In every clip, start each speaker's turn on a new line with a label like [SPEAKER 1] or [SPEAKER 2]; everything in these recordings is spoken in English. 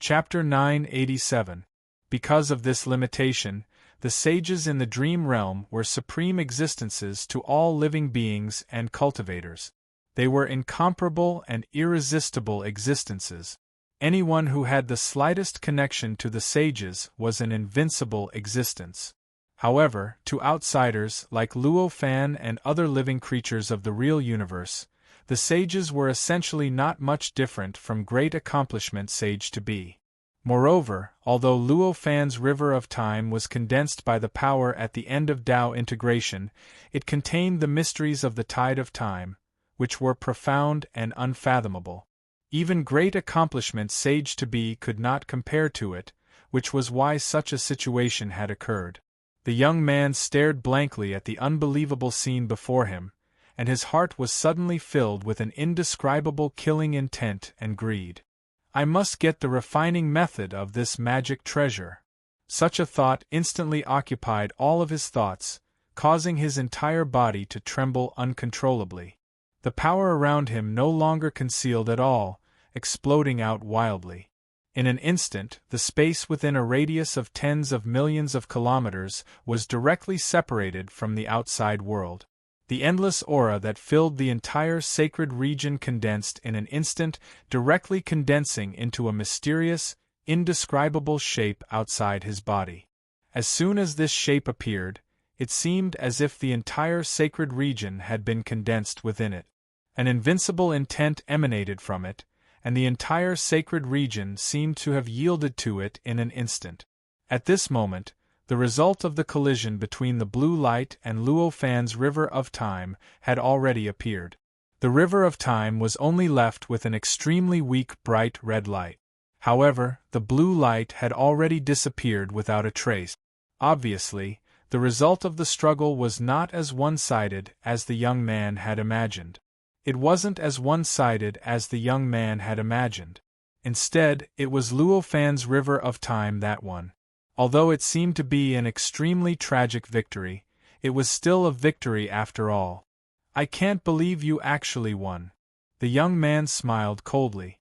[SPEAKER 1] Chapter 987. Because of this limitation, the sages in the dream realm were supreme existences to all living beings and cultivators. They were incomparable and irresistible existences. Anyone who had the slightest connection to the sages was an invincible existence. However, to outsiders like Luo Fan and other living creatures of the real universe, the sages were essentially not much different from great accomplishment sage to be. Moreover, although Luo Fan's river of time was condensed by the power at the end of Tao integration, it contained the mysteries of the tide of time, which were profound and unfathomable. Even great accomplishment sage to be could not compare to it, which was why such a situation had occurred. The young man stared blankly at the unbelievable scene before him, and his heart was suddenly filled with an indescribable killing intent and greed. I must get the refining method of this magic treasure. Such a thought instantly occupied all of his thoughts, causing his entire body to tremble uncontrollably. The power around him no longer concealed at all, exploding out wildly. In an instant, the space within a radius of tens of millions of kilometers was directly separated from the outside world. The endless aura that filled the entire sacred region condensed in an instant, directly condensing into a mysterious, indescribable shape outside his body. As soon as this shape appeared, it seemed as if the entire sacred region had been condensed within it. An invincible intent emanated from it, and the entire sacred region seemed to have yielded to it in an instant. At this moment, the result of the collision between the blue light and Luo Fan's river of time had already appeared. The river of time was only left with an extremely weak bright red light. However, the blue light had already disappeared without a trace. Obviously, the result of the struggle was not as one-sided as the young man had imagined. It wasn't as one-sided as the young man had imagined. Instead, it was Luo Fan's river of time that won. Although it seemed to be an extremely tragic victory, it was still a victory after all. I can't believe you actually won. The young man smiled coldly.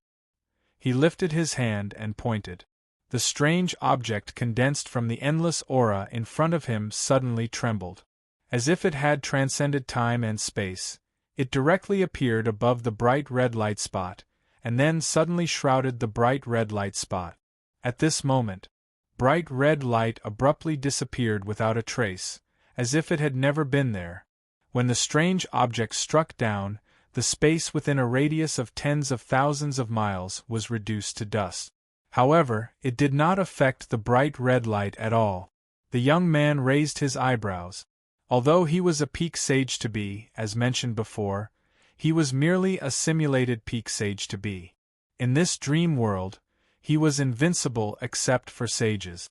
[SPEAKER 1] He lifted his hand and pointed. The strange object condensed from the endless aura in front of him suddenly trembled. As if it had transcended time and space, it directly appeared above the bright red light spot, and then suddenly shrouded the bright red light spot. At this moment, bright red light abruptly disappeared without a trace, as if it had never been there. When the strange object struck down, the space within a radius of tens of thousands of miles was reduced to dust. However, it did not affect the bright red light at all. The young man raised his eyebrows. Although he was a peak sage to be, as mentioned before, he was merely a simulated peak sage to be. In this dream world, he was invincible except for sages.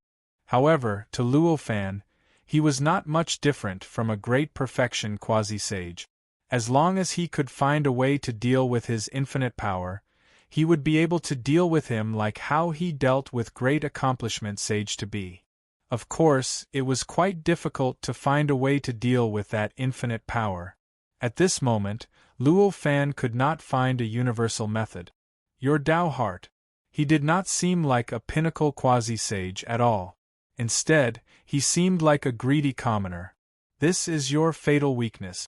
[SPEAKER 1] However, to Luo Fan, he was not much different from a great perfection quasi-sage. As long as he could find a way to deal with his infinite power, he would be able to deal with him like how he dealt with great accomplishment sage to be. Of course, it was quite difficult to find a way to deal with that infinite power. At this moment, Luo Fan could not find a universal method. Your Tao heart. He did not seem like a pinnacle quasi-sage at all. Instead, he seemed like a greedy commoner. This is your fatal weakness.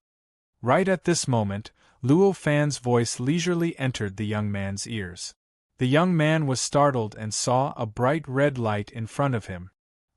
[SPEAKER 1] Right at this moment, Luo Fan's voice leisurely entered the young man's ears. The young man was startled and saw a bright red light in front of him.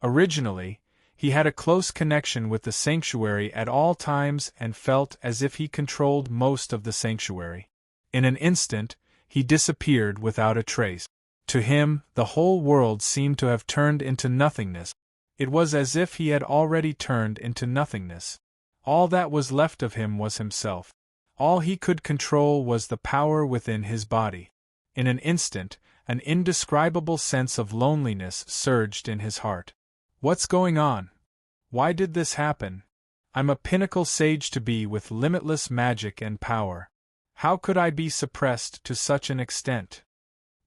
[SPEAKER 1] Originally, he had a close connection with the sanctuary at all times and felt as if he controlled most of the sanctuary. In an instant, he disappeared without a trace. To him, the whole world seemed to have turned into nothingness. It was as if he had already turned into nothingness. All that was left of him was himself. All he could control was the power within his body. In an instant, an indescribable sense of loneliness surged in his heart. What's going on? Why did this happen? I'm a pinnacle sage to be with limitless magic and power. How could I be suppressed to such an extent?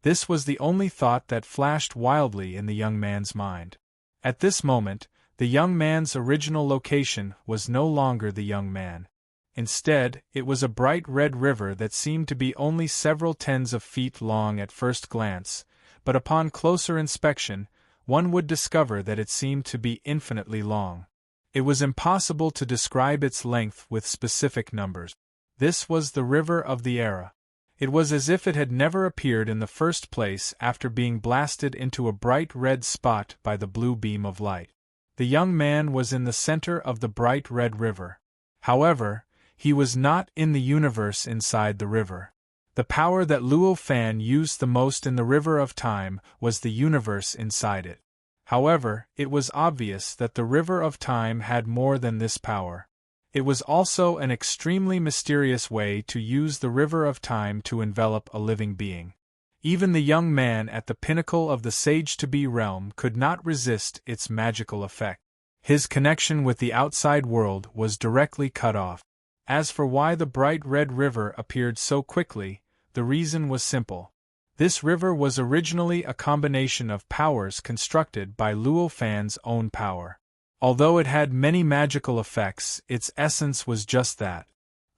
[SPEAKER 1] This was the only thought that flashed wildly in the young man's mind. At this moment, the young man's original location was no longer the young man. Instead, it was a bright red river that seemed to be only several tens of feet long at first glance, but upon closer inspection, one would discover that it seemed to be infinitely long. It was impossible to describe its length with specific numbers. This was the river of the era. It was as if it had never appeared in the first place after being blasted into a bright red spot by the blue beam of light. The young man was in the center of the bright red river. However, he was not in the universe inside the river. The power that Luo Fan used the most in the river of time was the universe inside it. However, it was obvious that the river of time had more than this power. It was also an extremely mysterious way to use the river of time to envelop a living being. Even the young man at the pinnacle of the sage-to-be realm could not resist its magical effect. His connection with the outside world was directly cut off. As for why the bright red river appeared so quickly, the reason was simple. This river was originally a combination of powers constructed by Luo Fan's own power. Although it had many magical effects, its essence was just that.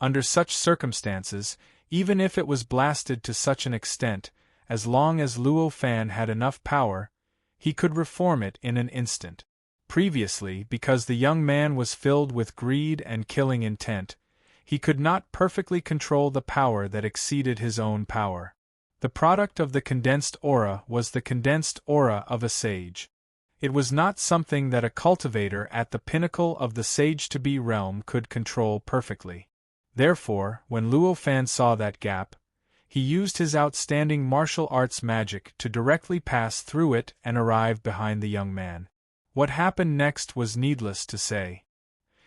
[SPEAKER 1] Under such circumstances, even if it was blasted to such an extent, as long as Luo Fan had enough power, he could reform it in an instant. Previously, because the young man was filled with greed and killing intent, he could not perfectly control the power that exceeded his own power. The product of the condensed aura was the condensed aura of a sage. It was not something that a cultivator at the pinnacle of the sage-to-be realm could control perfectly. Therefore, when Luo Fan saw that gap, he used his outstanding martial arts magic to directly pass through it and arrive behind the young man. What happened next was needless to say.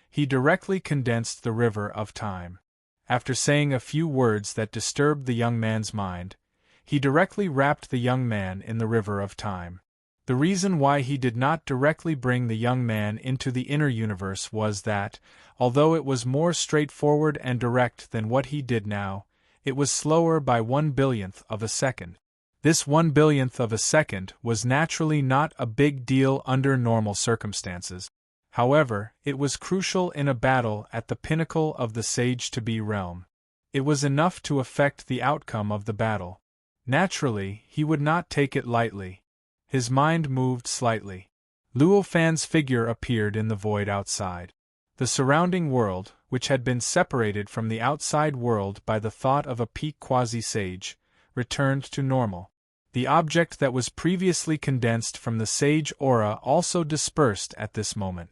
[SPEAKER 1] He directly condensed the river of time. After saying a few words that disturbed the young man's mind, he directly wrapped the young man in the river of time. The reason why he did not directly bring the young man into the inner universe was that, although it was more straightforward and direct than what he did now, it was slower by 1/1000th of a second. This 1/1000th of a second was naturally not a big deal under normal circumstances. However, it was crucial in a battle at the pinnacle of the sage-to-be realm. It was enough to affect the outcome of the battle. Naturally, he would not take it lightly. His mind moved slightly. Luo Fan's figure appeared in the void outside. The surrounding world, which had been separated from the outside world by the thought of a peak quasi-sage, returned to normal. The object that was previously condensed from the sage aura also dispersed at this moment.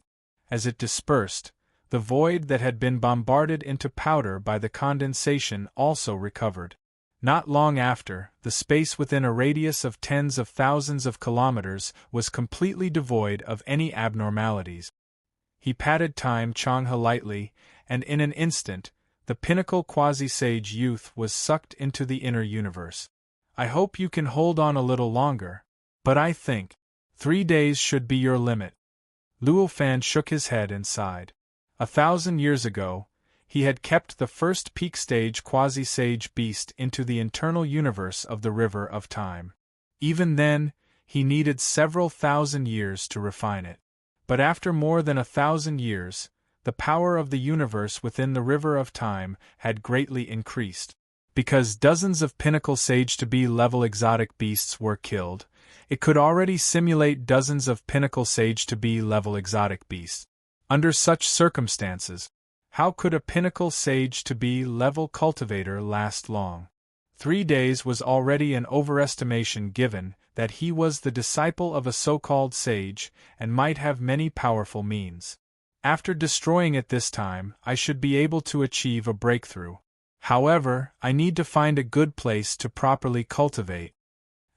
[SPEAKER 1] As it dispersed, the void that had been bombarded into powder by the condensation also recovered. Not long after, the space within a radius of tens of thousands of kilometers was completely devoid of any abnormalities. He patted Time Changhe lightly, and in an instant, the pinnacle quasi-sage youth was sucked into the inner universe. I hope you can hold on a little longer, but I think 3 days should be your limit. Luo Fan shook his head and sighed. 1,000 years ago, he had kept the first peak stage quasi-sage beast into the internal universe of the river of time. Even then, he needed several thousand years to refine it. But after more than 1,000 years, the power of the universe within the river of time had greatly increased. Because dozens of pinnacle sage-to-be level exotic beasts were killed, it could already simulate dozens of pinnacle sage-to-be level exotic beasts. Under such circumstances, how could a pinnacle sage-to-be level cultivator last long? 3 days was already an overestimation given that he was the disciple of a so-called sage and might have many powerful means. After destroying it this time, I should be able to achieve a breakthrough. However, I need to find a good place to properly cultivate.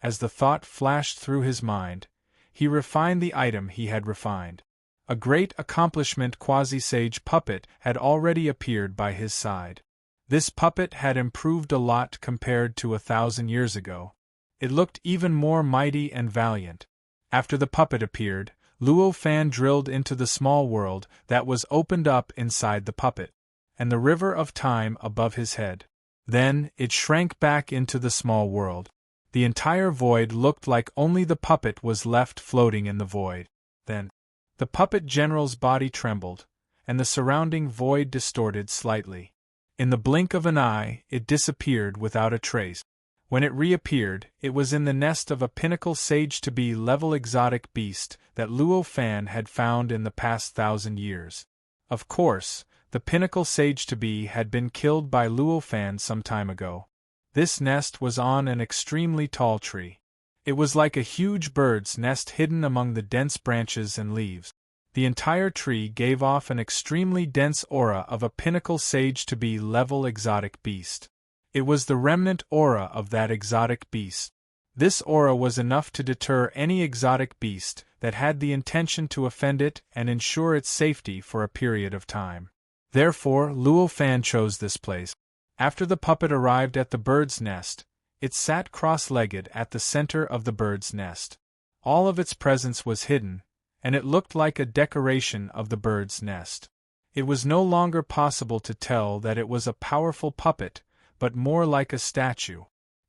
[SPEAKER 1] As the thought flashed through his mind, he refined the item he had refined. A great accomplishment quasi-sage puppet had already appeared by his side. This puppet had improved a lot compared to 1,000 years ago. It looked even more mighty and valiant. After the puppet appeared, Luo Fan drilled into the small world that was opened up inside the puppet, and the river of time above his head. Then, it shrank back into the small world. The entire void looked like only the puppet was left floating in the void. Then, the puppet general's body trembled, and the surrounding void distorted slightly. In the blink of an eye, it disappeared without a trace. When it reappeared, it was in the nest of a pinnacle sage-to-be level exotic beast that Luo Fan had found in the past 1,000 years. Of course, the pinnacle sage-to-be had been killed by Luo Fan some time ago. This nest was on an extremely tall tree. It was like a huge bird's nest hidden among the dense branches and leaves. The entire tree gave off an extremely dense aura of a pinnacle sage-to-be level exotic beast. It was the remnant aura of that exotic beast. This aura was enough to deter any exotic beast that had the intention to offend it and ensure its safety for a period of time. Therefore, Luo Fan chose this place. After the puppet arrived at the bird's nest, it sat cross-legged at the center of the bird's nest. All of its presence was hidden, and it looked like a decoration of the bird's nest. It was no longer possible to tell that it was a powerful puppet, but more like a statue.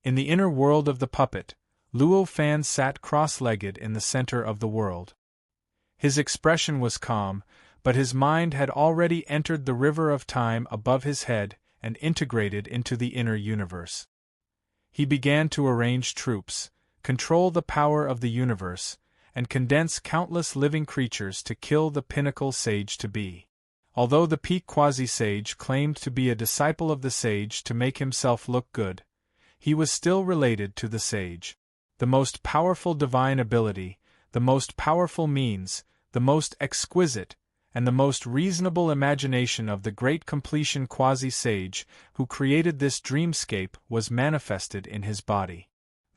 [SPEAKER 1] In the inner world of the puppet, Luo Fan sat cross-legged in the center of the world. His expression was calm, but his mind had already entered the river of time above his head and integrated into the inner universe. He began to arrange troops, control the power of the universe, and condense countless living creatures to kill the pinnacle sage-to-be. Although the peak quasi-sage claimed to be a disciple of the sage to make himself look good, he was still related to the sage. The most powerful divine ability, the most powerful means, the most exquisite, and the most reasonable imagination of the great completion quasi-sage who created this dreamscape was manifested in his body.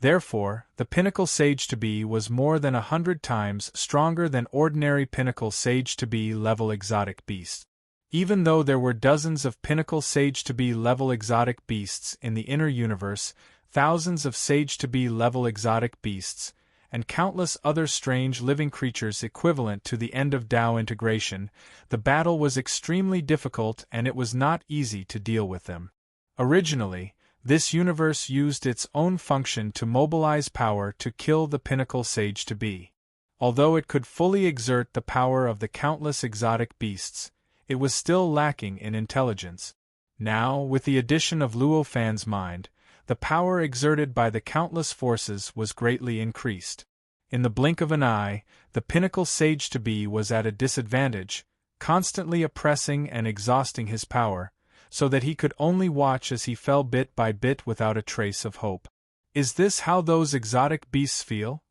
[SPEAKER 1] Therefore, the pinnacle sage-to-be was more than 100 times stronger than ordinary pinnacle sage-to-be level exotic beasts. Even though there were dozens of pinnacle sage-to-be level exotic beasts in the inner universe, thousands of sage-to-be level exotic beasts, and countless other strange living creatures equivalent to the end of Tao integration, the battle was extremely difficult and it was not easy to deal with them. Originally, this universe used its own function to mobilize power to kill the pinnacle sage-to-be. Although it could fully exert the power of the countless exotic beasts, it was still lacking in intelligence. Now, with the addition of Luo Fan's mind, the power exerted by the countless forces was greatly increased. In the blink of an eye, the pinnacle sage-to-be was at a disadvantage, constantly oppressing and exhausting his power, so that he could only watch as he fell bit by bit without a trace of hope. Is this how those exotic beasts feel?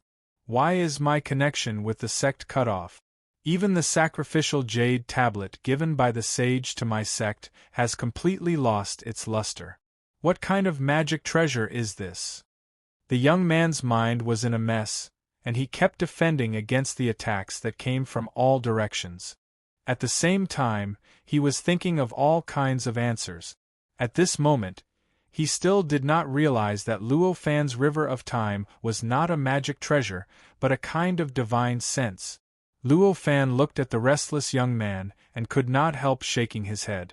[SPEAKER 1] Why is my connection with the sect cut off? Even the sacrificial jade tablet given by the sage to my sect has completely lost its luster. What kind of magic treasure is this? The young man's mind was in a mess, and he kept defending against the attacks that came from all directions. At the same time, he was thinking of all kinds of answers. At this moment, he still did not realize that Luo Fan's river of time was not a magic treasure, but a kind of divine sense. Luo Fan looked at the restless young man and could not help shaking his head.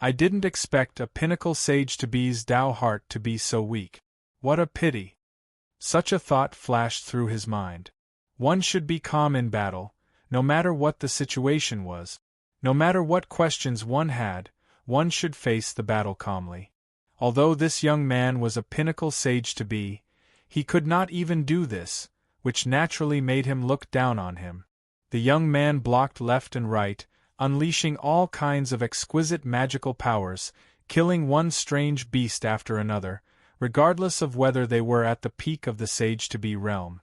[SPEAKER 1] I didn't expect a pinnacle sage-to-be's Tao heart to be so weak. What a pity! Such a thought flashed through his mind. One should be calm in battle, no matter what the situation was. No matter what questions one had, one should face the battle calmly. Although this young man was a pinnacle sage-to-be, he could not even do this, which naturally made him look down on him. The young man blocked left and right, unleashing all kinds of exquisite magical powers, killing one strange beast after another, regardless of whether they were at the peak of the sage-to-be realm.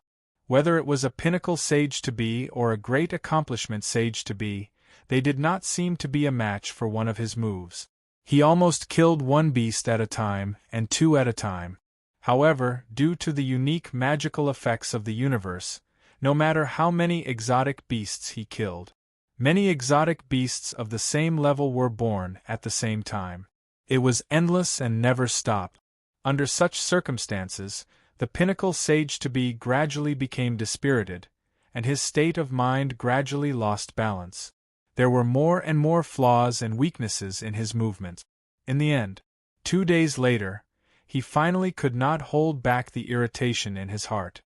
[SPEAKER 1] Whether it was a pinnacle sage-to-be or a great accomplishment sage-to-be, they did not seem to be a match for one of his moves. He almost killed one beast at a time and two at a time. However, due to the unique magical effects of the universe, no matter how many exotic beasts he killed, many exotic beasts of the same level were born at the same time. It was endless and never stopped. Under such circumstances, the pinnacle sage-to-be gradually became dispirited, and his state of mind gradually lost balance. There were more and more flaws and weaknesses in his movements. In the end, 2 days later, he finally could not hold back the irritation in his heart.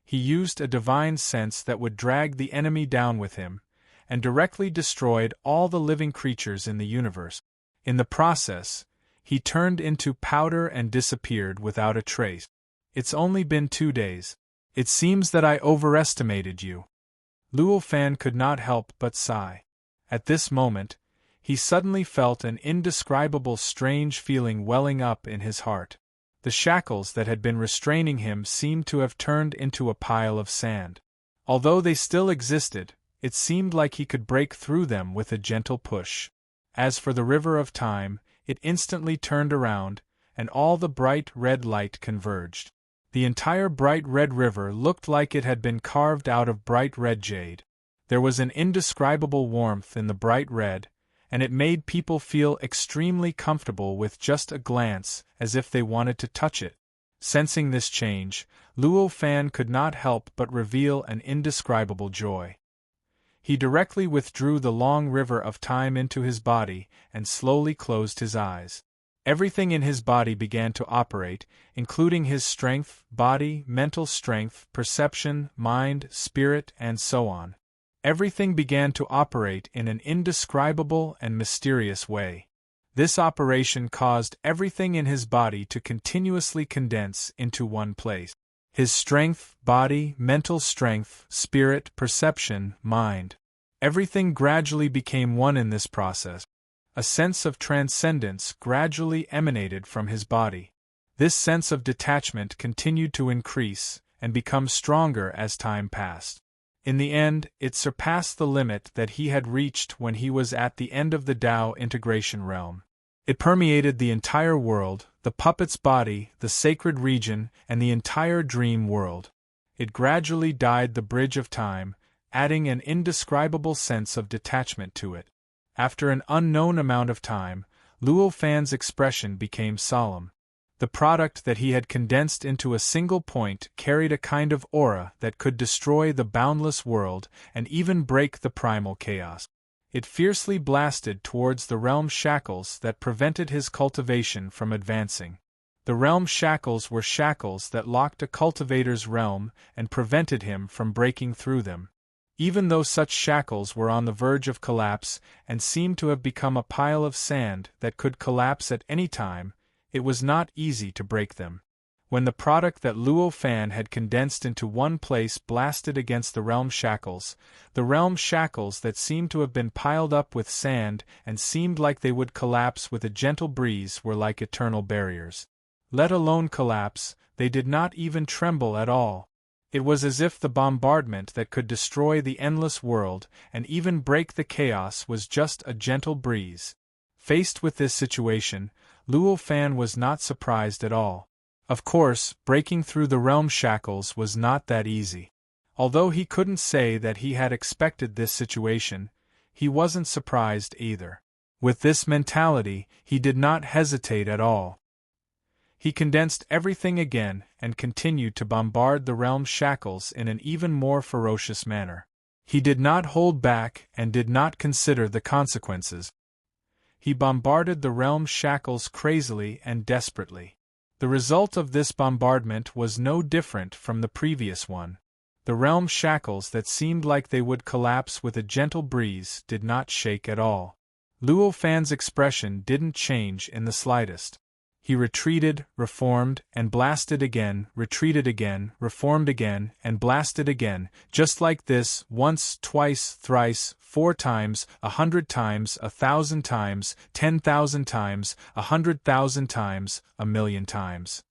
[SPEAKER 1] He used a divine sense that would drag the enemy down with him, and directly destroyed all the living creatures in the universe. In the process, he turned into powder and disappeared without a trace. It's only been 2 days. It seems that I overestimated you. Luo Fan could not help but sigh. At this moment, he suddenly felt an indescribable strange feeling welling up in his heart. The shackles that had been restraining him seemed to have turned into a pile of sand. Although they still existed, it seemed like he could break through them with a gentle push. As for the river of time, it instantly turned around, and all the bright red light converged. The entire bright red river looked like it had been carved out of bright red jade. There was an indescribable warmth in the bright red, and it made people feel extremely comfortable with just a glance, as if they wanted to touch it. Sensing this change, Luo Fan could not help but reveal an indescribable joy. He directly withdrew the long river of time into his body and slowly closed his eyes. Everything in his body began to operate, including his strength, body, mental strength, perception, mind, spirit, and so on. Everything began to operate in an indescribable and mysterious way. This operation caused everything in his body to continuously condense into one place. His strength, body, mental strength, spirit, perception, mind. Everything gradually became one in this process. A sense of transcendence gradually emanated from his body. This sense of detachment continued to increase and become stronger as time passed. In the end, it surpassed the limit that he had reached when he was at the end of the Tao integration realm. It permeated the entire world, the puppet's body, the sacred region, and the entire dream world. It gradually dyed the bridge of time, adding an indescribable sense of detachment to it. After an unknown amount of time, Luo Fan's expression became solemn. The product that he had condensed into a single point carried a kind of aura that could destroy the boundless world and even break the primal chaos. It fiercely blasted towards the realm shackles that prevented his cultivation from advancing. The realm shackles were shackles that locked a cultivator's realm and prevented him from breaking through them. Even though such shackles were on the verge of collapse and seemed to have become a pile of sand that could collapse at any time, it was not easy to break them. When the product that Luo Fan had condensed into one place blasted against the realm shackles that seemed to have been piled up with sand and seemed like they would collapse with a gentle breeze were like eternal barriers. Let alone collapse, they did not even tremble at all. It was as if the bombardment that could destroy the endless world and even break the chaos was just a gentle breeze. Faced with this situation, Luo Fan was not surprised at all. Of course, breaking through the realm shackles was not that easy. Although he couldn't say that he had expected this situation, he wasn't surprised either. With this mentality, he did not hesitate at all. He condensed everything again and continued to bombard the realm shackles in an even more ferocious manner. He did not hold back and did not consider the consequences. He bombarded the realm shackles crazily and desperately. The result of this bombardment was no different from the previous one. The realm shackles that seemed like they would collapse with a gentle breeze did not shake at all. Luo Fan's expression didn't change in the slightest. He retreated, reformed, and blasted again, retreated again, reformed again, and blasted again, just like this, once, twice, thrice, 4 times, 100 times, 1,000 times, 10,000 times, 100,000 times, 1,000,000 times.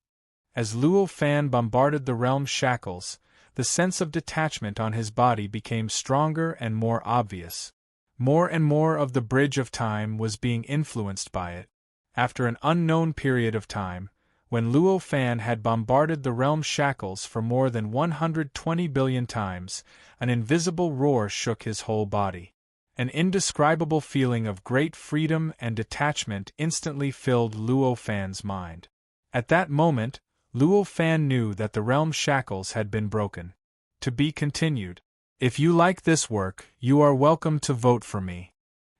[SPEAKER 1] As Luo Fan bombarded the realm shackles, the sense of detachment on his body became stronger and more obvious. More and more of the bridge of time was being influenced by it. After an unknown period of time, when Luo Fan had bombarded the realm shackles for more than 120 billion times, an invisible roar shook his whole body. An indescribable feeling of great freedom and detachment instantly filled Luo Fan's mind. At that moment, Luo Fan knew that the realm shackles had been broken. To be continued. If you like this work, you are welcome to vote for me.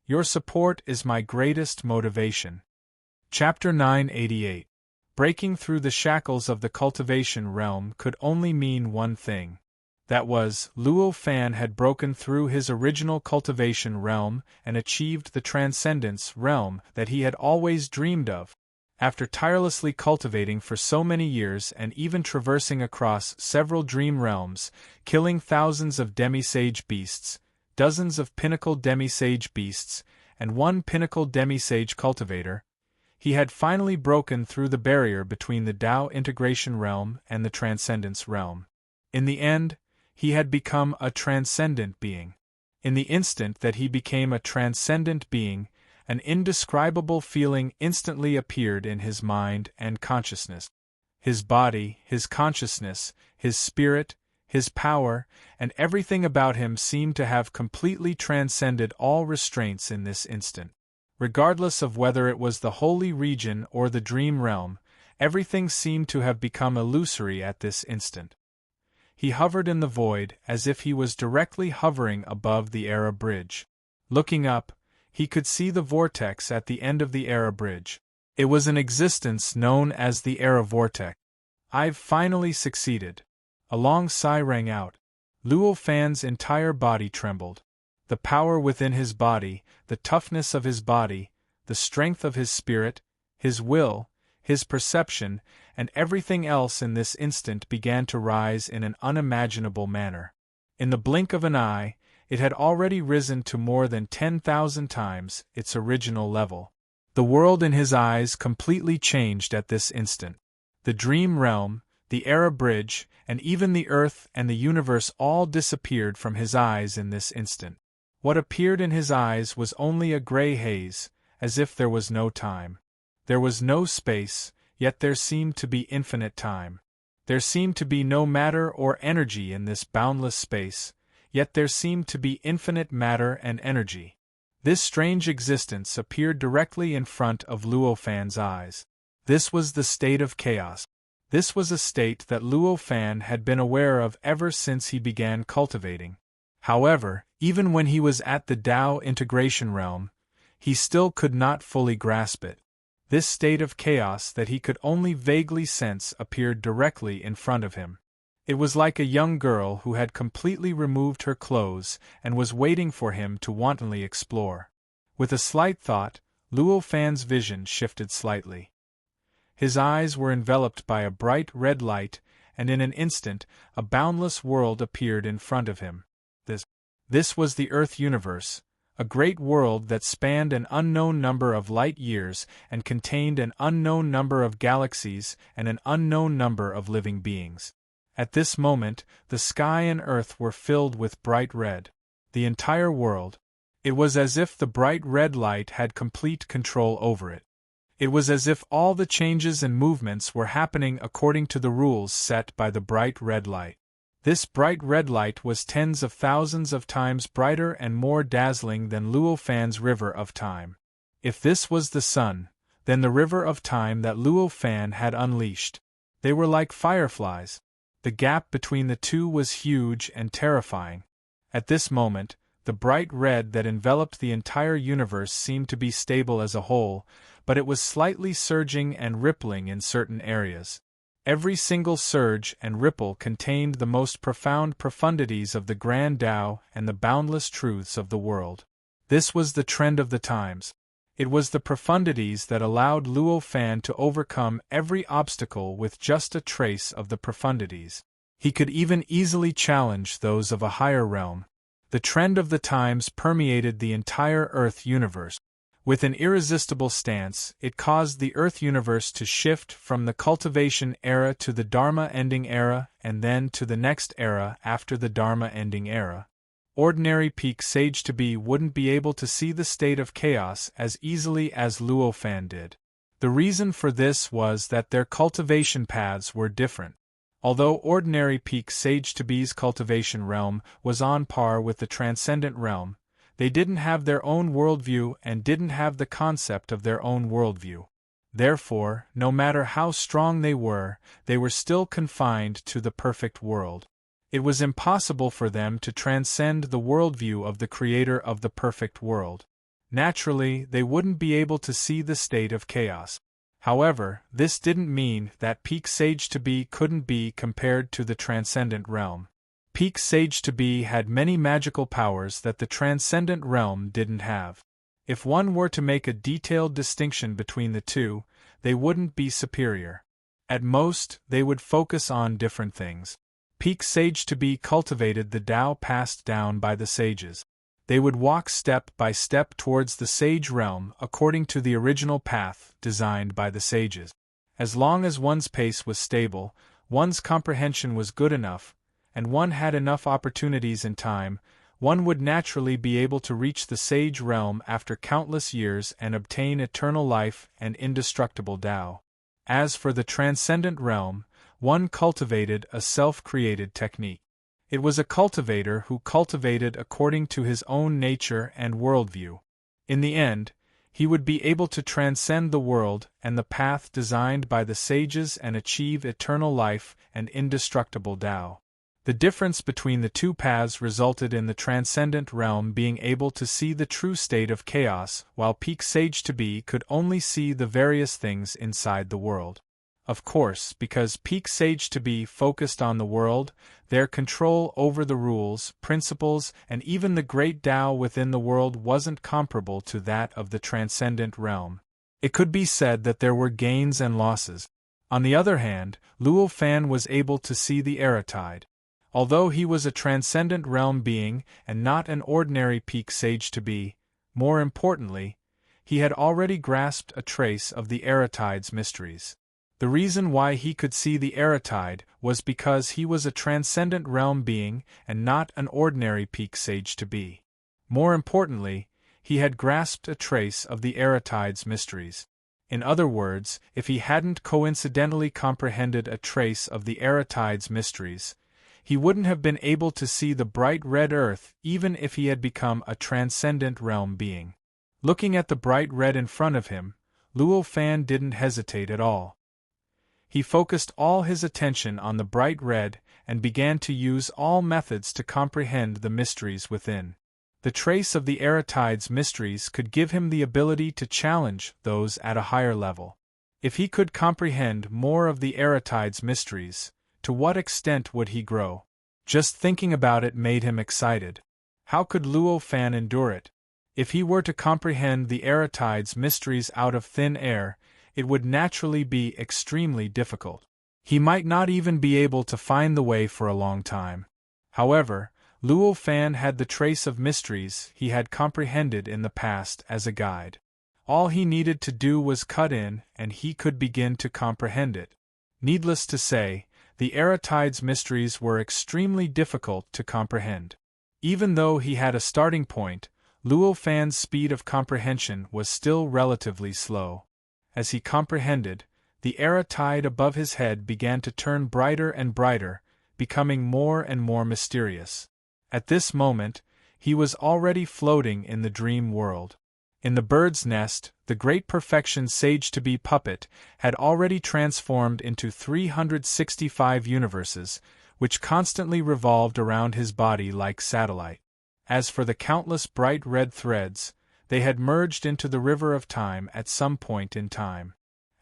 [SPEAKER 1] Your support is my greatest motivation. Chapter 988. Breaking through the shackles of the cultivation realm could only mean one thing. That was, Luo Fan had broken through his original cultivation realm and achieved the transcendence realm that he had always dreamed of. After tirelessly cultivating for so many years and even traversing across several dream realms, killing thousands of demi-sage beasts, dozens of pinnacle demi-sage beasts, and one pinnacle demi-sage cultivator, he had finally broken through the barrier between the Tao integration realm and the transcendence realm. In the end, he had become a transcendent being. In the instant that he became a transcendent being, an indescribable feeling instantly appeared in his mind and consciousness. His body, his consciousness, his spirit, his power, and everything about him seemed to have completely transcended all restraints in this instant. Regardless of whether it was the holy region or the dream realm, everything seemed to have become illusory at this instant. He hovered in the void as if he was directly hovering above the Era Bridge. Looking up, he could see the vortex at the end of the Era Bridge. It was an existence known as the Era Vortex. "I've finally succeeded." A long sigh rang out. Luo Fan's entire body trembled. The power within his body, the toughness of his body, the strength of his spirit, his will, his perception, and everything else in this instant began to rise in an unimaginable manner. In the blink of an eye, it had already risen to more than 10,000 times its original level. The world in his eyes completely changed at this instant. The dream realm, the Era Bridge, and even the earth and the universe all disappeared from his eyes in this instant. What appeared in his eyes was only a gray haze, as if there was no time. There was no space, yet there seemed to be infinite time. There seemed to be no matter or energy in this boundless space, yet there seemed to be infinite matter and energy. This strange existence appeared directly in front of Luo Fan's eyes. This was the state of chaos. This was a state that Luo Fan had been aware of ever since he began cultivating. However, even when he was at the Tao integration realm, he still could not fully grasp it. This state of chaos that he could only vaguely sense appeared directly in front of him. It was like a young girl who had completely removed her clothes and was waiting for him to wantonly explore. With a slight thought, Luo Fan's vision shifted slightly. His eyes were enveloped by a bright red light, and in an instant, a boundless world appeared in front of him. This was the Earth universe, a great world that spanned an unknown number of light years and contained an unknown number of galaxies and an unknown number of living beings. At this moment, the sky and earth were filled with bright red. The entire world. It was as if the bright red light had complete control over it. It was as if all the changes and movements were happening according to the rules set by the bright red light. This bright red light was tens of thousands of times brighter and more dazzling than Luo Fan's river of time. If this was the sun, then the river of time that Luo Fan had unleashed. They were like fireflies. The gap between the two was huge and terrifying. At this moment, the bright red that enveloped the entire universe seemed to be stable as a whole, but it was slightly surging and rippling in certain areas. Every single surge and ripple contained the most profound profundities of the Grand Tao and the boundless truths of the world. This was the trend of the times. It was the profundities that allowed Luo Fan to overcome every obstacle with just a trace of the profundities. He could even easily challenge those of a higher realm. The trend of the times permeated the entire Earth universe. With an irresistible stance, it caused the Earth universe to shift from the cultivation era to the Dharma ending era and then to the next era after the Dharma ending era. Ordinary peak sage to be wouldn't be able to see the state of chaos as easily as Luo Fan did. The reason for this was that their cultivation paths were different. Although ordinary peak sage to be's cultivation realm was on par with the transcendent realm, they didn't have their own worldview and didn't have the concept of their own worldview. Therefore, no matter how strong they were still confined to the perfect world. It was impossible for them to transcend the worldview of the creator of the perfect world. Naturally, they wouldn't be able to see the state of chaos. However, this didn't mean that peak sage to be couldn't be compared to the transcendent realm. Peak sage to be had many magical powers that the transcendent realm didn't have. If one were to make a detailed distinction between the two, they wouldn't be superior. At most, they would focus on different things. Peak sage to be cultivated the Tao passed down by the sages. They would walk step by step towards the sage realm according to the original path designed by the sages. As long as one's pace was stable, one's comprehension was good enough, and one had enough opportunities in time, one would naturally be able to reach the sage realm after countless years and obtain eternal life and indestructible Tao. As for the transcendent realm, one cultivated a self-created technique. It was a cultivator who cultivated according to his own nature and worldview. In the end, he would be able to transcend the world and the path designed by the sages and achieve eternal life and indestructible Tao. The difference between the two paths resulted in the transcendent realm being able to see the true state of chaos, while peak sage to be could only see the various things inside the world. Of course, because peak sage to be focused on the world, their control over the rules, principles, and even the great Tao within the world wasn't comparable to that of the transcendent realm. It could be said that there were gains and losses. On the other hand, Luo Fan was able to see the Eretide. Although he was a transcendent realm being and not an ordinary peak sage to be, more importantly, he had already grasped a trace of the Eretide's mysteries. The reason why he could see the Eretide was because he was a transcendent realm being and not an ordinary peak sage to be. More importantly, he had grasped a trace of the Eretide's mysteries. In other words, if he hadn't coincidentally comprehended a trace of the Eretide's mysteries, he wouldn't have been able to see the bright red earth even if he had become a transcendent realm being. Looking at the bright red in front of him, Luo Fan didn't hesitate at all. He focused all his attention on the bright red and began to use all methods to comprehend the mysteries within. The trace of the Eretide's mysteries could give him the ability to challenge those at a higher level. If he could comprehend more of the Eretide's mysteries, to what extent would he grow? Just thinking about it made him excited. How could Luo Fan endure it? If he were to comprehend the Eretide's mysteries out of thin air, it would naturally be extremely difficult. He might not even be able to find the way for a long time. However, Luo Fan had the trace of mysteries he had comprehended in the past as a guide. All he needed to do was cut in and he could begin to comprehend it. Needless to say, the Eretide's mysteries were extremely difficult to comprehend. Even though he had a starting point, Luo Fan's speed of comprehension was still relatively slow. As he comprehended, the Eretide above his head began to turn brighter and brighter, becoming more and more mysterious. At this moment, he was already floating in the dream world. In the bird's nest, the great perfection sage-to-be puppet had already transformed into 365 universes, which constantly revolved around his body like satellite. As for the countless bright red threads, they had merged into the river of time at some point in time.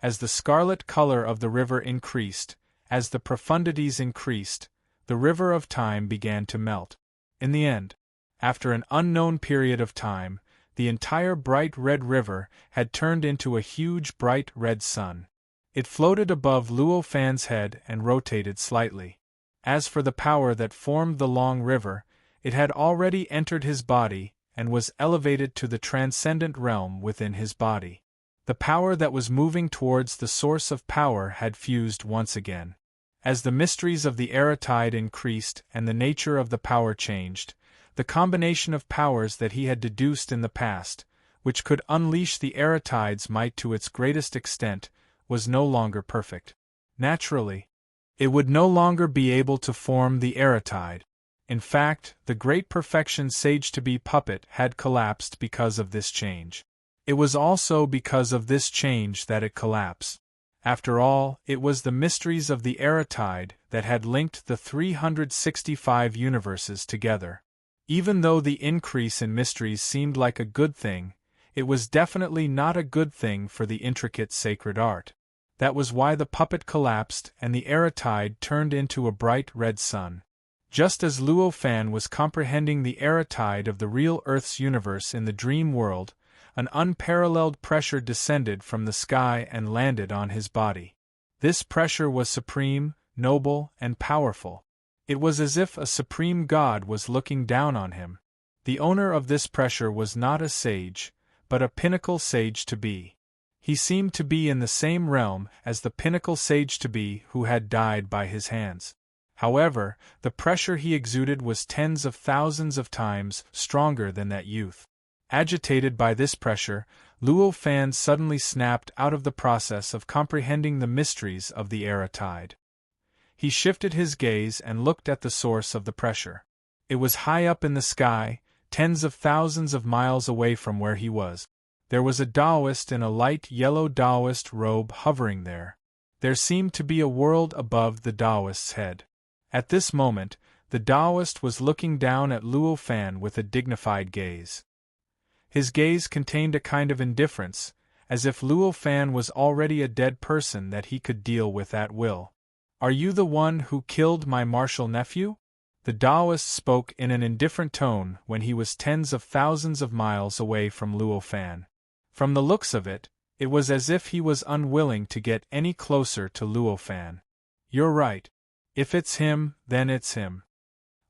[SPEAKER 1] As the scarlet color of the river increased, as the profundities increased, the river of time began to melt. In the end, after an unknown period of time, the entire bright red river had turned into a huge bright red sun. It floated above Luo Fan's head and rotated slightly. As for the power that formed the long river, it had already entered his body and was elevated to the transcendent realm within his body. The power that was moving towards the source of power had fused once again. As the mysteries of the Eretide increased and the nature of the power changed, the combination of powers that he had deduced in the past, which could unleash the Eretide's might to its greatest extent, was no longer perfect. Naturally, it would no longer be able to form the Eretide. In fact, the great perfection sage-to-be puppet had collapsed because of this change. It was also because of this change that it collapsed. After all, it was the mysteries of the Eretide that had linked the 365 universes together. Even though the increase in mysteries seemed like a good thing, it was definitely not a good thing for the intricate sacred art. That was why the puppet collapsed and the Eretide turned into a bright red sun. Just as Luo Fan was comprehending the Eretide of the real Earth's universe in the dream world, an unparalleled pressure descended from the sky and landed on his body. This pressure was supreme, noble, and powerful. It was as if a supreme god was looking down on him. The owner of this pressure was not a sage, but a pinnacle sage-to-be. He seemed to be in the same realm as the pinnacle sage-to-be who had died by his hands. However, the pressure he exuded was tens of thousands of times stronger than that youth. Agitated by this pressure, Luo Fan suddenly snapped out of the process of comprehending the mysteries of the Era tide. He shifted his gaze and looked at the source of the pressure. It was high up in the sky, tens of thousands of miles away from where he was. There was a Taoist in a light yellow Taoist robe hovering there. There seemed to be a world above the Taoist's head. At this moment, the Taoist was looking down at Luo Fan with a dignified gaze. His gaze contained a kind of indifference, as if Luo Fan was already a dead person that he could deal with at will. "Are you the one who killed my martial nephew?" The Taoist spoke in an indifferent tone when he was tens of thousands of miles away from Luo Fan. From the looks of it, it was as if he was unwilling to get any closer to Luo Fan. "You're right. If it's him, then it's him."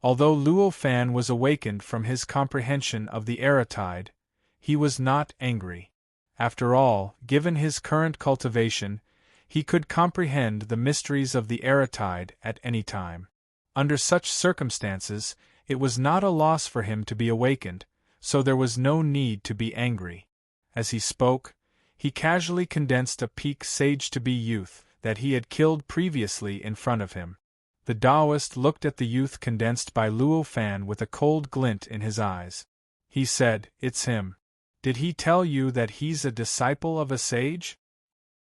[SPEAKER 1] Although Luo Fan was awakened from his comprehension of the Era tide, he was not angry. After all, given his current cultivation, he could comprehend the mysteries of the Era tide at any time. Under such circumstances, it was not a loss for him to be awakened, so there was no need to be angry. As he spoke, he casually condensed a peak sage-to-be youth that he had killed previously in front of him. The Taoist looked at the youth condensed by Luo Fan with a cold glint in his eyes. He said, "It's him. Did he tell you that he's a disciple of a sage?"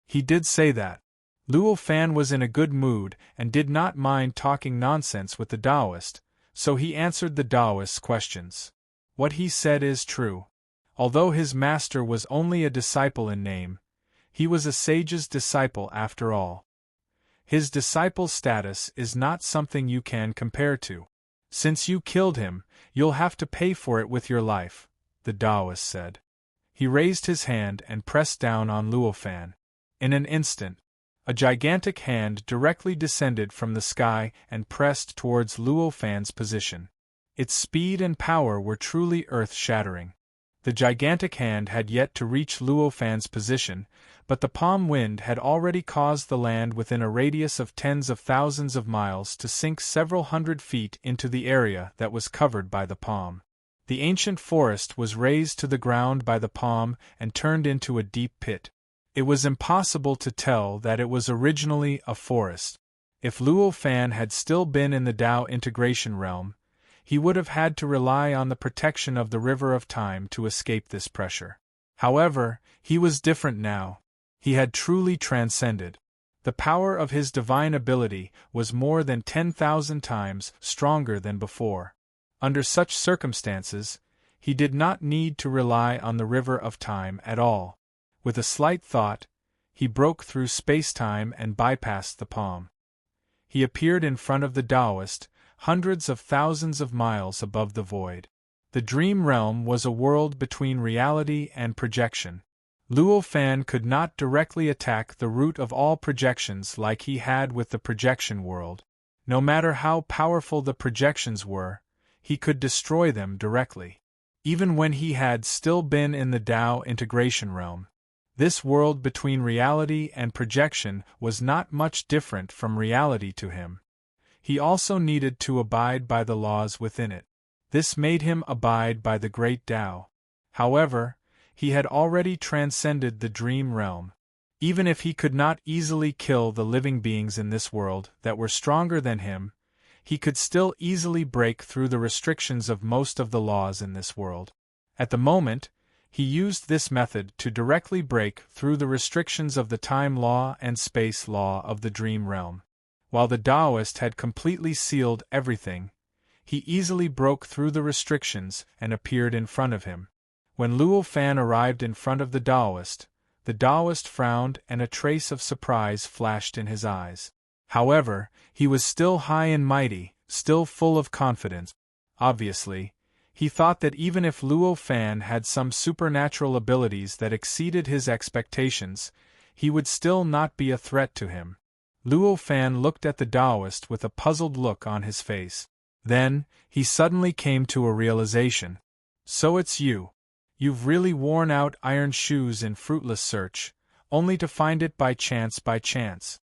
[SPEAKER 1] "He did say that." Luo Fan was in a good mood and did not mind talking nonsense with the Taoist, so he answered the Taoist's questions. What he said is true. Although his master was only a disciple in name, he was a sage's disciple after all. His disciple's status is not something you can compare to. "Since you killed him, you'll have to pay for it with your life," the Taoist said. He raised his hand and pressed down on Luo Fan. In an instant, a gigantic hand directly descended from the sky and pressed towards Luo Fan's position. Its speed and power were truly earth-shattering. The gigantic hand had yet to reach Luo Fan's position, but the palm wind had already caused the land within a radius of tens of thousands of miles to sink several hundred feet into the area that was covered by the palm. The ancient forest was razed to the ground by the palm and turned into a deep pit. It was impossible to tell that it was originally a forest. If Luo Fan had still been in the Tao integration realm, he would have had to rely on the protection of the river of time to escape this pressure. However, he was different now. He had truly transcended. The power of his divine ability was more than 10,000 times stronger than before. Under such circumstances, he did not need to rely on the river of time at all. With a slight thought, he broke through space-time and bypassed the palm. He appeared in front of the Taoist, hundreds of thousands of miles above the void. The dream realm was a world between reality and projection. Luo Fan could not directly attack the root of all projections like he had with the projection world. No matter how powerful the projections were, he could destroy them directly. Even when he had still been in the Tao integration realm, this world between reality and projection was not much different from reality to him. He also needed to abide by the laws within it. This made him abide by the great Tao. However, he had already transcended the dream realm. Even if he could not easily kill the living beings in this world that were stronger than him, he could still easily break through the restrictions of most of the laws in this world. At the moment, he used this method to directly break through the restrictions of the time law and space law of the dream realm. While the Taoist had completely sealed everything, he easily broke through the restrictions and appeared in front of him. When Luo Fan arrived in front of the Taoist frowned and a trace of surprise flashed in his eyes. However, he was still high and mighty, still full of confidence. Obviously, He thought that even if Luo Fan had some supernatural abilities that exceeded his expectations, he would still not be a threat to him. Luo Fan looked at the Taoist with a puzzled look on his face. Then, he suddenly came to a realization. So it's you. You've really worn out iron shoes in fruitless search, only to find it by chance.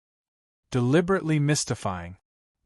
[SPEAKER 1] Deliberately mystifying.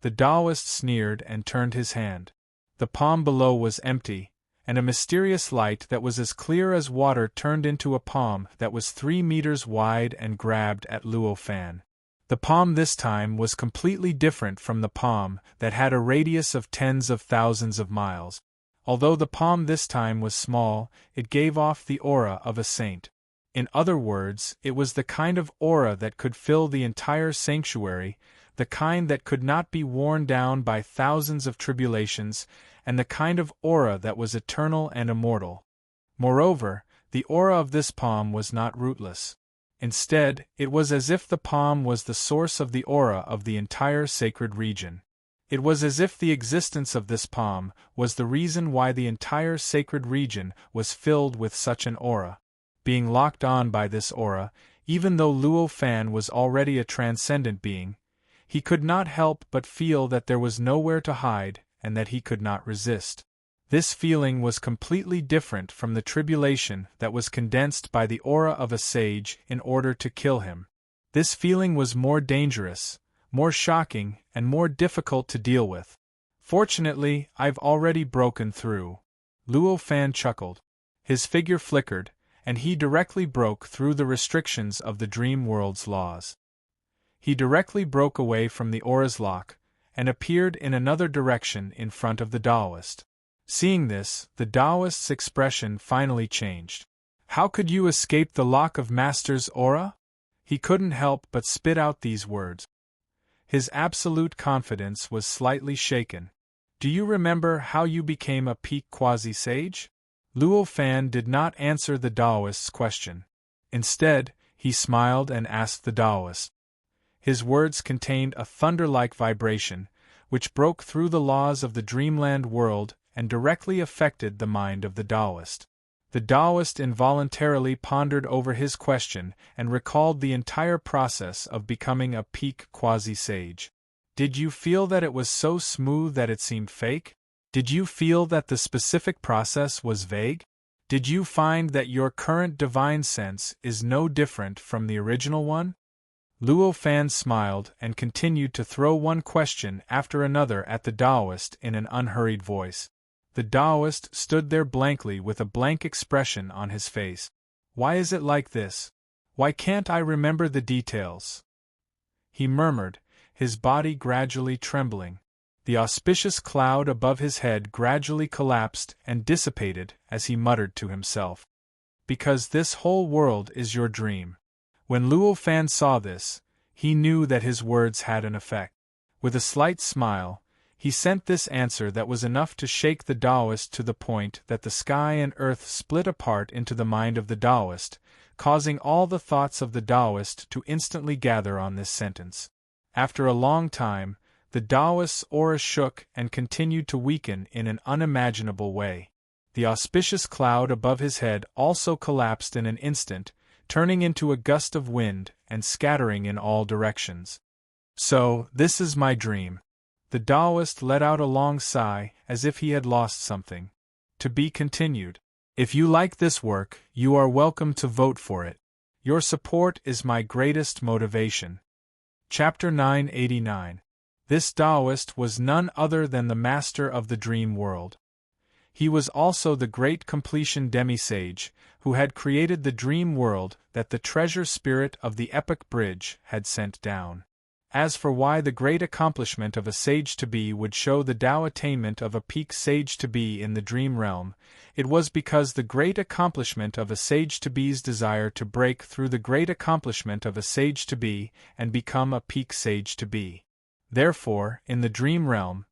[SPEAKER 1] The Taoist sneered and turned his hand. The palm below was empty, and a mysterious light that was as clear as water turned into a palm that was 3 meters wide and grabbed at Luo Fan. The palm this time was completely different from the palm that had a radius of tens of thousands of miles. Although the palm this time was small, it gave off the aura of a saint. In other words, it was the kind of aura that could fill the entire sanctuary, the kind that could not be worn down by thousands of tribulations, and the kind of aura that was eternal and immortal. Moreover, the aura of this palm was not rootless. Instead, it was as if the palm was the source of the aura of the entire sacred region. It was as if the existence of this palm was the reason why the entire sacred region was filled with such an aura. Being locked on by this aura, even though Luo Fan was already a transcendent being, he could not help but feel that there was nowhere to hide and that he could not resist. This feeling was completely different from the tribulation that was condensed by the aura of a sage in order to kill him. This feeling was more dangerous, more shocking, and more difficult to deal with. Fortunately, I've already broken through. Luo Fan chuckled. His figure flickered, and he directly broke through the restrictions of the dream world's laws. He directly broke away from the aura's lock, and appeared in another direction in front of the Taoist. Seeing this, the Taoist's expression finally changed. How could you escape the lock of Master's aura? He couldn't help but spit out these words. His absolute confidence was slightly shaken. Do you remember how you became a peak quasi-sage? Luo Fan did not answer the Taoist's question. Instead, he smiled and asked the Taoist. His words contained a thunder-like vibration, which broke through the laws of the dreamland world and directly affected the mind of the Taoist. The Taoist involuntarily pondered over his question and recalled the entire process of becoming a peak quasi-sage. Did you feel that it was so smooth that it seemed fake? Did you feel that the specific process was vague? Did you find that your current divine sense is no different from the original one? Luo Fan smiled and continued to throw one question after another at the Taoist in an unhurried voice. The Taoist stood there blankly with a blank expression on his face. Why is it like this? Why can't I remember the details? He murmured, his body gradually trembling. The auspicious cloud above his head gradually collapsed and dissipated as he muttered to himself. Because this whole world is your dream. When Luo Fan saw this, he knew that his words had an effect. With a slight smile, he sent this answer that was enough to shake the Taoist to the point that the sky and earth split apart into the mind of the Taoist, causing all the thoughts of the Taoist to instantly gather on this sentence. After a long time, the Taoist's aura shook and continued to weaken in an unimaginable way. The auspicious cloud above his head also collapsed in an instant, turning into a gust of wind and scattering in all directions. So, this is my dream. The Taoist let out a long sigh as if he had lost something. To be continued. If you like this work, you are welcome to vote for it. Your support is my greatest motivation. Chapter 989. This Taoist was none other than the master of the dream world. He was also the great completion demisage, who had created the dream world that the treasure spirit of the epic bridge had sent down. As for why the great accomplishment of a sage-to-be would show the Tao attainment of a peak sage-to-be in the dream realm, it was because the great accomplishment of a sage-to-be's desire to break through the great accomplishment of a sage-to-be and become a peak sage-to-be. Therefore, in the dream realm,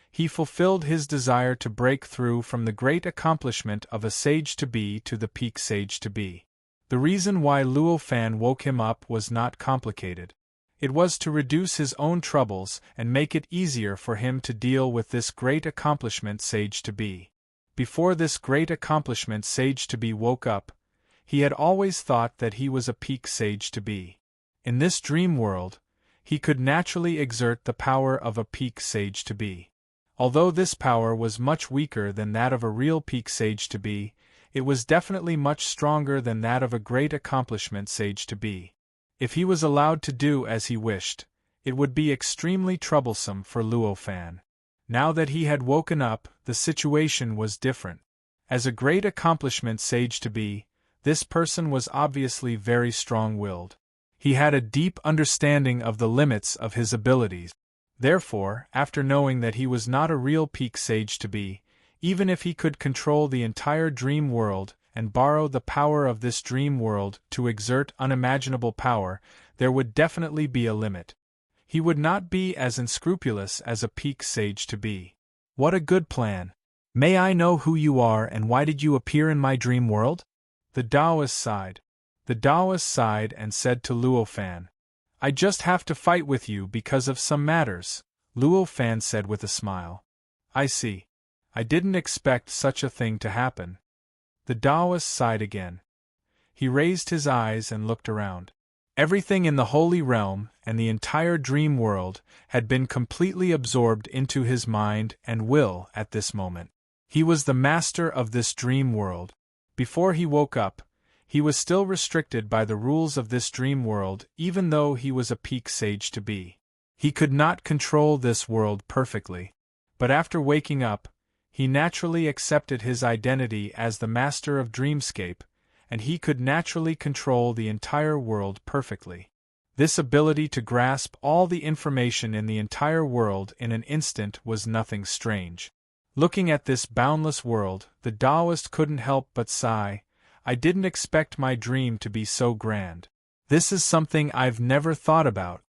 [SPEAKER 1] he fulfilled his desire to break through from the great accomplishment of a sage-to-be to the peak sage-to-be. The reason why Luo Fan woke him up was not complicated. It was to reduce his own troubles and make it easier for him to deal with this great accomplishment sage-to-be. Before this great accomplishment sage-to-be woke up, he had always thought that he was a peak sage-to-be. In this dream world, he could naturally exert the power of a peak sage-to-be. Although this power was much weaker than that of a real peak sage-to-be, it was definitely much stronger than that of a great accomplishment sage-to-be. If he was allowed to do as he wished, it would be extremely troublesome for Luo Fan. Now that he had woken up, the situation was different. As a great accomplishment sage-to-be, this person was obviously very strong-willed. He had a deep understanding of the limits of his abilities. Therefore, after knowing that he was not a real peak sage-to-be, even if he could control the entire dream world and borrow the power of this dream world to exert unimaginable power, there would definitely be a limit. He would not be as unscrupulous as a peak sage-to-be. What a good plan! May I know who you are and why did you appear in my dream world? The Taoist sighed. The Taoist sighed and said to Luo Fan, I just have to fight with you because of some matters, Luo Fan said with a smile. I see. I didn't expect such a thing to happen. The Taoist sighed again. He raised his eyes and looked around. Everything in the Holy Realm and the entire dream world had been completely absorbed into his mind and will at this moment. He was the master of this dream world. Before he woke up, he was still restricted by the rules of this dream world even though he was a peak sage-to-be. He could not control this world perfectly. But after waking up, he naturally accepted his identity as the master of Dreamscape, and he could naturally control the entire world perfectly. This ability to grasp all the information in the entire world in an instant was nothing strange. Looking at this boundless world, the Taoist couldn't help but sigh. I didn't expect my dream to be so grand. This is something I've never thought about.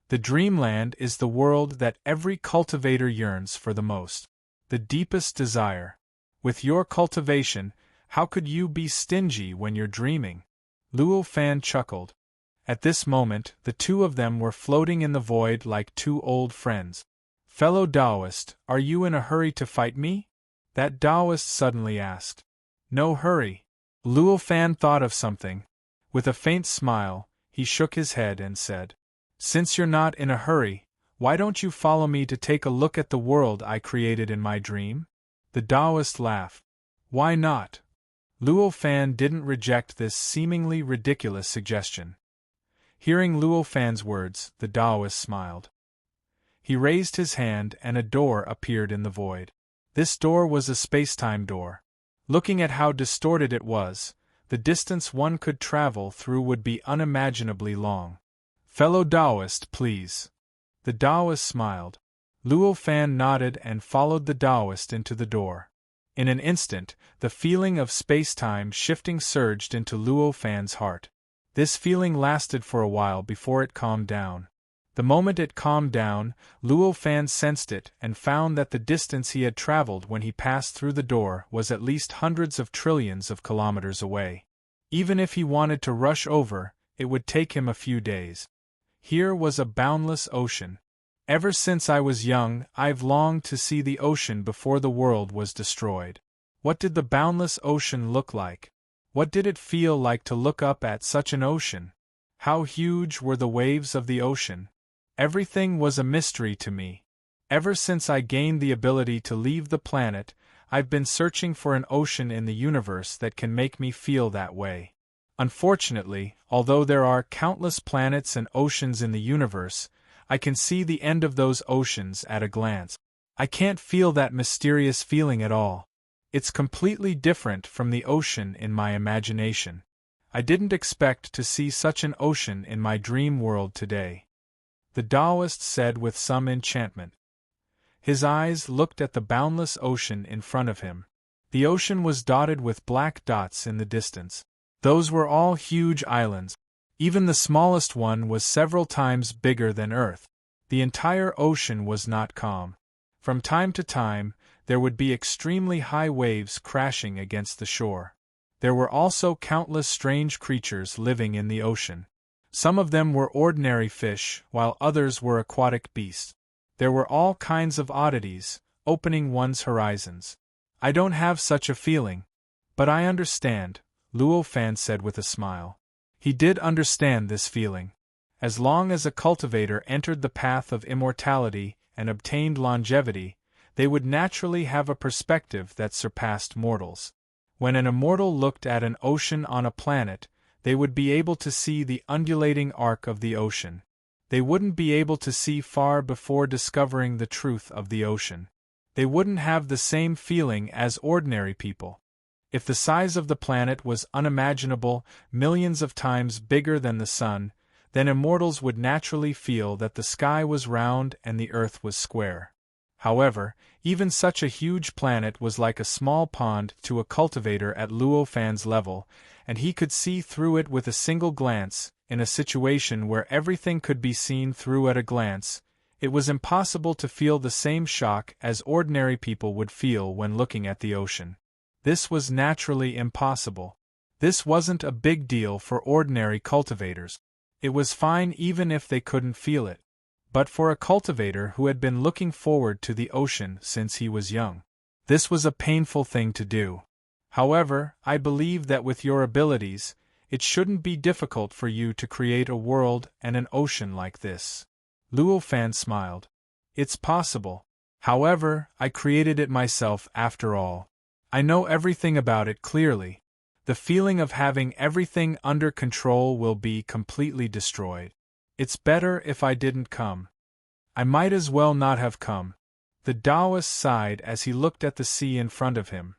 [SPEAKER 1] The dreamland is the world that every cultivator yearns for the most. The deepest desire. With your cultivation, how could you be stingy when you're dreaming? Luo Fan chuckled. At this moment, the two of them were floating in the void like two old friends. Fellow Taoist, are you in a hurry to fight me? That Taoist suddenly asked. No hurry. Luo Fan thought of something. With a faint smile, he shook his head and said, Since you're not in a hurry, why don't you follow me to take a look at the world I created in my dream? The Taoist laughed. Why not? Luo Fan didn't reject this seemingly ridiculous suggestion. Hearing Luo Fan's words, the Taoist smiled. He raised his hand and a door appeared in the void. This door was a space-time door. Looking at how distorted it was, the distance one could travel through would be unimaginably long. Fellow Taoist, please. The Taoist smiled. Luo Fan nodded and followed the Taoist into the door. In an instant, the feeling of space-time shifting surged into Luo Fan's heart. This feeling lasted for a while before it calmed down. The moment it calmed down, Luo Fan sensed it and found that the distance he had traveled when he passed through the door was at least hundreds of trillions of kilometers away. Even if he wanted to rush over, it would take him a few days. Here was a boundless ocean. Ever since I was young, I've longed to see the ocean before the world was destroyed. What did the boundless ocean look like? What did it feel like to look up at such an ocean? How huge were the waves of the ocean? Everything was a mystery to me. Ever since I gained the ability to leave the planet, I've been searching for an ocean in the universe that can make me feel that way. Unfortunately, although there are countless planets and oceans in the universe, I can see the end of those oceans at a glance. I can't feel that mysterious feeling at all. It's completely different from the ocean in my imagination. I didn't expect to see such an ocean in my dream world today. The Taoist said with some enchantment. His eyes looked at the boundless ocean in front of him. The ocean was dotted with black dots in the distance. Those were all huge islands. Even the smallest one was several times bigger than Earth. The entire ocean was not calm. From time to time, there would be extremely high waves crashing against the shore. There were also countless strange creatures living in the ocean. Some of them were ordinary fish, while others were aquatic beasts. There were all kinds of oddities, opening one's horizons. I don't have such a feeling. But I understand, Luo Fan said with a smile. He did understand this feeling. As long as a cultivator entered the path of immortality and obtained longevity, they would naturally have a perspective that surpassed mortals. When an immortal looked at an ocean on a planet, they would be able to see the undulating arc of the ocean. They wouldn't be able to see far before discovering the truth of the ocean. They wouldn't have the same feeling as ordinary people. If the size of the planet was unimaginable, millions of times bigger than the sun, then immortals would naturally feel that the sky was round and the earth was square. However, even such a huge planet was like a small pond to a cultivator at Luo Fan's level, and he could see through it with a single glance. In a situation where everything could be seen through at a glance, it was impossible to feel the same shock as ordinary people would feel when looking at the ocean. This was naturally impossible. This wasn't a big deal for ordinary cultivators. It was fine even if they couldn't feel it. But for a cultivator who had been looking forward to the ocean since he was young, this was a painful thing to do. However, I believe that with your abilities, it shouldn't be difficult for you to create a world and an ocean like this. Luo Fan smiled. It's possible. However, I created it myself after all. I know everything about it clearly. The feeling of having everything under control will be completely destroyed. It's better if I didn't come. I might as well not have come. The Taoist sighed as he looked at the sea in front of him.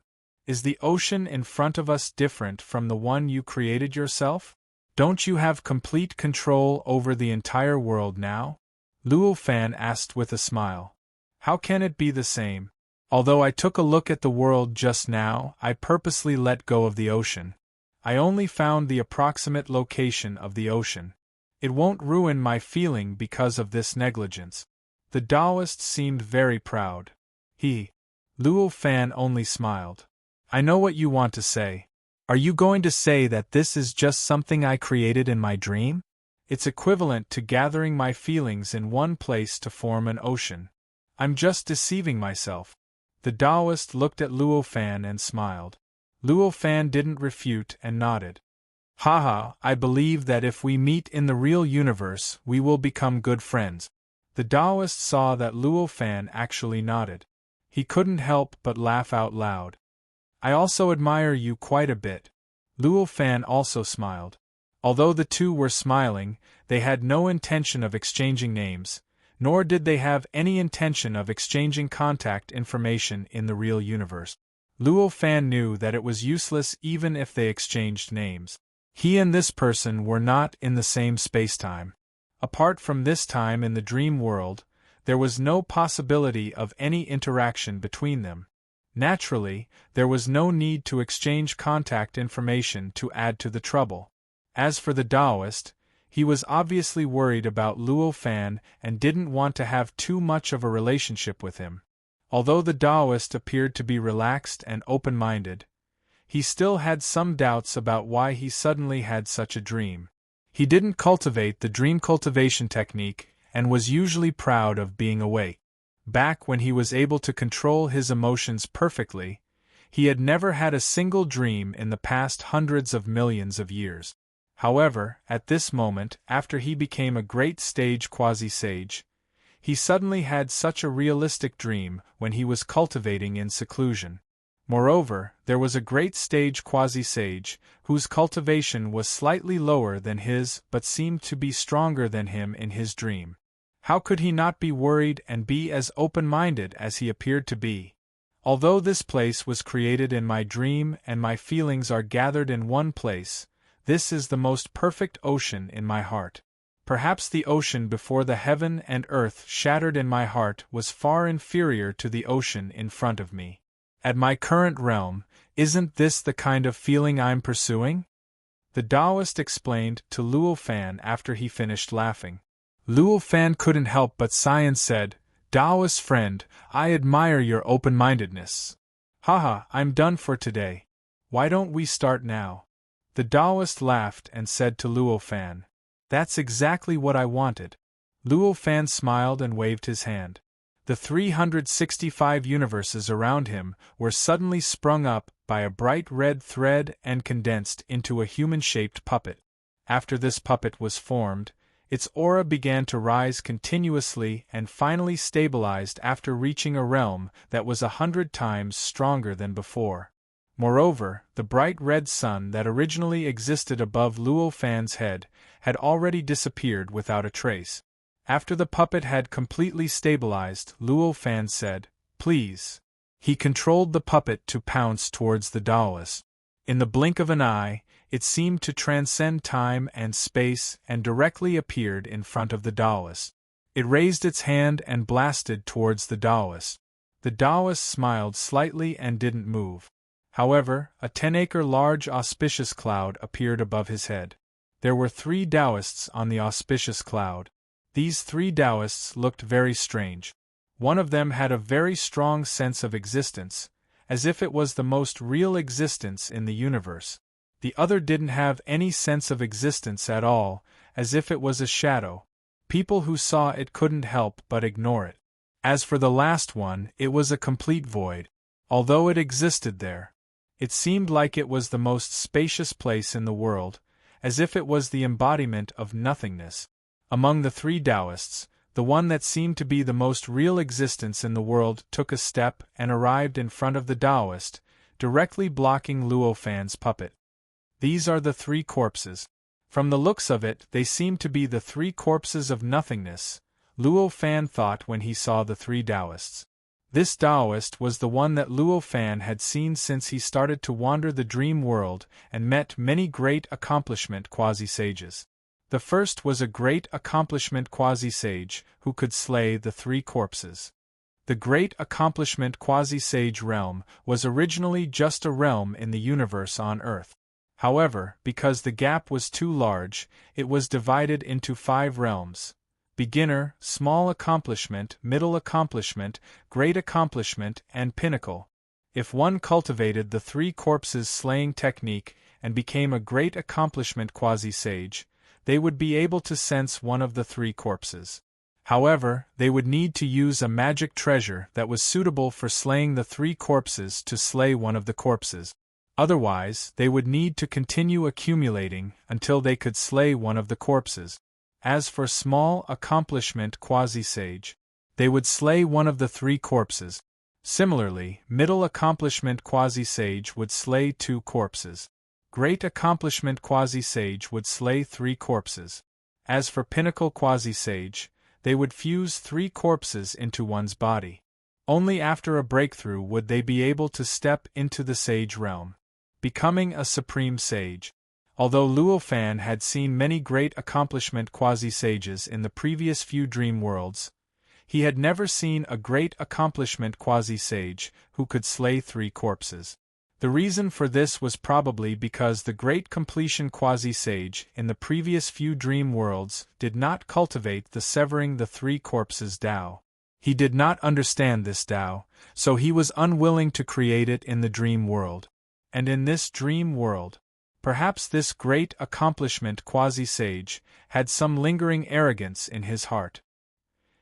[SPEAKER 1] Is the ocean in front of us different from the one you created yourself? Don't you have complete control over the entire world now? Luo Fan asked with a smile. How can it be the same? Although I took a look at the world just now, I purposely let go of the ocean. I only found the approximate location of the ocean. It won't ruin my feeling because of this negligence. The Taoist seemed very proud. Luo Fan only smiled. I know what you want to say. Are you going to say that this is just something I created in my dream? It's equivalent to gathering my feelings in one place to form an ocean. I'm just deceiving myself. The Taoist looked at Luo Fan and smiled. Luo Fan didn't refute and nodded. Haha, I believe that if we meet in the real universe, we will become good friends. The Taoist saw that Luo Fan actually nodded. He couldn't help but laugh out loud. I also admire you quite a bit. Luo Fan also smiled. Although the two were smiling, they had no intention of exchanging names, nor did they have any intention of exchanging contact information in the real universe. Luo Fan knew that it was useless even if they exchanged names. He and this person were not in the same spacetime. Apart from this time in the dream world, there was no possibility of any interaction between them. Naturally, there was no need to exchange contact information to add to the trouble. As for the Taoist, he was obviously worried about Luo Fan and didn't want to have too much of a relationship with him. Although the Taoist appeared to be relaxed and open-minded, he still had some doubts about why he suddenly had such a dream. He didn't cultivate the dream cultivation technique and was usually proud of being awake. Back when he was able to control his emotions perfectly, he had never had a single dream in the past hundreds of millions of years. However, at this moment, after he became a great stage quasi-sage, he suddenly had such a realistic dream when he was cultivating in seclusion. Moreover, there was a great stage quasi-sage, whose cultivation was slightly lower than his but seemed to be stronger than him in his dream. How could he not be worried and be as open-minded as he appeared to be? Although this place was created in my dream and my feelings are gathered in one place, this is the most perfect ocean in my heart. Perhaps the ocean before the heaven and earth shattered in my heart was far inferior to the ocean in front of me. At my current realm, isn't this the kind of feeling I'm pursuing? The Taoist explained to Luo Fan after he finished laughing. Luo Fan couldn't help but sigh and said, Taoist friend, I admire your open-mindedness. Haha, I'm done for today. Why don't we start now? The Taoist laughed and said to Luo Fan, That's exactly what I wanted. Luo Fan smiled and waved his hand. The 365 universes around him were suddenly sprung up by a bright red thread and condensed into a human-shaped puppet. After this puppet was formed, its aura began to rise continuously and finally stabilized after reaching a realm that was 100 times stronger than before. Moreover, the bright red sun that originally existed above Luo Fan's head had already disappeared without a trace. After the puppet had completely stabilized, Luo Fan said, "Please." He controlled the puppet to pounce towards the Taoist. In the blink of an eye, it seemed to transcend time and space and directly appeared in front of the Taoist. It raised its hand and blasted towards the Taoist. The Taoist smiled slightly and didn't move. However, a 10-acre large auspicious cloud appeared above his head. There were 3 Taoists on the auspicious cloud. These 3 Taoists looked very strange. One of them had a very strong sense of existence, as if it was the most real existence in the universe. The other didn't have any sense of existence at all, as if it was a shadow. People who saw it couldn't help but ignore it. As for the last one, it was a complete void. Although it existed there, it seemed like it was the most spacious place in the world, as if it was the embodiment of nothingness. Among the 3 Taoists, the one that seemed to be the most real existence in the world took a step and arrived in front of the Taoist, directly blocking Luo Fan's puppet. These are the 3 corpses. From the looks of it, they seem to be the 3 corpses of nothingness, Luo Fan thought when he saw the 3 Taoists. This Taoist was the one that Luo Fan had seen since he started to wander the dream world and met many great accomplishment quasi-sages. The first was a great accomplishment quasi-sage who could slay the 3 corpses. The great accomplishment quasi-sage realm was originally just a realm in the universe on Earth. However, because the gap was too large, it was divided into 5 realms: beginner, small accomplishment, middle accomplishment, great accomplishment, and pinnacle. If one cultivated the 3 corpses slaying technique and became a great accomplishment quasi-sage, they would be able to sense one of the 3 corpses. However, they would need to use a magic treasure that was suitable for slaying the 3 corpses to slay one of the corpses. Otherwise, they would need to continue accumulating until they could slay one of the corpses. As for small accomplishment quasi-sage, they would slay one of the 3 corpses. Similarly, middle accomplishment quasi-sage would slay 2 corpses. Great accomplishment quasi-sage would slay 3 corpses. As for pinnacle quasi-sage, they would fuse 3 corpses into one's body. Only after a breakthrough would they be able to step into the sage realm, becoming a supreme sage. Although Luo Fan had seen many great accomplishment quasi-sages in the previous few dream worlds, he had never seen a great accomplishment quasi-sage who could slay 3 corpses. The reason for this was probably because the great completion quasi-sage in the previous few dream worlds did not cultivate the severing the 3 corpses Tao. He did not understand this Tao, so he was unwilling to create it in the dream world. And in this dream world, perhaps this great accomplishment quasi-sage had some lingering arrogance in his heart.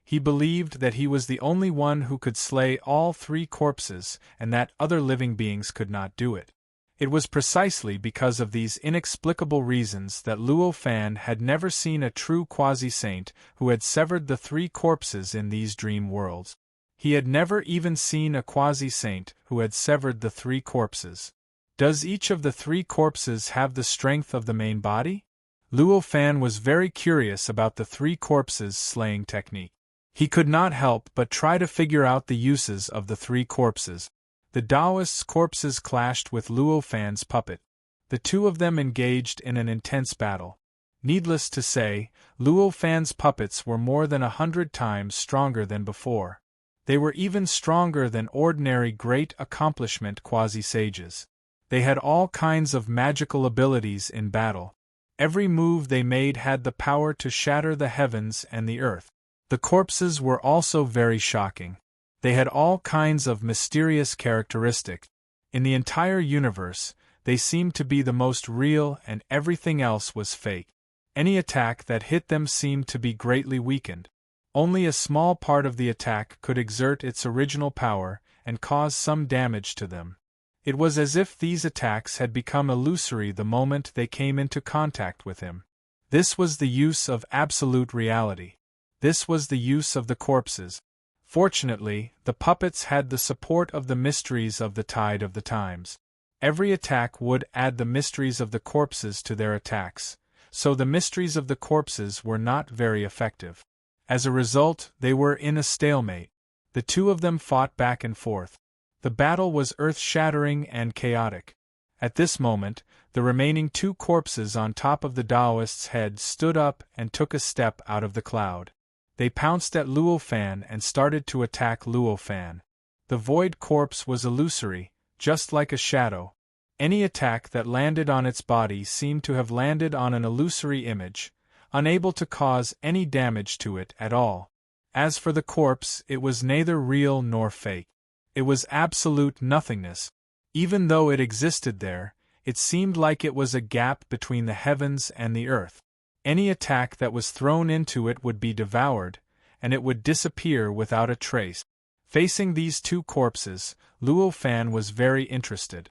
[SPEAKER 1] He believed that he was the only one who could slay all 3 corpses and that other living beings could not do it. It was precisely because of these inexplicable reasons that Luo Fan had never seen a true quasi-saint who had severed the 3 corpses in these dream worlds. He had never even seen a quasi-saint who had severed the 3 corpses. Does each of the 3 corpses have the strength of the main body? Luo Fan was very curious about the 3 corpses slaying technique. He could not help but try to figure out the uses of the 3 corpses. The Taoists' corpses clashed with Luo Fan's puppet. The 2 of them engaged in an intense battle. Needless to say, Luo Fan's puppets were more than 100 times stronger than before. They were even stronger than ordinary great accomplishment quasi-sages. They had all kinds of magical abilities in battle. Every move they made had the power to shatter the heavens and the earth. The corpses were also very shocking. They had all kinds of mysterious characteristics. In the entire universe, they seemed to be the most real and everything else was fake. Any attack that hit them seemed to be greatly weakened. Only a small part of the attack could exert its original power and cause some damage to them. It was as if these attacks had become illusory the moment they came into contact with him. This was the use of absolute reality. This was the use of the corpses. Fortunately, the puppets had the support of the mysteries of the tide of the times. Every attack would add the mysteries of the corpses to their attacks, so the mysteries of the corpses were not very effective. As a result, they were in a stalemate. The two of them fought back and forth. The battle was earth-shattering and chaotic. At this moment, the remaining two corpses on top of the Taoist's head stood up and took a step out of the cloud. They pounced at Luo Fan and started to attack Luo Fan. The void corpse was illusory, just like a shadow. Any attack that landed on its body seemed to have landed on an illusory image, unable to cause any damage to it at all. As for the corpse, it was neither real nor fake. It was absolute nothingness. Even though it existed there, it seemed like it was a gap between the heavens and the earth. Any attack that was thrown into it would be devoured, and it would disappear without a trace. Facing these two corpses, Luo Fan was very interested.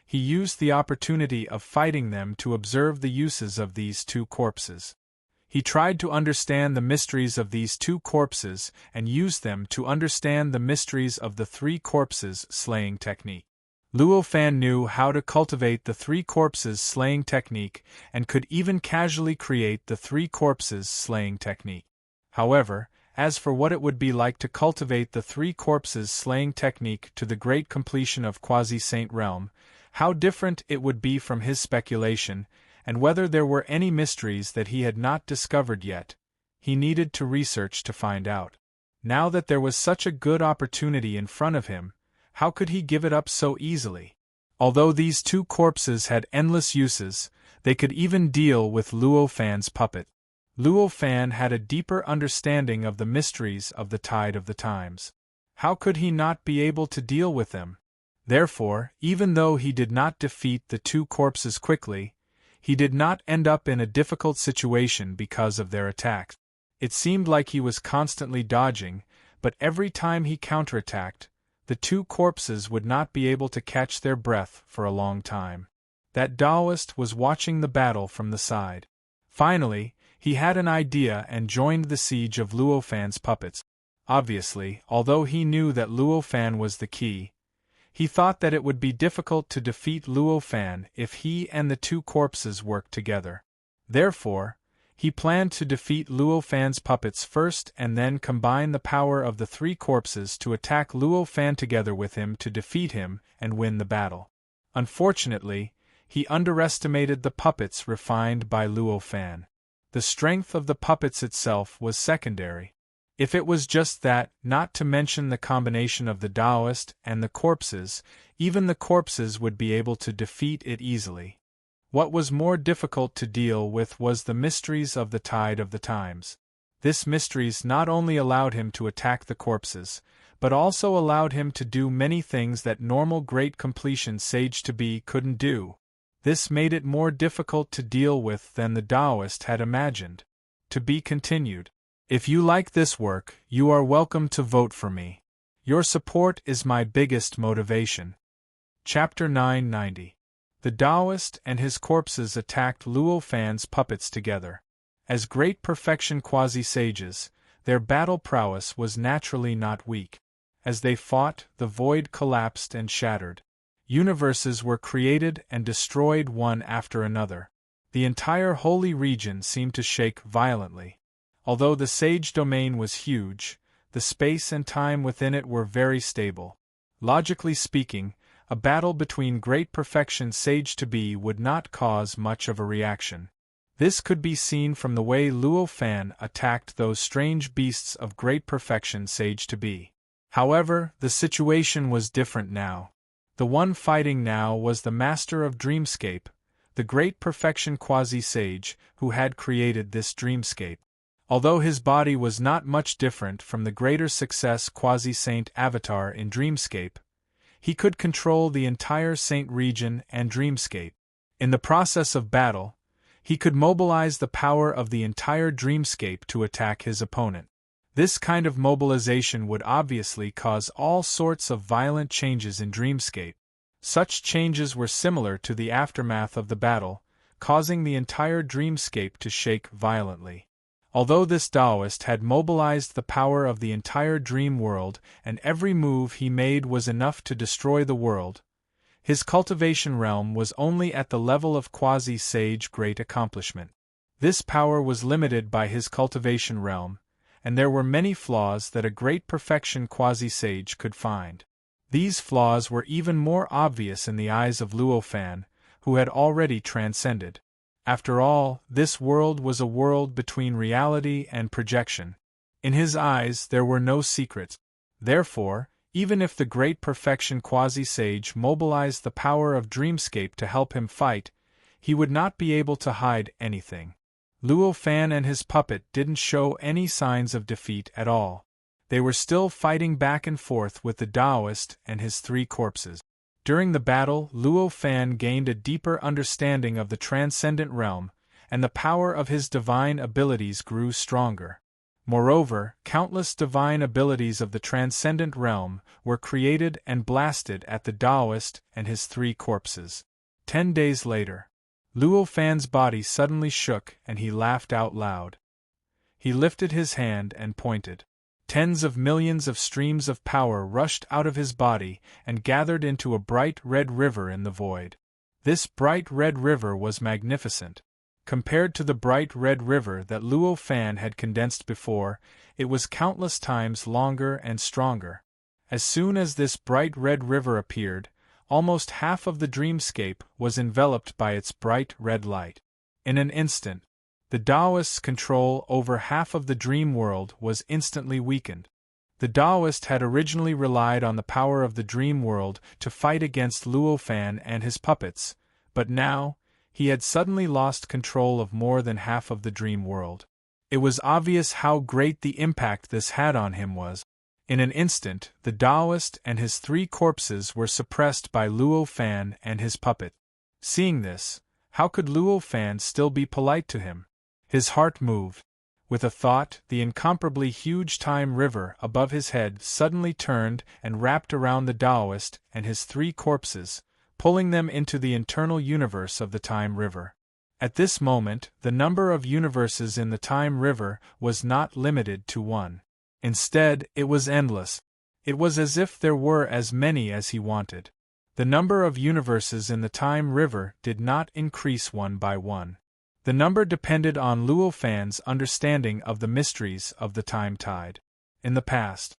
[SPEAKER 1] He used the opportunity of fighting them to observe the uses of these two corpses. He tried to understand the mysteries of these two corpses and used them to understand the mysteries of the three corpses slaying technique. Luo Fan knew how to cultivate the three corpses slaying technique and could even casually create the three corpses slaying technique. However, as for what it would be like to cultivate the three corpses slaying technique to the great completion of Quasi-Saint Realm, how different it would be from his speculation, and whether there were any mysteries that he had not discovered yet, he needed to research to find out. Now that there was such a good opportunity in front of him, how could he give it up so easily? Although these two corpses had endless uses, they could even deal with Luo Fan's puppet. Luo Fan had a deeper understanding of the mysteries of the tide of the times. How could he not be able to deal with them? Therefore, even though he did not defeat the two corpses quickly, he did not end up in a difficult situation because of their attacks. It seemed like he was constantly dodging, but every time he counterattacked, the two corpses would not be able to catch their breath for a long time. That Taoist was watching the battle from the side. Finally, he had an idea and joined the siege of Luo Fan's puppets. Obviously, although he knew that Luo Fan was the key, he thought that it would be difficult to defeat Luo Fan if he and the two corpses worked together. Therefore, he planned to defeat Luo Fan's puppets first and then combine the power of the three corpses to attack Luo Fan together with him to defeat him and win the battle. Unfortunately, he underestimated the puppets refined by Luo Fan. The strength of the puppets itself was secondary. If it was just that, not to mention the combination of the Taoist and the corpses, even the corpses would be able to defeat it easily. What was more difficult to deal with was the mysteries of the tide of the times. This mysteries not only allowed him to attack the corpses, but also allowed him to do many things that normal great completion sage-to-be couldn't do. This made it more difficult to deal with than the Taoist had imagined. To be continued. If you like this work, you are welcome to vote for me. Your support is my biggest motivation. Chapter 990. The Taoist and his corpses attacked Luo Fan's puppets together. As great perfection quasi-sages, their battle prowess was naturally not weak. As they fought, the void collapsed and shattered. Universes were created and destroyed one after another. The entire holy region seemed to shake violently. Although the sage domain was huge, the space and time within it were very stable. Logically speaking, a battle between great perfection sage-to-be would not cause much of a reaction. This could be seen from the way Luo Fan attacked those strange beasts of great perfection sage-to-be. However, the situation was different now. The one fighting now was the master of dreamscape, the great perfection quasi-sage who had created this dreamscape. Although his body was not much different from the greater success quasi-saint avatar in dreamscape, he could control the entire saint region and dreamscape. In the process of battle, he could mobilize the power of the entire dreamscape to attack his opponent. This kind of mobilization would obviously cause all sorts of violent changes in dreamscape. Such changes were similar to the aftermath of the battle, causing the entire dreamscape to shake violently. Although this Taoist had mobilized the power of the entire dream world and every move he made was enough to destroy the world, his cultivation realm was only at the level of quasi-sage great accomplishment. This power was limited by his cultivation realm, and there were many flaws that a great perfection quasi-sage could find. These flaws were even more obvious in the eyes of Luo Fan, who had already transcended. After all, this world was a world between reality and projection. In his eyes there were no secrets. Therefore, even if the great perfection quasi-sage mobilized the power of dreamscape to help him fight, he would not be able to hide anything. Luo Fan and his puppet didn't show any signs of defeat at all. They were still fighting back and forth with the Taoist and his 3 corpses. During the battle, Luo Fan gained a deeper understanding of the transcendent realm, and the power of his divine abilities grew stronger. Moreover, countless divine abilities of the transcendent realm were created and blasted at the Taoist and his 3 corpses. 10 days later, Luo Fan's body suddenly shook and he laughed out loud. He lifted his hand and pointed. Tens of millions of streams of power rushed out of his body and gathered into a bright red river in the void. This bright red river was magnificent. Compared to the bright red river that Luo Fan had condensed before, it was countless times longer and stronger. As soon as this bright red river appeared, almost half of the dreamscape was enveloped by its bright red light. In an instant, the Taoist's control over half of the dream world was instantly weakened. The Taoist had originally relied on the power of the dream world to fight against Luo Fan and his puppets, but now, he had suddenly lost control of more than half of the dream world. It was obvious how great the impact this had on him was. In an instant, the Taoist and his 3 corpses were suppressed by Luo Fan and his puppet. Seeing this, how could Luo Fan still be polite to him? His heart moved. With a thought, the incomparably huge time river above his head suddenly turned and wrapped around the Taoist and his 3 corpses, pulling them into the internal universe of the time river. At this moment, the number of universes in the time river was not limited to 1. Instead, it was endless. It was as if there were as many as he wanted. The number of universes in the time river did not increase one by one. The number depended on Luo Fan's understanding of the mysteries of the time tide. In the past,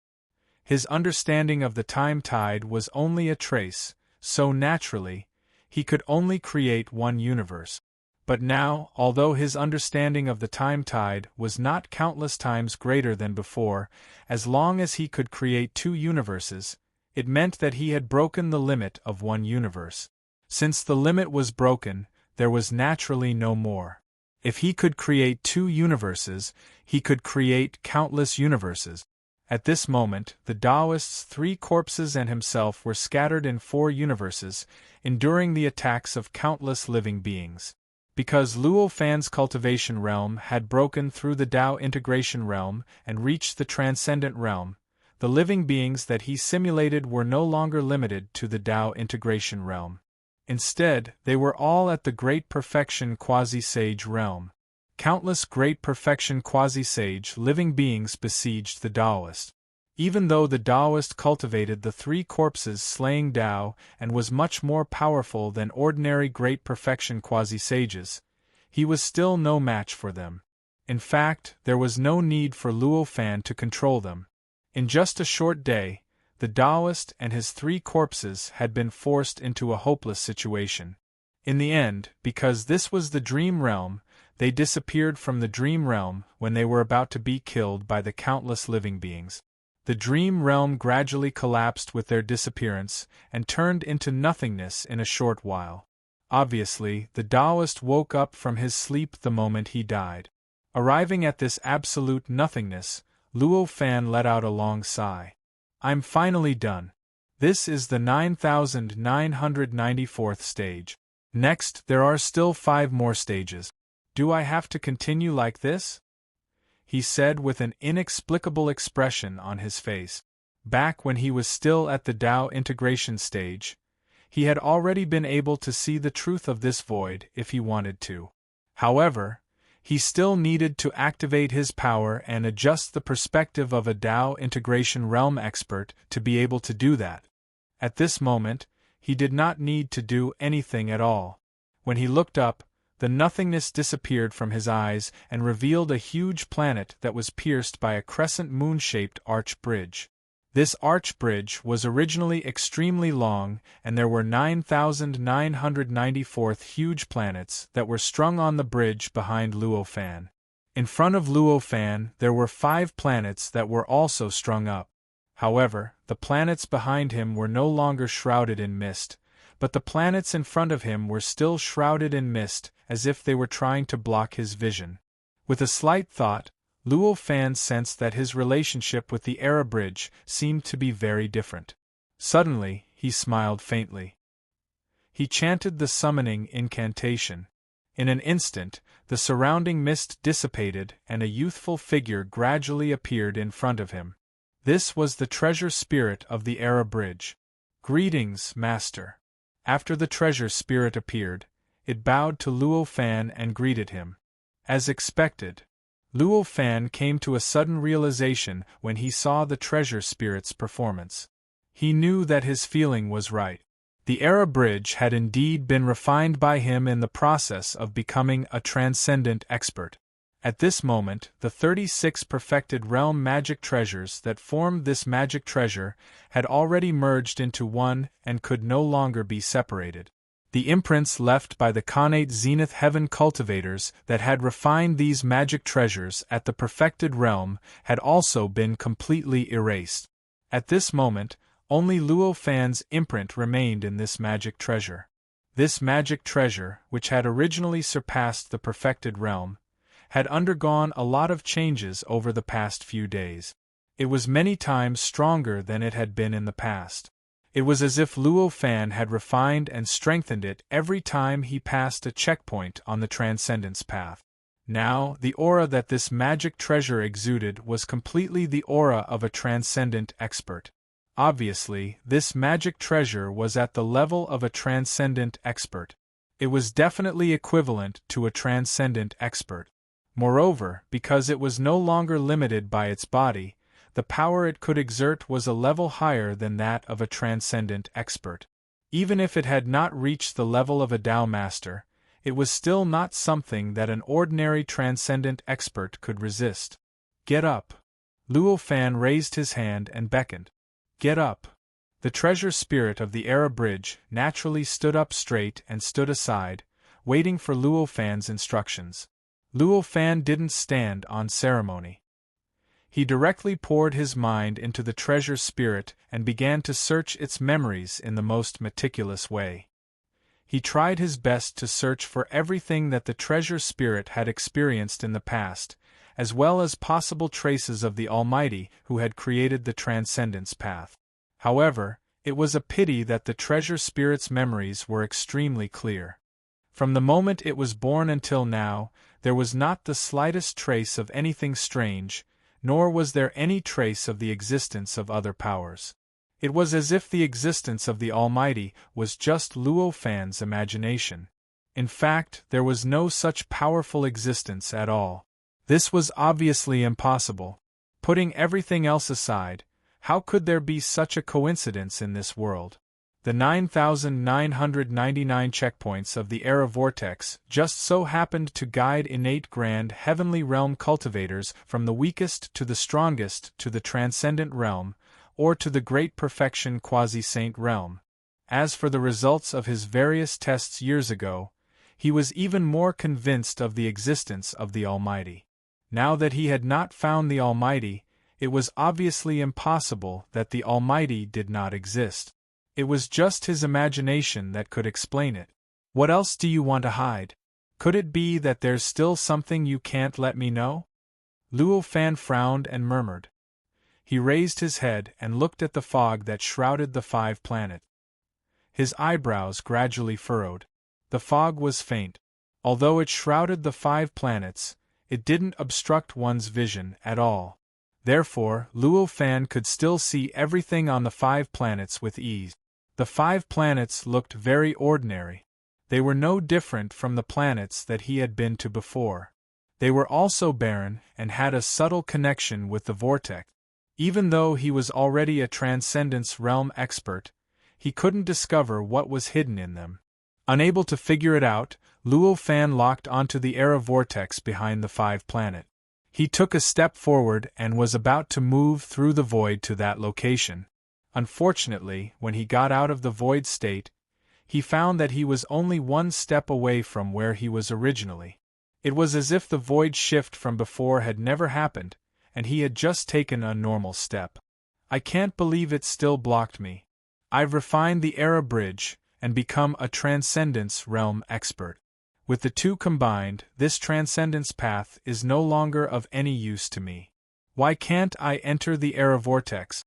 [SPEAKER 1] his understanding of the time tide was only a trace, so naturally, he could only create 1 universe. But now, although his understanding of the time tide was not countless times greater than before, as long as he could create 2 universes, it meant that he had broken the limit of 1 universe. Since the limit was broken, there was naturally no more. If he could create 2 universes, he could create countless universes. At this moment, the Taoist's 3 corpses and himself were scattered in 4 universes, enduring the attacks of countless living beings. Because Luo Fan's cultivation realm had broken through the Tao integration realm and reached the transcendent realm, the living beings that he simulated were no longer limited to the Tao integration realm. Instead, they were all at the Great Perfection Quasi-Sage realm. Countless Great Perfection Quasi-Sage living beings besieged the Taoist. Even though the Taoist cultivated the 3 corpses slaying Tao and was much more powerful than ordinary Great Perfection Quasi-Sages, he was still no match for them. In fact, there was no need for Luo Fan to control them. In just a short day, the Taoist and his 3 corpses had been forced into a hopeless situation. In the end, because this was the dream realm, they disappeared from the dream realm when they were about to be killed by the countless living beings. The dream realm gradually collapsed with their disappearance and turned into nothingness in a short while. Obviously, the Taoist woke up from his sleep the moment he died. Arriving at this absolute nothingness, Luo Fan let out a long sigh. I'm finally done. This is the 9,994th stage. Next, there are still 5 more stages. Do I have to continue like this? he said with an inexplicable expression on his face. Back when he was still at the Tao integration stage, he had already been able to see the truth of this void if he wanted to. However, he still needed to activate his power and adjust the perspective of a Tao integration realm expert to be able to do that. At this moment, he did not need to do anything at all. When he looked up, the nothingness disappeared from his eyes and revealed a huge planet that was pierced by a crescent moon-shaped arch bridge. This arch bridge was originally extremely long, and there were 9,994 huge planets that were strung on the bridge behind Luo Fan. In front of Luo Fan, there were 5 planets that were also strung up. However, the planets behind him were no longer shrouded in mist, but the planets in front of him were still shrouded in mist, as if they were trying to block his vision. With a slight thought, Luo Fan sensed that his relationship with the Era Bridge seemed to be very different. Suddenly, he smiled faintly. He chanted the summoning incantation. In an instant, the surrounding mist dissipated and a youthful figure gradually appeared in front of him. This was the treasure spirit of the Era Bridge. "Greetings, Master." After the treasure spirit appeared, it bowed to Luo Fan and greeted him. As expected, Luo Fan came to a sudden realization when he saw the treasure spirit's performance. He knew that his feeling was right. The Era Bridge had indeed been refined by him in the process of becoming a transcendent expert. At this moment, the 36 perfected realm magic treasures that formed this magic treasure had already merged into one and could no longer be separated. The imprints left by the connate Zenith Heaven cultivators that had refined these magic treasures at the perfected realm had also been completely erased. At this moment, only Luo Fan's imprint remained in this magic treasure. This magic treasure, which had originally surpassed the perfected realm, had undergone a lot of changes over the past few days. It was many times stronger than it had been in the past. It was as if Luo Fan had refined and strengthened it every time he passed a checkpoint on the transcendence path. Now, the aura that this magic treasure exuded was completely the aura of a transcendent expert. Obviously, this magic treasure was at the level of a transcendent expert. It was definitely equivalent to a transcendent expert. Moreover, because it was no longer limited by its body, the power it could exert was a level higher than that of a transcendent expert. Even if it had not reached the level of a Tao Master, it was still not something that an ordinary transcendent expert could resist. "Get up." Luo Fan raised his hand and beckoned. "Get up." The treasure spirit of the Era Bridge naturally stood up straight and stood aside, waiting for Luo Fan's instructions. Luo Fan didn't stand on ceremony. He directly poured his mind into the treasure spirit and began to search its memories in the most meticulous way. He tried his best to search for everything that the treasure spirit had experienced in the past, as well as possible traces of the Almighty who had created the transcendence path. However, it was a pity that the treasure spirit's memories were extremely clear. From the moment it was born until now, there was not the slightest trace of anything strange, nor was there any trace of the existence of other powers. It was as if the existence of the Almighty was just Luo Fan's imagination. In fact, there was no such powerful existence at all. This was obviously impossible. Putting everything else aside, how could there be such a coincidence in this world? The 9,999 checkpoints of the Era Vortex just so happened to guide innate grand heavenly realm cultivators from the weakest to the strongest to the transcendent realm, or to the great perfection quasi-saint realm. As for the results of his various tests years ago, he was even more convinced of the existence of the Almighty. Now that he had not found the Almighty, it was obviously impossible that the Almighty did not exist. It was just his imagination that could explain it. "What else do you want to hide? Could it be that there's still something you can't let me know?" Luo Fan frowned and murmured. He raised his head and looked at the fog that shrouded the 5 planets. His eyebrows gradually furrowed. The fog was faint. Although it shrouded the 5 planets, it didn't obstruct one's vision at all. Therefore, Luo Fan could still see everything on the 5 planets with ease. The 5 planets looked very ordinary. They were no different from the planets that he had been to before. They were also barren and had a subtle connection with the vortex. Even though he was already a Transcendence Realm expert, he couldn't discover what was hidden in them. Unable to figure it out, Luo Fan locked onto the era vortex behind the 5 planet. He took a step forward and was about to move through the void to that location. Unfortunately, when he got out of the void state, he found that he was only 1 step away from where he was originally. It was as if the void shift from before had never happened, and he had just taken a normal step. I can't believe it still blocked me. I've refined the era bridge and become a Transcendence Realm expert. With the 2 combined, this Transcendence path is no longer of any use to me. Why can't I enter the era vortex?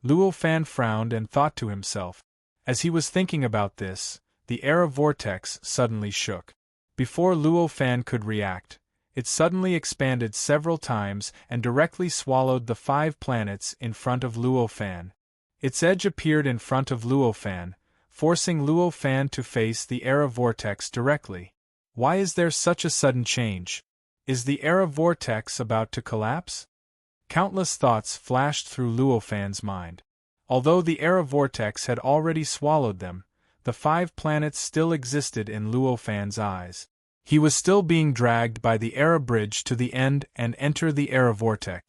[SPEAKER 1] Luo Fan frowned and thought to himself. As he was thinking about this, the era vortex suddenly shook. Before Luo Fan could react, it suddenly expanded several times and directly swallowed the 5 planets in front of Luo Fan. Its edge appeared in front of Luo Fan, forcing Luo Fan to face the era vortex directly. Why is there such a sudden change? Is the era vortex about to collapse? Countless thoughts flashed through Luo Fan's mind. Although the era vortex had already swallowed them, the 5 planets still existed in Luo Fan's eyes. He was still being dragged by the era bridge to the end and enter the era vortex.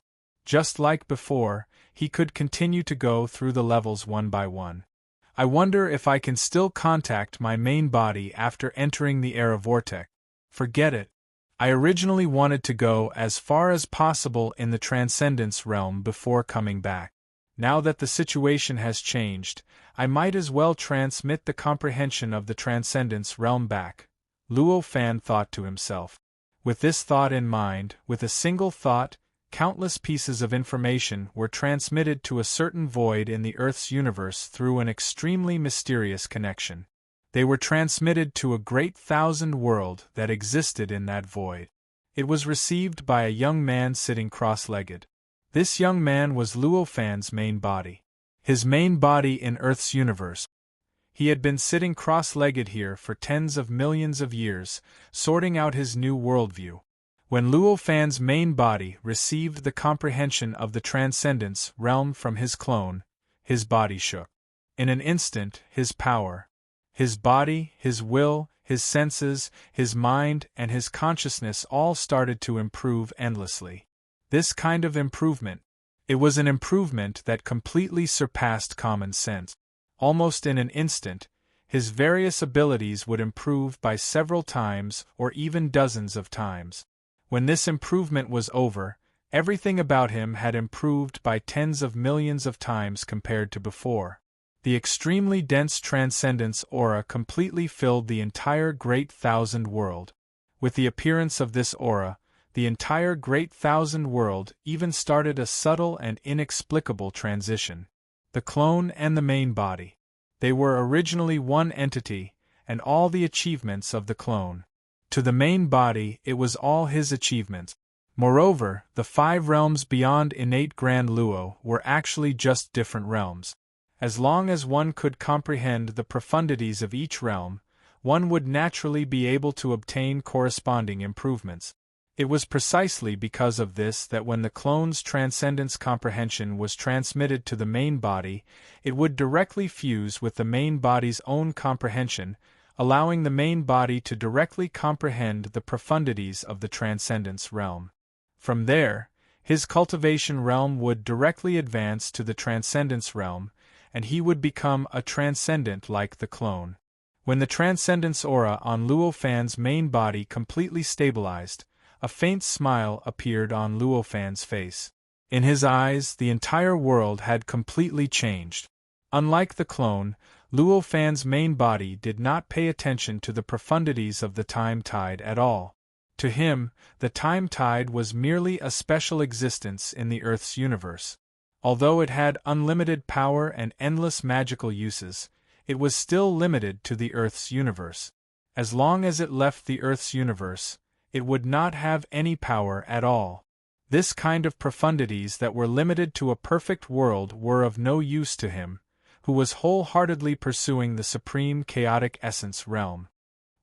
[SPEAKER 1] Just like before, he could continue to go through the levels one by one. I wonder if I can still contact my main body after entering the era vortex. Forget it. I originally wanted to go as far as possible in the Transcendence Realm before coming back. Now that the situation has changed, I might as well transmit the comprehension of the Transcendence Realm back, Luo Fan thought to himself. With this thought in mind, with a single thought, countless pieces of information were transmitted to a certain void in the Earth's universe through an extremely mysterious connection. They were transmitted to a great 1,000 world that existed in that void. It was received by a young man sitting cross-legged. This young man was Luo Fan's main body. His main body in Earth's universe. He had been sitting cross-legged here for tens of millions of years, sorting out his new worldview. When Luo Fan's main body received the comprehension of the Transcendence Realm from his clone, his body shook. In an instant, his power, his body, his will, his senses, his mind, and his consciousness all started to improve endlessly. This kind of improvement, it was an improvement that completely surpassed common sense. Almost in an instant, his various abilities would improve by several times or even dozens of times. When this improvement was over, everything about him had improved by tens of millions of times compared to before. The extremely dense transcendence aura completely filled the entire Great 1,000 world. With the appearance of this aura, the entire Great 1,000 world even started a subtle and inexplicable transition. The clone and the main body. They were originally one entity, and all the achievements of the clone. To the main body, it was all his achievements. Moreover, the 5 realms beyond innate Grand Luo were actually just different realms. As long as one could comprehend the profundities of each realm, one would naturally be able to obtain corresponding improvements. It was precisely because of this that when the clone's transcendence comprehension was transmitted to the main body, it would directly fuse with the main body's own comprehension, allowing the main body to directly comprehend the profundities of the transcendence realm. From there, his cultivation realm would directly advance to the transcendence realm, and he would become a transcendent like the clone. When the transcendence aura on Luo Fan's main body completely stabilized, a faint smile appeared on Luo Fan's face. In his eyes, the entire world had completely changed. Unlike the clone, Luo Fan's main body did not pay attention to the profundities of the time tide at all. To him, the time tide was merely a special existence in the Earth's universe. Although it had unlimited power and endless magical uses, it was still limited to the Earth's universe. As long as it left the Earth's universe, it would not have any power at all. This kind of profundities that were limited to a perfect world were of no use to him, who was wholeheartedly pursuing the supreme chaotic essence realm.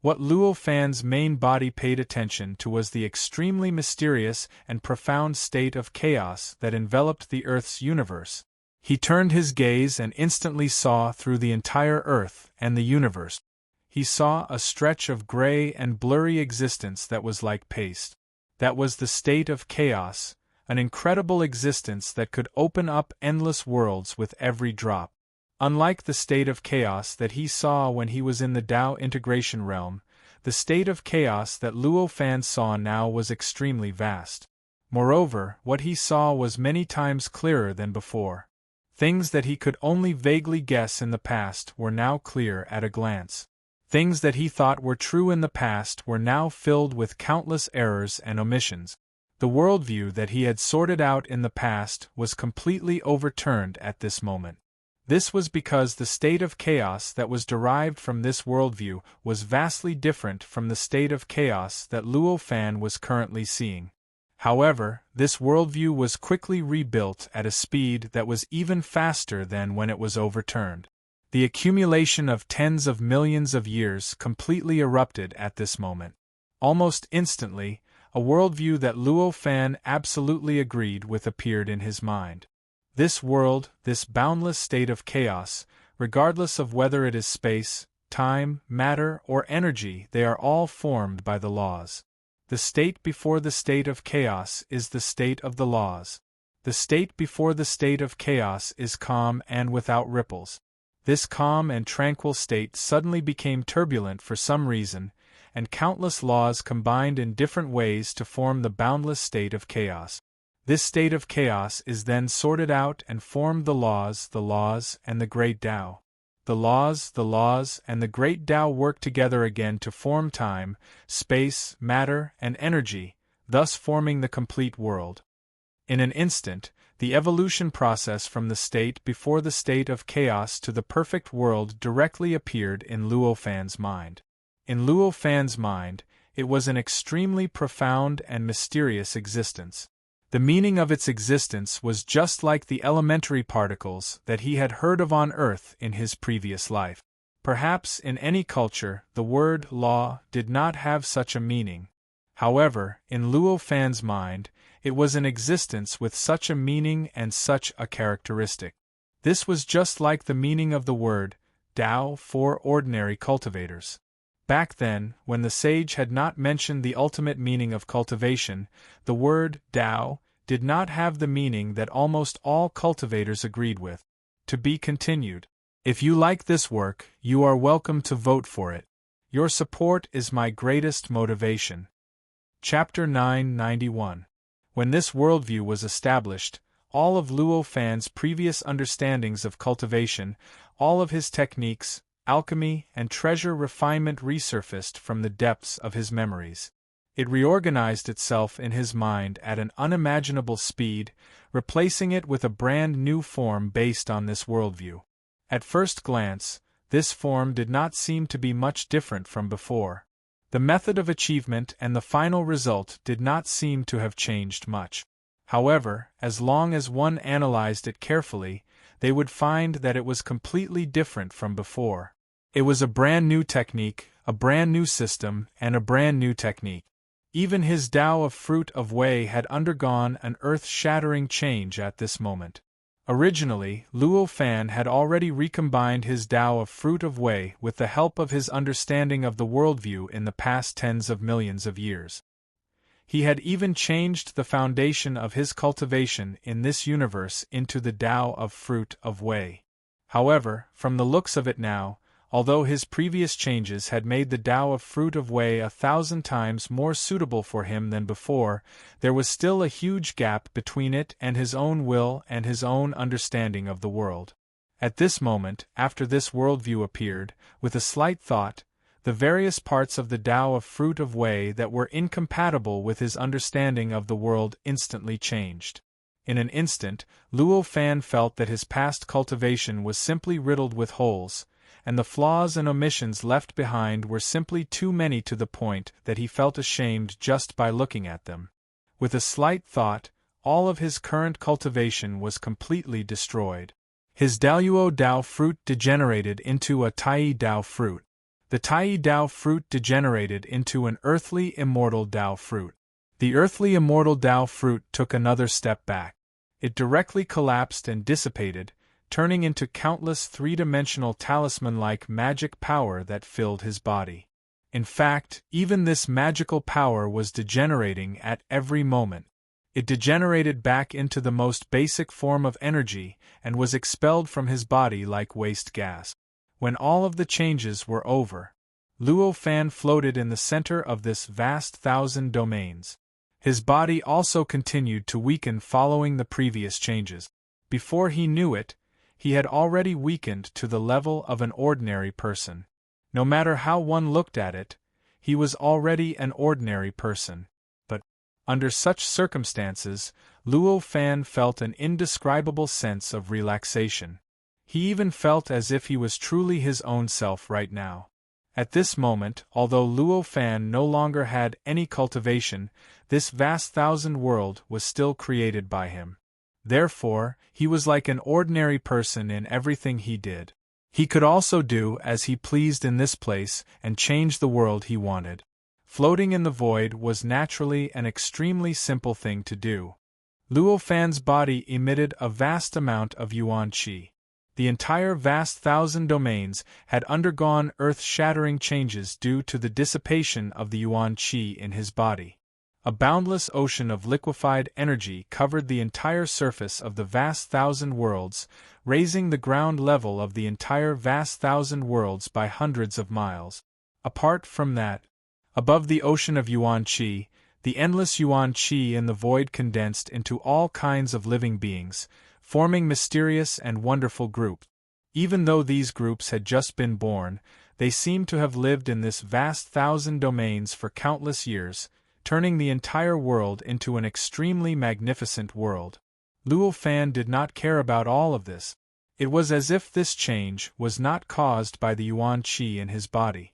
[SPEAKER 1] What Luo Fan's main body paid attention to was the extremely mysterious and profound state of chaos that enveloped the Earth's universe. He turned his gaze and instantly saw through the entire Earth and the universe. He saw a stretch of gray and blurry existence that was like paste. That was the state of chaos, an incredible existence that could open up endless worlds with every drop. Unlike the state of chaos that he saw when he was in the Tao integration realm, the state of chaos that Luo Fan saw now was extremely vast. Moreover, what he saw was many times clearer than before. Things that he could only vaguely guess in the past were now clear at a glance. Things that he thought were true in the past were now filled with countless errors and omissions. The worldview that he had sorted out in the past was completely overturned at this moment. This was because the state of chaos that was derived from this worldview was vastly different from the state of chaos that Luo Fan was currently seeing. However, this worldview was quickly rebuilt at a speed that was even faster than when it was overturned. The accumulation of tens of millions of years completely erupted at this moment. Almost instantly, a worldview that Luo Fan absolutely agreed with appeared in his mind. This world, this boundless state of chaos, regardless of whether it is space, time, matter, or energy, they are all formed by the laws. The state before the state of chaos is the state of the laws. The state before the state of chaos is calm and without ripples. This calm and tranquil state suddenly became turbulent for some reason, and countless laws combined in different ways to form the boundless state of chaos. This state of chaos is then sorted out and formed the laws, and the great Tao. The laws, and the great Tao work together again to form time, space, matter, and energy, thus forming the complete world. In an instant, the evolution process from the state before the state of chaos to the perfect world directly appeared in Luo Fan's mind. In Luo Fan's mind, it was an extremely profound and mysterious existence. The meaning of its existence was just like the elementary particles that he had heard of on Earth in his previous life. Perhaps in any culture, the word law did not have such a meaning. However, in Luo Fan's mind, it was an existence with such a meaning and such a characteristic. This was just like the meaning of the word Tao for ordinary cultivators. Back then, when the sage had not mentioned the ultimate meaning of cultivation, the word Tao did not have the meaning that almost all cultivators agreed with. To be continued. If you like this work, you are welcome to vote for it. Your support is my greatest motivation. Chapter 991. When this worldview was established, all of Luo Fan's previous understandings of cultivation, all of his techniques, alchemy, and treasure refinement resurfaced from the depths of his memories. It reorganized itself in his mind at an unimaginable speed, replacing it with a brand new form based on this worldview. At first glance, this form did not seem to be much different from before. The method of achievement and the final result did not seem to have changed much. However, as long as one analyzed it carefully, they would find that it was completely different from before. It was a brand new technique, a brand new system, and a brand new technique. Even his Tao of Fruit of Wei had undergone an earth-shattering change at this moment. Originally, Luo Fan had already recombined his Tao of Fruit of Wei with the help of his understanding of the worldview in the past tens of millions of years. He had even changed the foundation of his cultivation in this universe into the Tao of Fruit of Wei. However, from the looks of it now, although his previous changes had made the Tao of Fruit of Wei 1,000 times more suitable for him than before, there was still a huge gap between it and his own will and his own understanding of the world. At this moment, after this worldview appeared, with a slight thought, the various parts of the Tao of Fruit of Wei that were incompatible with his understanding of the world instantly changed. In an instant, Luo Fan felt that his past cultivation was simply riddled with holes, and the flaws and omissions left behind were simply too many to the point that he felt ashamed just by looking at them. With a slight thought, all of his current cultivation was completely destroyed. His Daluo Dao fruit degenerated into a Tai Dao fruit. The Tai Dao fruit degenerated into an earthly immortal Dao fruit. The earthly immortal Dao fruit took another step back. It directly collapsed and dissipated, turning into countless three-dimensional talisman-like magic power that filled his body. In fact, even this magical power was degenerating at every moment. It degenerated back into the most basic form of energy and was expelled from his body like waste gas. When all of the changes were over, Luo Fan floated in the center of this vast 1,000 domains. His body also continued to weaken following the previous changes. Before he knew it, he had already weakened to the level of an ordinary person. No matter how one looked at it, he was already an ordinary person. But, under such circumstances, Luo Fan felt an indescribable sense of relaxation. He even felt as if he was truly his own self right now. At this moment, although Luo Fan no longer had any cultivation, this vast 1,000 world was still created by him. Therefore, he was like an ordinary person in everything he did. He could also do as he pleased in this place and change the world he wanted. Floating in the void was naturally an extremely simple thing to do. Luo Fan's body emitted a vast amount of yuan qi. The entire vast 1,000 domains had undergone earth-shattering changes due to the dissipation of the yuan qi in his body. A boundless ocean of liquefied energy covered the entire surface of the vast 1,000 worlds, raising the ground level of the entire vast 1,000 worlds by hundreds of miles. Apart from that, above the ocean of yuan qi, the endless yuan qi in the void condensed into all kinds of living beings, forming mysterious and wonderful groups. Even though these groups had just been born, they seemed to have lived in this vast 1,000 domains for countless years, turning the entire world into an extremely magnificent world. Luo Fan did not care about all of this. It was as if this change was not caused by the yuan qi in his body.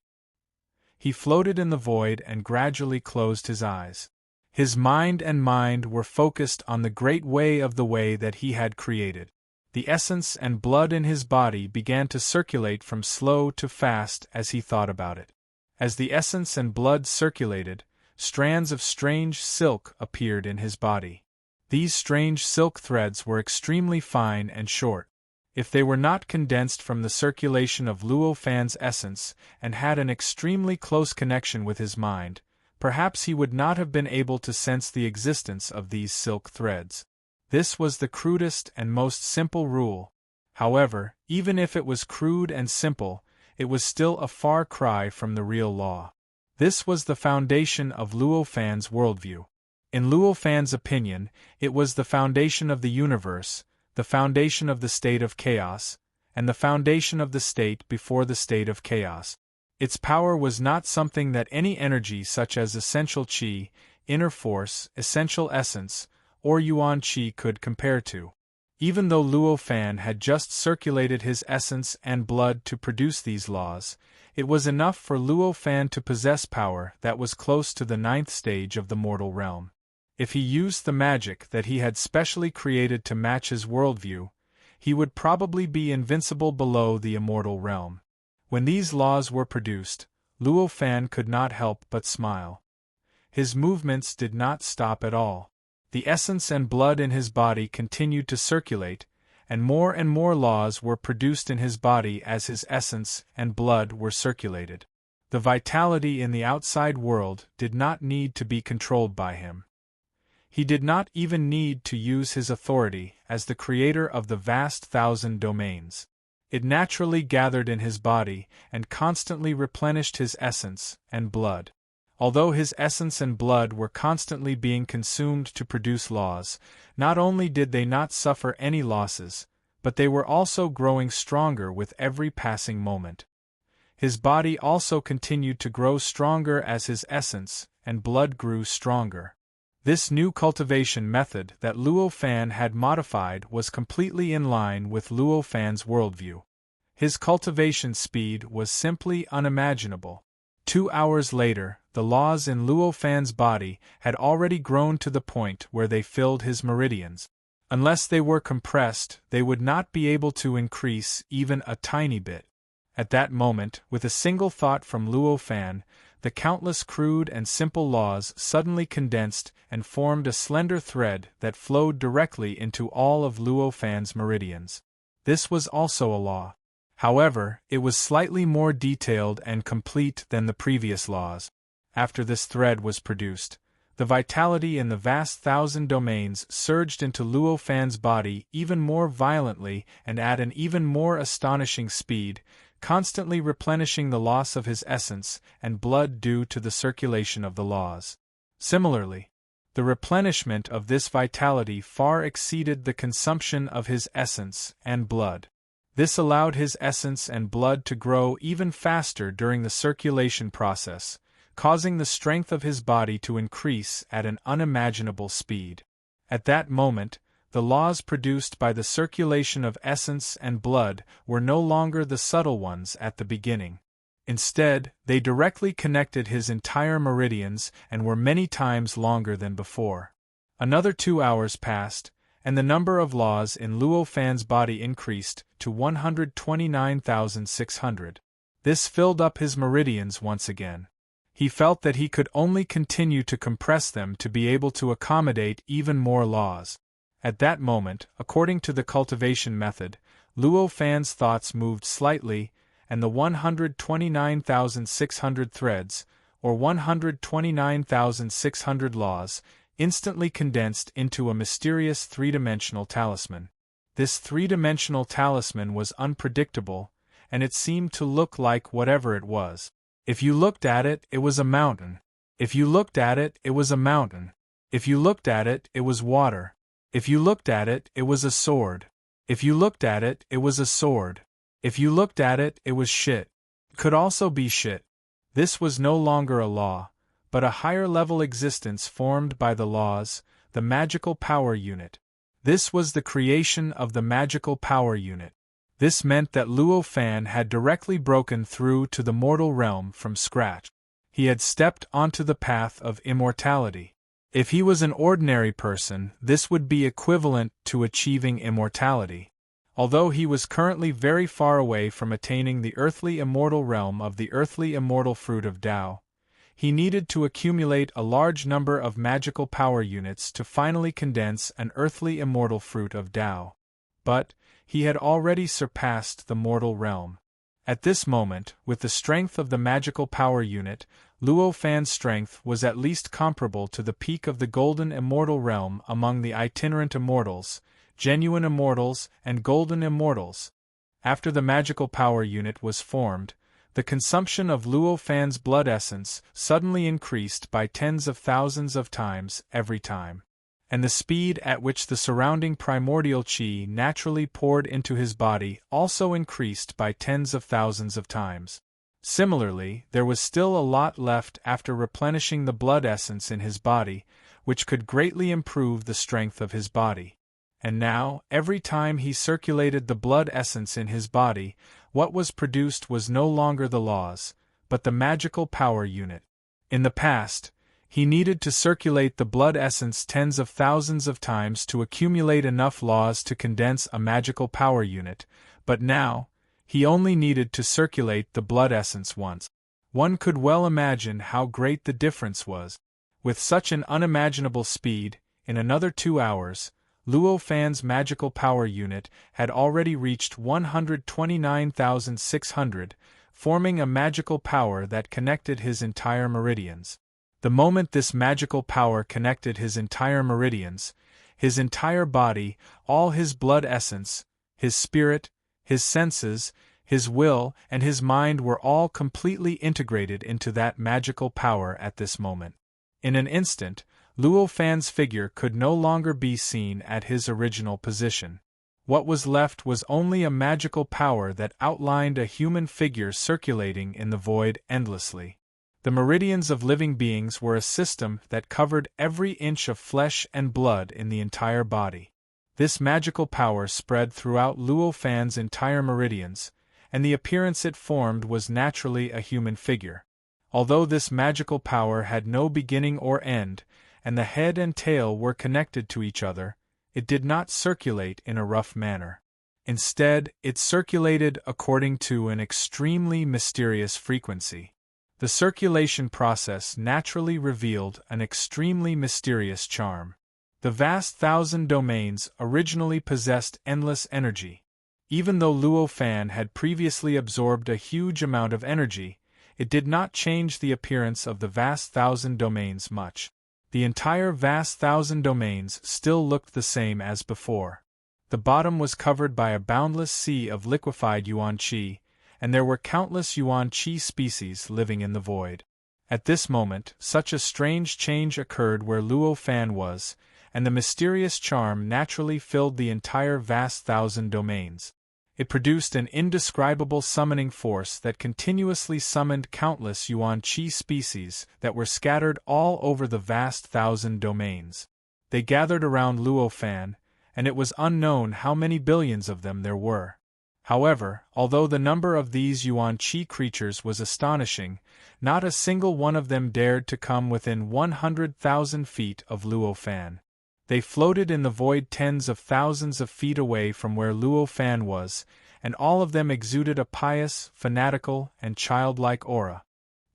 [SPEAKER 1] He floated in the void and gradually closed his eyes. His mind and mind were focused on the great way of the way that he had created. The essence and blood in his body began to circulate from slow to fast as he thought about it. As the essence and blood circulated, strands of strange silk appeared in his body. These strange silk threads were extremely fine and short. If they were not condensed from the circulation of Luo Fan's essence and had an extremely close connection with his mind, perhaps he would not have been able to sense the existence of these silk threads. This was the crudest and most simple rule. However, even if it was crude and simple, it was still a far cry from the real law. This was the foundation of Luo Fan's worldview. In Luo Fan's opinion, it was the foundation of the universe, the foundation of the state of chaos, and the foundation of the state before the state of chaos. Its power was not something that any energy such as essential qi, inner force, essential essence, or yuan qi could compare to. Even though Luo Fan had just circulated his essence and blood to produce these laws, it was enough for Luo Fan to possess power that was close to the 9th stage of the mortal realm. If he used the magic that he had specially created to match his worldview, he would probably be invincible below the immortal realm. When these laws were produced, Luo Fan could not help but smile. His movements did not stop at all. The essence and blood in his body continued to circulate, and more laws were produced in his body as his essence and blood were circulated. The vitality in the outside world did not need to be controlled by him. He did not even need to use his authority as the creator of the vast 1,000 domains. It naturally gathered in his body and constantly replenished his essence and blood. Although his essence and blood were constantly being consumed to produce laws, not only did they not suffer any losses, but they were also growing stronger with every passing moment. His body also continued to grow stronger as his essence and blood grew stronger. This new cultivation method that Luo Fan had modified was completely in line with Luo Fan's worldview. His cultivation speed was simply unimaginable. 2 hours later, the laws in Luo Fan's body had already grown to the point where they filled his meridians. Unless they were compressed, they would not be able to increase even a tiny bit. At that moment, with a single thought from Luo Fan, the countless crude and simple laws suddenly condensed and formed a slender thread that flowed directly into all of Luo Fan's meridians. This was also a law. However, it was slightly more detailed and complete than the previous laws. After this thread was produced, the vitality in the vast 1,000 domains surged into Luo Fan's body even more violently and at an even more astonishing speed, constantly replenishing the loss of his essence and blood due to the circulation of the laws. Similarly, the replenishment of this vitality far exceeded the consumption of his essence and blood. This allowed his essence and blood to grow even faster during the circulation process, causing the strength of his body to increase at an unimaginable speed. At that moment, the laws produced by the circulation of essence and blood were no longer the subtle ones at the beginning. Instead, they directly connected his entire meridians and were many times longer than before. Another 2 hours passed, and the number of laws in Luo Fan's body increased to 129,600. This filled up his meridians once again. He felt that he could only continue to compress them to be able to accommodate even more laws. At that moment, according to the cultivation method, Luo Fan's thoughts moved slightly, and the 129,600 threads, or 129,600 laws, instantly condensed into a mysterious three-dimensional talisman. This three-dimensional talisman was unpredictable, and it seemed to look like whatever it was. If you looked at it, it was a mountain. If you looked at it, it was a mountain. If you looked at it, it was water. If you looked at it, it was a sword. If you looked at it, it was a sword. If you looked at it, it was shit. It could also be shit. This was no longer a law, but a higher-level existence formed by the laws, the magical power unit. This was the creation of the magical power unit. This meant that Luo Fan had directly broken through to the mortal realm from scratch. He had stepped onto the path of immortality. If he was an ordinary person, this would be equivalent to achieving immortality. Although he was currently very far away from attaining the earthly immortal realm of the earthly immortal fruit of Tao, he needed to accumulate a large number of magical power units to finally condense an earthly immortal fruit of Tao. But he had already surpassed the mortal realm. At this moment, with the strength of the magical power unit, Luo Fan's strength was at least comparable to the peak of the golden immortal realm among the itinerant immortals, genuine immortals, and golden immortals. After the magical power unit was formed, the consumption of Luo Fan's blood essence suddenly increased by tens of thousands of times every time. And the speed at which the surrounding primordial qi naturally poured into his body also increased by tens of thousands of times. Similarly, there was still a lot left after replenishing the blood essence in his body, which could greatly improve the strength of his body. And now, every time he circulated the blood essence in his body, what was produced was no longer the laws, but the magical power unit. In the past, he needed to circulate the blood essence tens of thousands of times to accumulate enough laws to condense a magical power unit, but now, he only needed to circulate the blood essence once. One could well imagine how great the difference was. With such an unimaginable speed, in another 2 hours, Luo Fan's magical power unit had already reached 129,600, forming a magical power that connected his entire meridians. The moment this magical power connected his entire meridians, his entire body, all his blood essence, his spirit, his senses, his will, and his mind were all completely integrated into that magical power at this moment. In an instant, Luo Fan's figure could no longer be seen at his original position. What was left was only a magical power that outlined a human figure circulating in the void endlessly. The meridians of living beings were a system that covered every inch of flesh and blood in the entire body. This magical power spread throughout Luo Fan's entire meridians, and the appearance it formed was naturally a human figure. Although this magical power had no beginning or end, and the head and tail were connected to each other, it did not circulate in a rough manner. Instead, it circulated according to an extremely mysterious frequency. The circulation process naturally revealed an extremely mysterious charm. The vast thousand domains originally possessed endless energy. Even though Luo Fan had previously absorbed a huge amount of energy, it did not change the appearance of the vast thousand domains much. The entire vast thousand domains still looked the same as before. The bottom was covered by a boundless sea of liquefied yuan qi, and there were countless yuan qi species living in the void. At this moment, such a strange change occurred where Luo Fan was, and the mysterious charm naturally filled the entire vast thousand domains. It produced an indescribable summoning force that continuously summoned countless yuan qi species that were scattered all over the vast thousand domains. They gathered around Luo Fan, and it was unknown how many billions of them there were. However, although the number of these yuan qi creatures was astonishing, not a single one of them dared to come within 100,000 feet of Luo Fan. They floated in the void tens of thousands of feet away from where Luo Fan was, and all of them exuded a pious, fanatical, and childlike aura.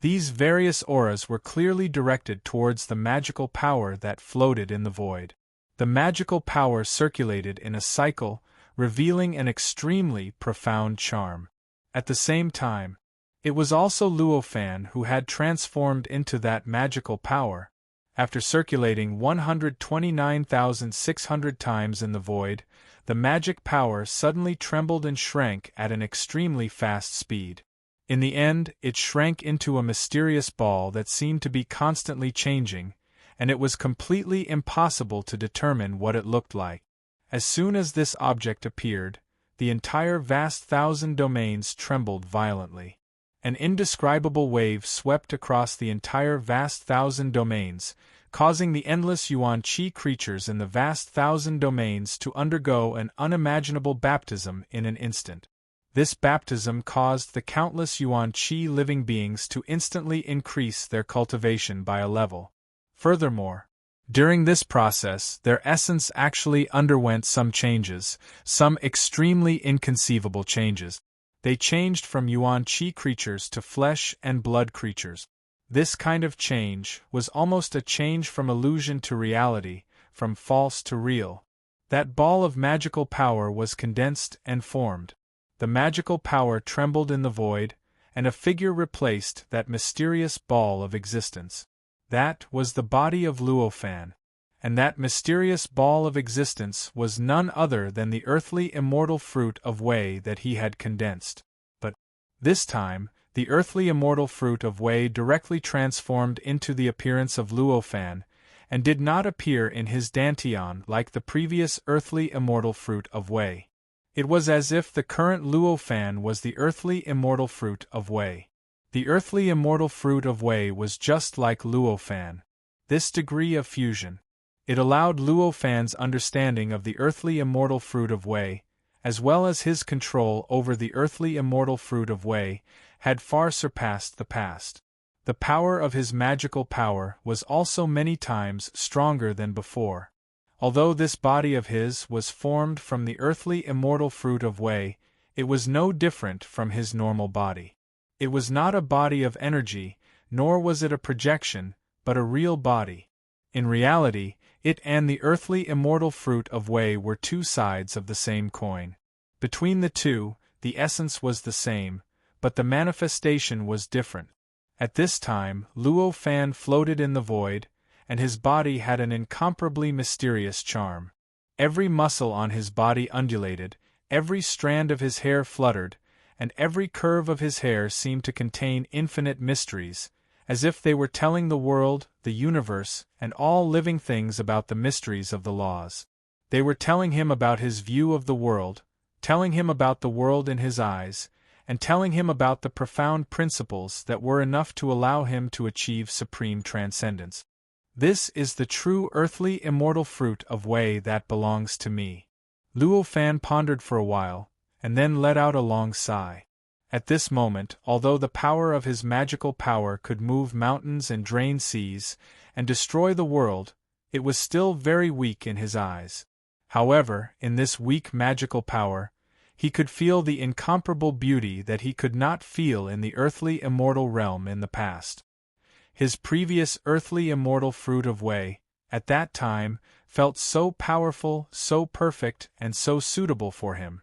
[SPEAKER 1] These various auras were clearly directed towards the magical power that floated in the void. The magical power circulated in a cycle, revealing an extremely profound charm. At the same time, it was also Luo Fan who had transformed into that magical power. After circulating 129,600 times in the void, the magic power suddenly trembled and shrank at an extremely fast speed. In the end, it shrank into a mysterious ball that seemed to be constantly changing, and it was completely impossible to determine what it looked like. As soon as this object appeared, the entire vast thousand domains trembled violently. An indescribable wave swept across the entire vast thousand domains, causing the endless yuan qi creatures in the vast thousand domains to undergo an unimaginable baptism in an instant. This baptism caused the countless yuan qi living beings to instantly increase their cultivation by a level. Furthermore, during this process, their essence actually underwent some changes, some extremely inconceivable changes. They changed from yuan qi creatures to flesh and blood creatures. This kind of change was almost a change from illusion to reality, from false to real. That ball of magical power was condensed and formed. The magical power trembled in the void, and a figure replaced that mysterious ball of existence. That was the body of Luo Fan, and that mysterious ball of existence was none other than the earthly immortal fruit of Wei that he had condensed. But this time, the earthly immortal fruit of Wei directly transformed into the appearance of Luo Fan, and did not appear in his dantian like the previous earthly immortal fruit of Wei. It was as if the current Luo Fan was the earthly immortal fruit of Wei. The earthly immortal fruit of Wei was just like Luo Fan. This degree of fusion, it allowed Luo Fan's understanding of the earthly immortal fruit of Wei, as well as his control over the earthly immortal fruit of Wei, had far surpassed the past. The power of his magical power was also many times stronger than before. Although this body of his was formed from the earthly immortal fruit of Wei, it was no different from his normal body. It was not a body of energy, nor was it a projection, but a real body. In reality, it and the earthly immortal fruit of Wei were two sides of the same coin. Between the two, the essence was the same, but the manifestation was different. At this time, Luo Fan floated in the void, and his body had an incomparably mysterious charm. Every muscle on his body undulated, every strand of his hair fluttered, and every curve of his hair seemed to contain infinite mysteries, as if they were telling the world, the universe, and all living things about the mysteries of the laws. They were telling him about his view of the world, telling him about the world in his eyes, and telling him about the profound principles that were enough to allow him to achieve supreme transcendence. This is the true earthly immortal fruit of Wei that belongs to me. Luo Fan pondered for a while, and then let out a long sigh. At this moment, although the power of his magical power could move mountains and drain seas, and destroy the world, it was still very weak in his eyes. However, in this weak magical power, he could feel the incomparable beauty that he could not feel in the earthly immortal realm in the past. His previous earthly immortal fruit of way, at that time, felt so powerful, so perfect, and so suitable for him.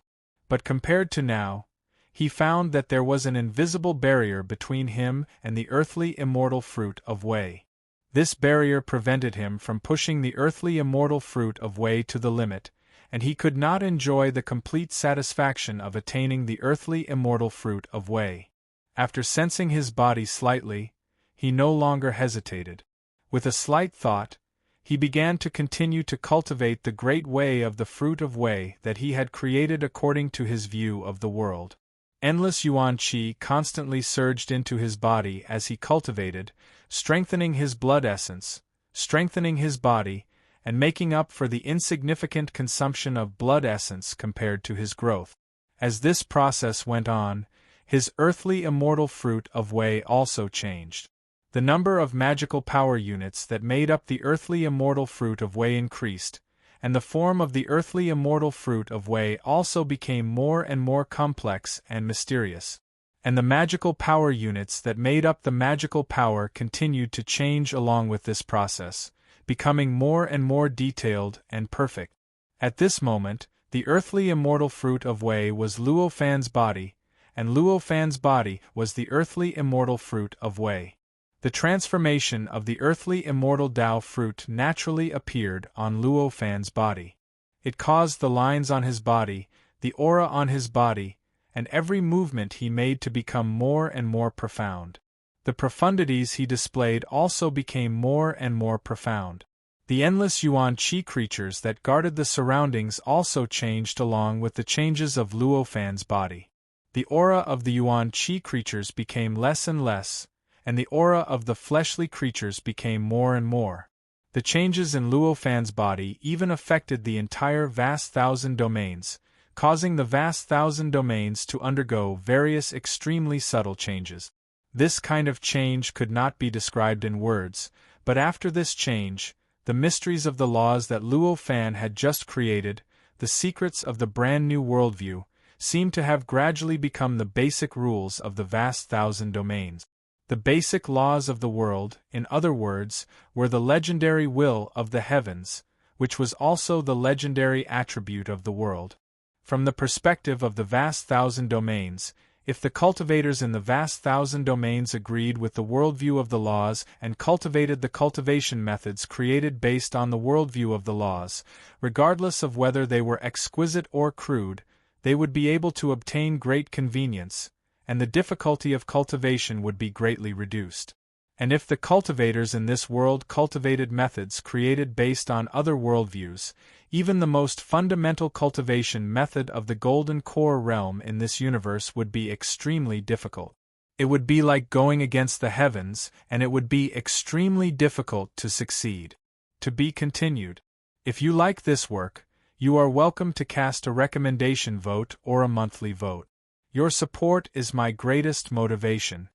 [SPEAKER 1] But compared to now, he found that there was an invisible barrier between him and the earthly immortal fruit of way. This barrier prevented him from pushing the earthly immortal fruit of way to the limit, and he could not enjoy the complete satisfaction of attaining the earthly immortal fruit of way. After sensing his body slightly, he no longer hesitated. With a slight thought, he began to continue to cultivate the great way of the fruit of way that he had created according to his view of the world. Endless yuan qi constantly surged into his body as he cultivated, strengthening his blood essence, strengthening his body, and making up for the insignificant consumption of blood essence compared to his growth. As this process went on, his earthly immortal fruit of way also changed. The number of magical power units that made up the earthly immortal fruit of way increased, and the form of the earthly immortal fruit of way also became more and more complex and mysterious. And the magical power units that made up the magical power continued to change along with this process, becoming more and more detailed and perfect. At this moment, the earthly immortal fruit of way was Luo Fan's body, and Luo Fan's body was the earthly immortal fruit of way. The transformation of the earthly immortal Tao fruit naturally appeared on Luo Fan's body. It caused the lines on his body, the aura on his body, and every movement he made to become more and more profound. The profundities he displayed also became more and more profound. The endless yuan qi creatures that guarded the surroundings also changed along with the changes of Luo Fan's body. The aura of the yuan qi creatures became less and less, and the aura of the fleshly creatures became more and more. The changes in Luo Fan's body even affected the entire vast thousand domains, causing the vast thousand domains to undergo various extremely subtle changes. This kind of change could not be described in words, but after this change, the mysteries of the laws that Luo Fan had just created, the secrets of the brand new worldview, seemed to have gradually become the basic rules of the vast thousand domains. The basic laws of the world, in other words, were the legendary will of the heavens, which was also the legendary attribute of the world. From the perspective of the vast thousand domains, if the cultivators in the vast thousand domains agreed with the worldview of the laws and cultivated the cultivation methods created based on the worldview of the laws, regardless of whether they were exquisite or crude, they would be able to obtain great convenience, and the difficulty of cultivation would be greatly reduced. And if the cultivators in this world cultivated methods created based on other worldviews, even the most fundamental cultivation method of the golden core realm in this universe would be extremely difficult. It would be like going against the heavens, and it would be extremely difficult to succeed. To be continued. If you like this work, you are welcome to cast a recommendation vote or a monthly vote. Your support is my greatest motivation.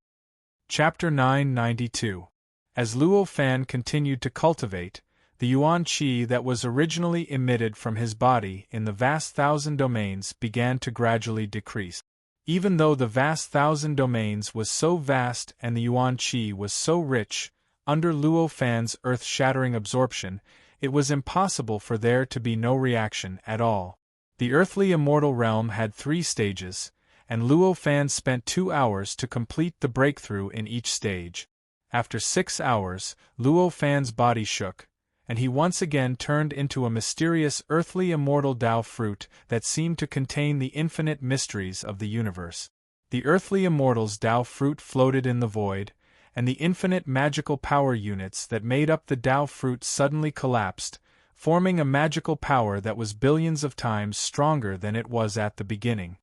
[SPEAKER 1] Chapter 992. As Luo Fan continued to cultivate, the yuan qi that was originally emitted from his body in the vast thousand domains began to gradually decrease. Even though the vast thousand domains was so vast and the yuan qi was so rich, under Luo Fan's earth-shattering absorption, it was impossible for there to be no reaction at all. The earthly immortal realm had 3 stages, and Luo Fan spent 2 hours to complete the breakthrough in each stage. After 6 hours, Luo Fan's body shook, and he once again turned into a mysterious earthly immortal Tao fruit that seemed to contain the infinite mysteries of the universe. The earthly immortal's Tao fruit floated in the void, and the infinite magical power units that made up the Tao fruit suddenly collapsed, forming a magical power that was billions of times stronger than it was at the beginning.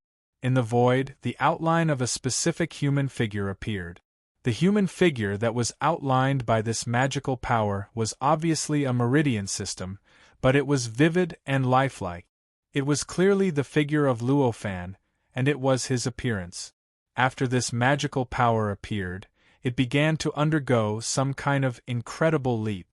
[SPEAKER 1] In the void, the outline of a specific human figure appeared. The human figure that was outlined by this magical power was obviously a meridian system, but it was vivid and lifelike. It was clearly the figure of Luo Fan, and it was his appearance. After this magical power appeared, it began to undergo some kind of incredible leap.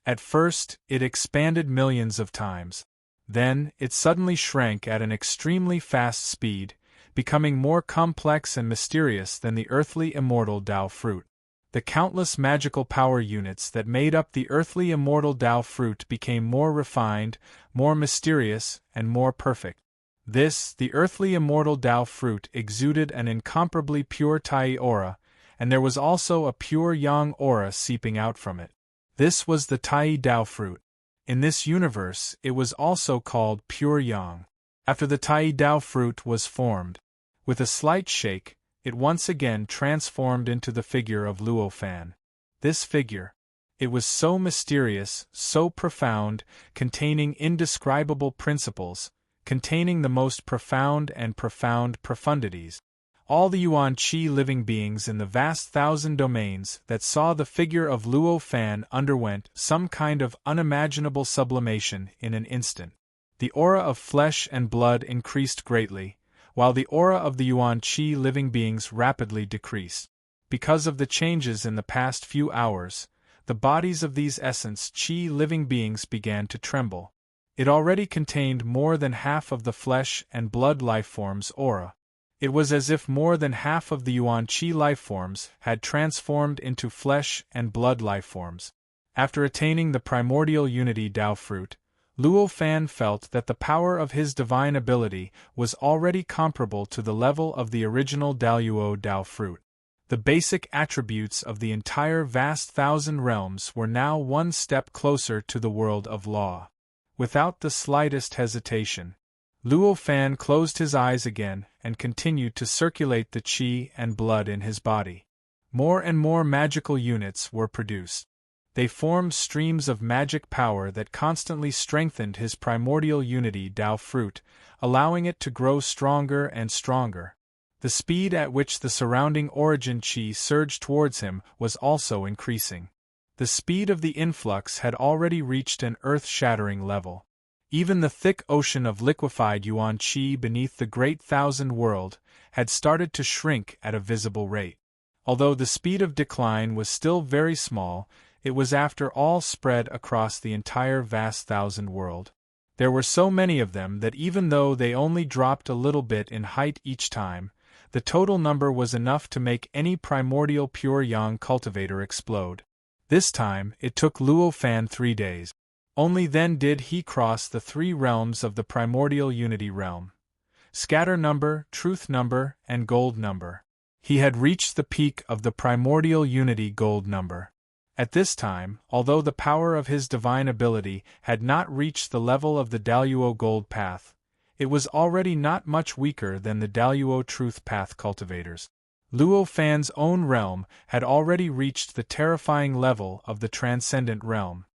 [SPEAKER 1] At first, it expanded millions of times. Then, it suddenly shrank at an extremely fast speed, becoming more complex and mysterious than the earthly immortal Tao fruit. The countless magical power units that made up the earthly immortal Tao fruit became more refined, more mysterious, and more perfect. This, the earthly immortal Tao fruit, exuded an incomparably pure Tai aura, and there was also a pure Yang aura seeping out from it. This was the Tai Tao fruit. In this universe, it was also called pure Yang. After the Tai Tao fruit was formed, with a slight shake, it once again transformed into the figure of Luo Fan. This figure, it was so mysterious, so profound, containing indescribable principles, containing the most profound and profound profundities. All the Yuan Qi living beings in the vast thousand domains that saw the figure of Luo Fan underwent some kind of unimaginable sublimation in an instant. The aura of flesh and blood increased greatly, while the aura of the Yuan Qi living beings rapidly decreased. Because of the changes in the past few hours, the bodies of these essence Qi living beings began to tremble. It already contained more than half of the flesh and blood lifeforms aura. It was as if more than half of the Yuan Qi lifeforms had transformed into flesh and blood lifeforms. After attaining the primordial unity Tao fruit, Luo Fan felt that the power of his divine ability was already comparable to the level of the original Daoyuo Tao fruit. The basic attributes of the entire vast thousand realms were now one step closer to the world of law. Without the slightest hesitation, Luo Fan closed his eyes again and continued to circulate the qi and blood in his body. More and more magical units were produced. They formed streams of magic power that constantly strengthened his primordial unity Tao fruit, allowing it to grow stronger and stronger. The speed at which the surrounding origin qi surged towards him was also increasing. The speed of the influx had already reached an earth-shattering level. Even the thick ocean of liquefied Yuan Qi beneath the great thousand world had started to shrink at a visible rate. Although the speed of decline was still very small, it was after all spread across the entire vast thousand world. There were so many of them that even though they only dropped a little bit in height each time, the total number was enough to make any primordial pure Yang cultivator explode. This time, it took Luo Fan 3 days. Only then did he cross the 3 realms of the primordial unity realm: scatter number, truth number, and gold number. He had reached the peak of the primordial unity gold number. At this time, although the power of his divine ability had not reached the level of the Daoyuo gold path, it was already not much weaker than the Daoyuo truth path cultivators. Luo Fan's own realm had already reached the terrifying level of the transcendent realm.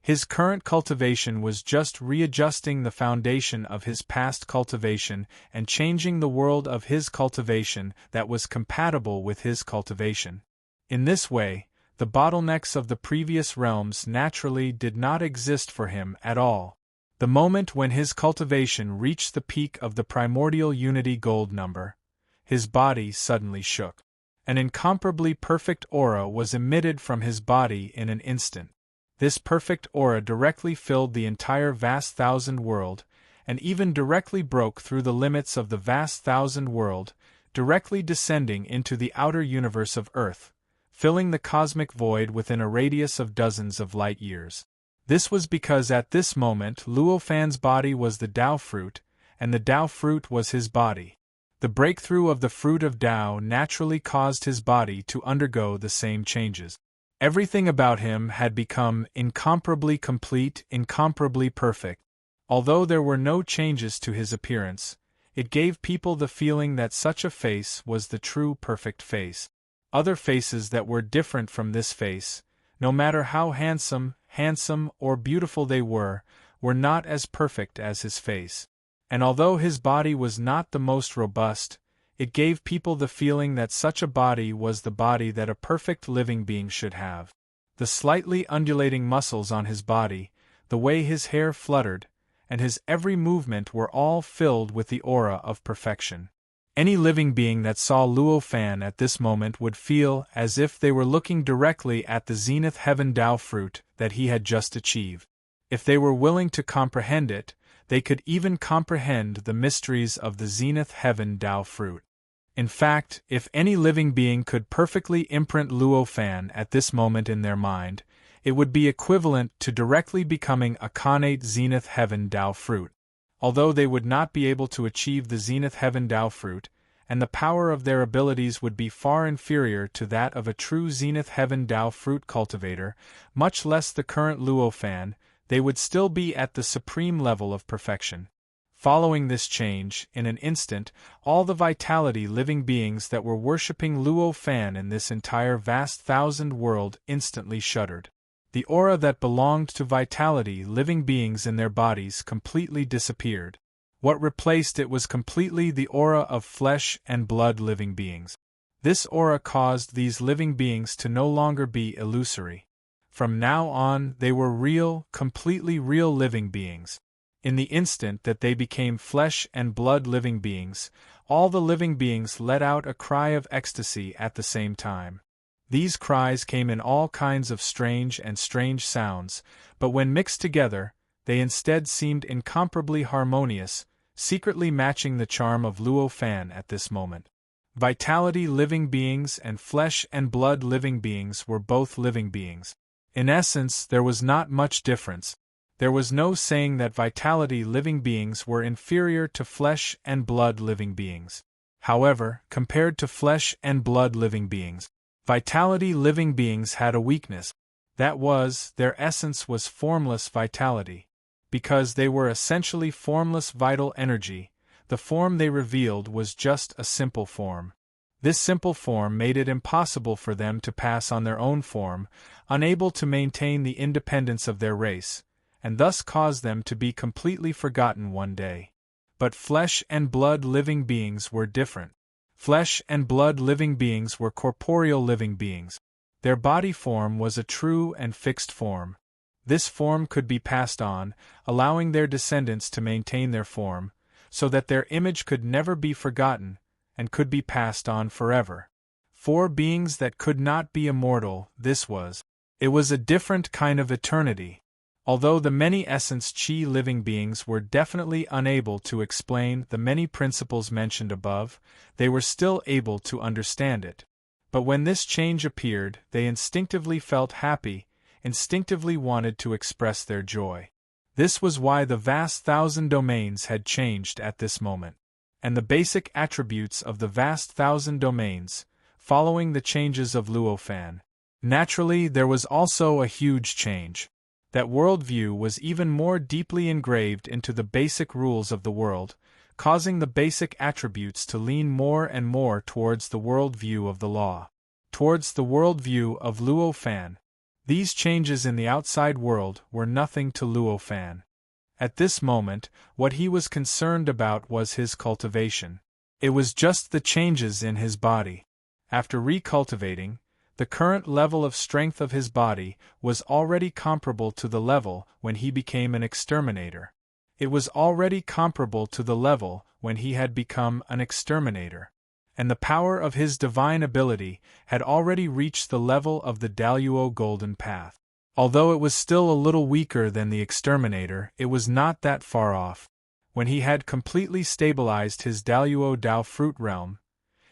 [SPEAKER 1] His current cultivation was just readjusting the foundation of his past cultivation and changing the world of his cultivation that was compatible with his cultivation. In this way, the bottlenecks of the previous realms naturally did not exist for him at all. The moment when his cultivation reached the peak of the primordial unity gold number, his body suddenly shook. An incomparably perfect aura was emitted from his body in an instant. This perfect aura directly filled the entire vast thousand world, and even directly broke through the limits of the vast thousand world, directly descending into the outer universe of Earth, filling the cosmic void within a radius of dozens of light years. This was because at this moment Luo Fan's body was the Tao fruit, and the Tao fruit was his body. The breakthrough of the fruit of Tao naturally caused his body to undergo the same changes. Everything about him had become incomparably complete, incomparably perfect. Although there were no changes to his appearance, it gave people the feeling that such a face was the true perfect face. Other faces that were different from this face, no matter how handsome or beautiful they were not as perfect as his face. And although his body was not the most robust, it gave people the feeling that such a body was the body that a perfect living being should have. The slightly undulating muscles on his body, the way his hair fluttered, and his every movement were all filled with the aura of perfection. Any living being that saw Luo Fan at this moment would feel as if they were looking directly at the zenith heaven Tao fruit that he had just achieved. If they were willing to comprehend it, they could even comprehend the mysteries of the zenith heaven Tao fruit. In fact, if any living being could perfectly imprint Luo Fan at this moment in their mind, it would be equivalent to directly becoming a connate zenith heaven Tao fruit. Although they would not be able to achieve the zenith heaven Tao fruit, and the power of their abilities would be far inferior to that of a true zenith heaven Tao fruit cultivator, much less the current Luo Fan, they would still be at the supreme level of perfection. Following this change, in an instant, all the vitality living beings that were worshipping Luo Fan in this entire vast thousand world instantly shuddered. The aura that belonged to vitality living beings in their bodies completely disappeared. What replaced it was completely the aura of flesh and blood living beings. This aura caused these living beings to no longer be illusory. From now on, they were real, completely real living beings. In the instant that they became flesh and blood living beings, all the living beings let out a cry of ecstasy at the same time. These cries came in all kinds of strange sounds, but when mixed together, they instead seemed incomparably harmonious, secretly matching the charm of Luo Fan at this moment. Vitality living beings and flesh and blood living beings were both living beings. In essence, there was not much difference. There was no saying that vitality living beings were inferior to flesh and blood living beings. However, compared to flesh and blood living beings, vitality living beings had a weakness. That was, their essence was formless vitality. Because they were essentially formless vital energy, the form they revealed was just a simple form. This simple form made it impossible for them to pass on their own form, unable to maintain the independence of their race, and thus caused them to be completely forgotten one day. But flesh and blood living beings were different. Flesh and blood living beings were corporeal living beings. Their body form was a true and fixed form. This form could be passed on, allowing their descendants to maintain their form, so that their image could never be forgotten, and could be passed on forever. For beings that could not be immortal, it was a different kind of eternity. Although the many essence chi living beings were definitely unable to explain the many principles mentioned above, they were still able to understand it. But when this change appeared, they instinctively felt happy, instinctively wanted to express their joy. This was why the vast thousand domains had changed at this moment. And the basic attributes of the vast thousand domains, following the changes of Luo Fan. Naturally, there was also a huge change. That worldview was even more deeply engraved into the basic rules of the world, causing the basic attributes to lean more and more towards the worldview of the law, towards the worldview of Luo Fan. These changes in the outside world were nothing to Luo Fan. At this moment, what he was concerned about was his cultivation. It was just the changes in his body. After recultivating, the current level of strength of his body was already comparable to the level when he became an exterminator. It was already comparable to the level when he had become an exterminator. And the power of his divine ability had already reached the level of the Daluo Golden Path. Although it was still a little weaker than the exterminator, it was not that far off. When he had completely stabilized his Daluo Dao fruit realm,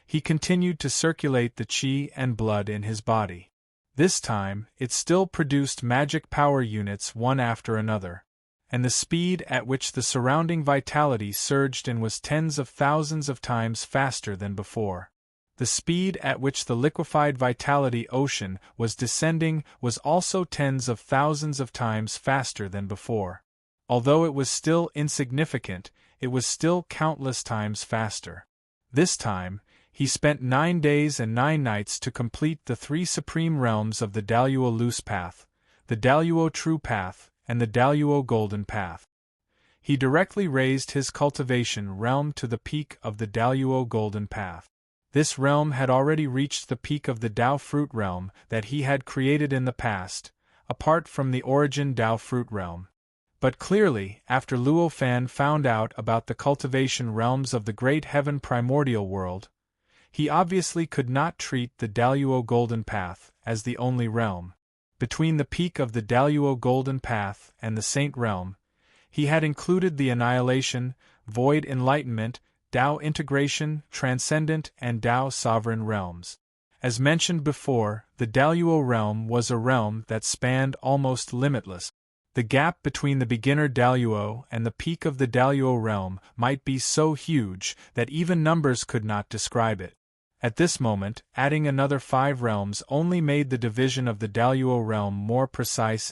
[SPEAKER 1] he continued to circulate the qi and blood in his body. This time, it still produced magic power units one after another, and the speed at which the surrounding vitality surged in was tens of thousands of times faster than before. The speed at which the liquefied vitality ocean was descending was also tens of thousands of times faster than before. Although it was still insignificant, it was still countless times faster. This time, he spent 9 days and 9 nights to complete the 3 supreme realms of the Daluo Loose Path, the Daluo True Path, and the Daluo Golden Path. He directly raised his cultivation realm to the peak of the Daluo Golden Path. This realm had already reached the peak of the Dao Fruit realm that he had created in the past, apart from the origin Dao Fruit realm. But clearly, after Luo Fan found out about the cultivation realms of the great heaven primordial world, he obviously could not treat the Daluo Golden Path as the only realm. Between the peak of the Daluo Golden Path and the Saint Realm, he had included the Annihilation, Void Enlightenment, Tao Integration, Transcendent, and Tao Sovereign realms. As mentioned before, the Daluo realm was a realm that spanned almost limitless. The gap between the beginner Daluo and the peak of the Daluo realm might be so huge that even numbers could not describe it. At this moment, adding another 5 realms only made the division of the Daluo realm more precise,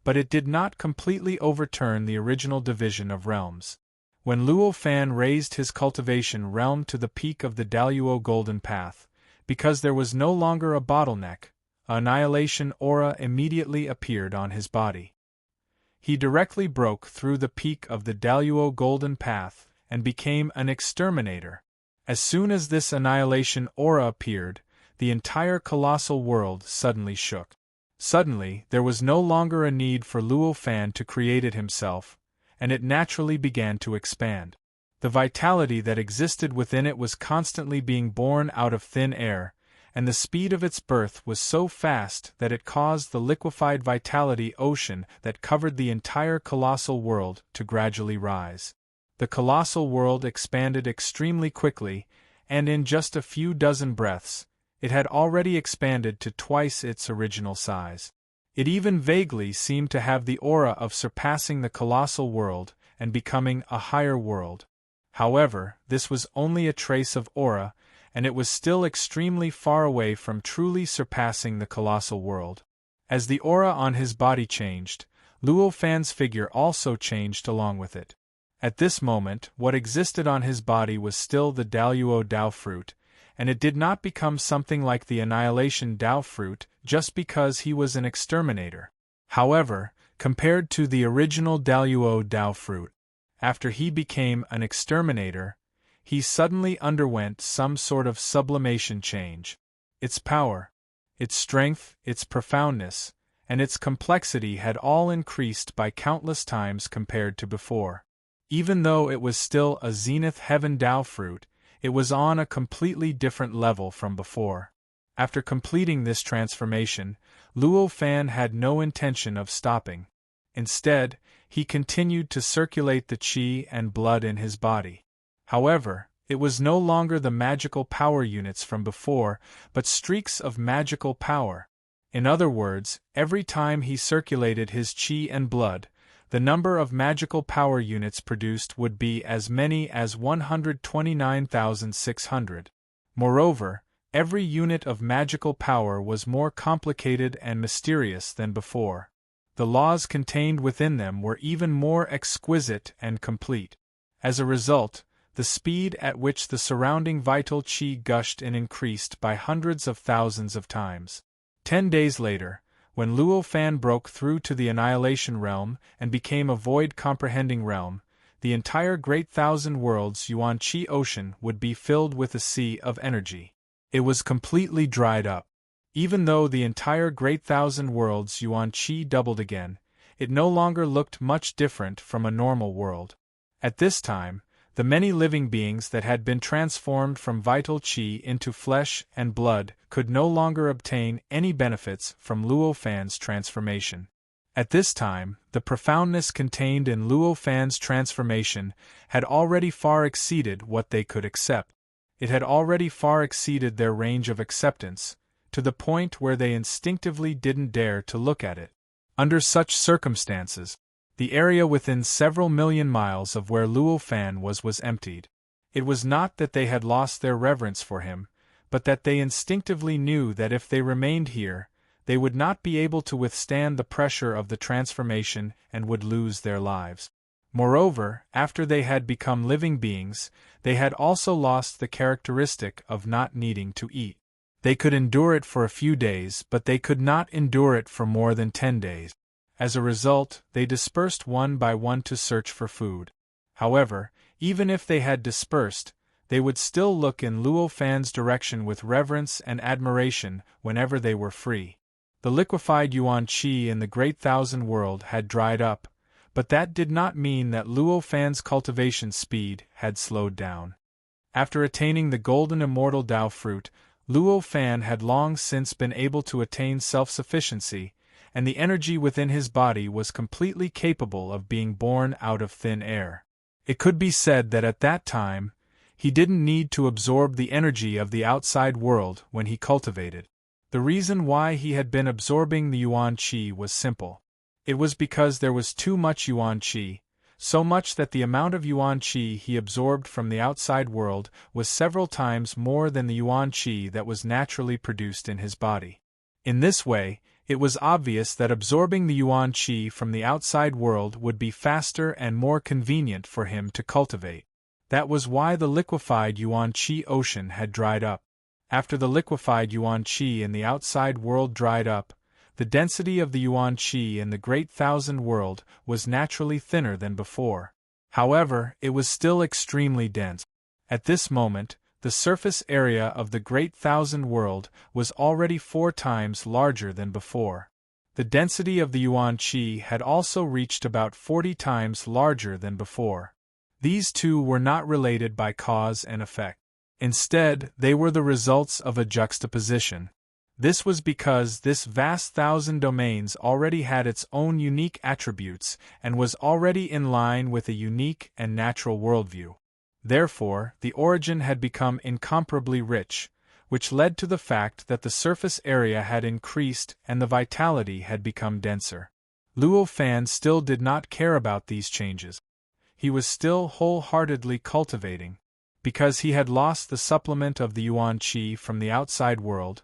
[SPEAKER 1] but it did not completely overturn the original division of realms. When Luo Fan raised his cultivation realm to the peak of the Daluo Golden Path, because there was no longer a bottleneck, Annihilation aura immediately appeared on his body. He directly broke through the peak of the Daluo Golden Path and became an exterminator. As soon as this Annihilation aura appeared, the entire colossal world suddenly shook. Suddenly, there was no longer a need for Luo Fan to create it himself, and it naturally began to expand. The vitality that existed within it was constantly being born out of thin air, and the speed of its birth was so fast that it caused the liquefied vitality ocean that covered the entire colossal world to gradually rise. The colossal world expanded extremely quickly, and in just a few dozen breaths, it had already expanded to twice its original size. It even vaguely seemed to have the aura of surpassing the colossal world and becoming a higher world. However, this was only a trace of aura, and it was still extremely far away from truly surpassing the colossal world. As the aura on his body changed, Luo Fan's figure also changed along with it. At this moment, what existed on his body was still the Daluo Dao fruit, and it did not become something like the Annihilation Dao fruit just because he was an exterminator. However, compared to the original Daluo Dao fruit, after he became an exterminator, he suddenly underwent some sort of sublimation change. Its power, its strength, its profoundness, and its complexity had all increased by countless times compared to before. Even though it was still a Zenith Heaven Dao fruit, it was on a completely different level from before. After completing this transformation, Luo Fan had no intention of stopping. Instead, he continued to circulate the qi and blood in his body. However, it was no longer the magical power units from before, but streaks of magical power. In other words, every time he circulated his qi and blood, the number of magical power units produced would be as many as 129,600. Moreover, every unit of magical power was more complicated and mysterious than before. The laws contained within them were even more exquisite and complete. As a result, the speed at which the surrounding vital qi gushed in increased by hundreds of thousands of times. 10 days later, when Luo Fan broke through to the Annihilation realm and became a void-comprehending realm, the entire Great Thousand Worlds Yuan Qi Ocean would be filled with a sea of energy. It was completely dried up. Even though the entire Great Thousand Worlds Yuan Qi doubled again, it no longer looked much different from a normal world. At this time, the many living beings that had been transformed from vital qi into flesh and blood could no longer obtain any benefits from Luo Fan's transformation. At this time, the profoundness contained in Luo Fan's transformation had already far exceeded what they could accept. It had already far exceeded their range of acceptance, to the point where they instinctively didn't dare to look at it. Under such circumstances, the area within several million miles of where Luo Fan was emptied. It was not that they had lost their reverence for him, but that they instinctively knew that if they remained here, they would not be able to withstand the pressure of the transformation and would lose their lives. Moreover, after they had become living beings, they had also lost the characteristic of not needing to eat. They could endure it for a few days, but they could not endure it for more than 10 days. As a result, they dispersed one by one to search for food. However, even if they had dispersed, they would still look in Luo Fan's direction with reverence and admiration whenever they were free. The liquefied Yuan Qi in the Great Thousand World had dried up, But that did not mean that Luo Fan's cultivation speed had slowed down. After attaining the golden immortal Tao fruit, Luo Fan had long since been able to attain self-sufficiency, and the energy within his body was completely capable of being born out of thin air. It could be said that at that time, he didn't need to absorb the energy of the outside world when he cultivated. The reason why he had been absorbing the Yuan Qi was simple. It was because there was too much Yuan Qi, so much that the amount of Yuan Qi he absorbed from the outside world was several times more than the Yuan Qi that was naturally produced in his body. In this way, it was obvious that absorbing the Yuan Qi from the outside world would be faster and more convenient for him to cultivate. That was why the liquefied Yuan Qi ocean had dried up. After the liquefied Yuan Qi in the outside world dried up, the density of the Yuan Qi in the Great Thousand World was naturally thinner than before. However, it was still extremely dense. At this moment, the surface area of the Great Thousand World was already 4 times larger than before. The density of the Yuan Qi had also reached about 40 times larger than before. These two were not related by cause and effect. Instead, they were the results of a juxtaposition. This was because this vast thousand domains already had its own unique attributes and was already in line with a unique and natural worldview. Therefore, the origin had become incomparably rich, which led to the fact that the surface area had increased and the vitality had become denser. Luo Fan still did not care about these changes. He was still wholeheartedly cultivating. Because he had lost the supplement of the Yuan Qi from the outside world,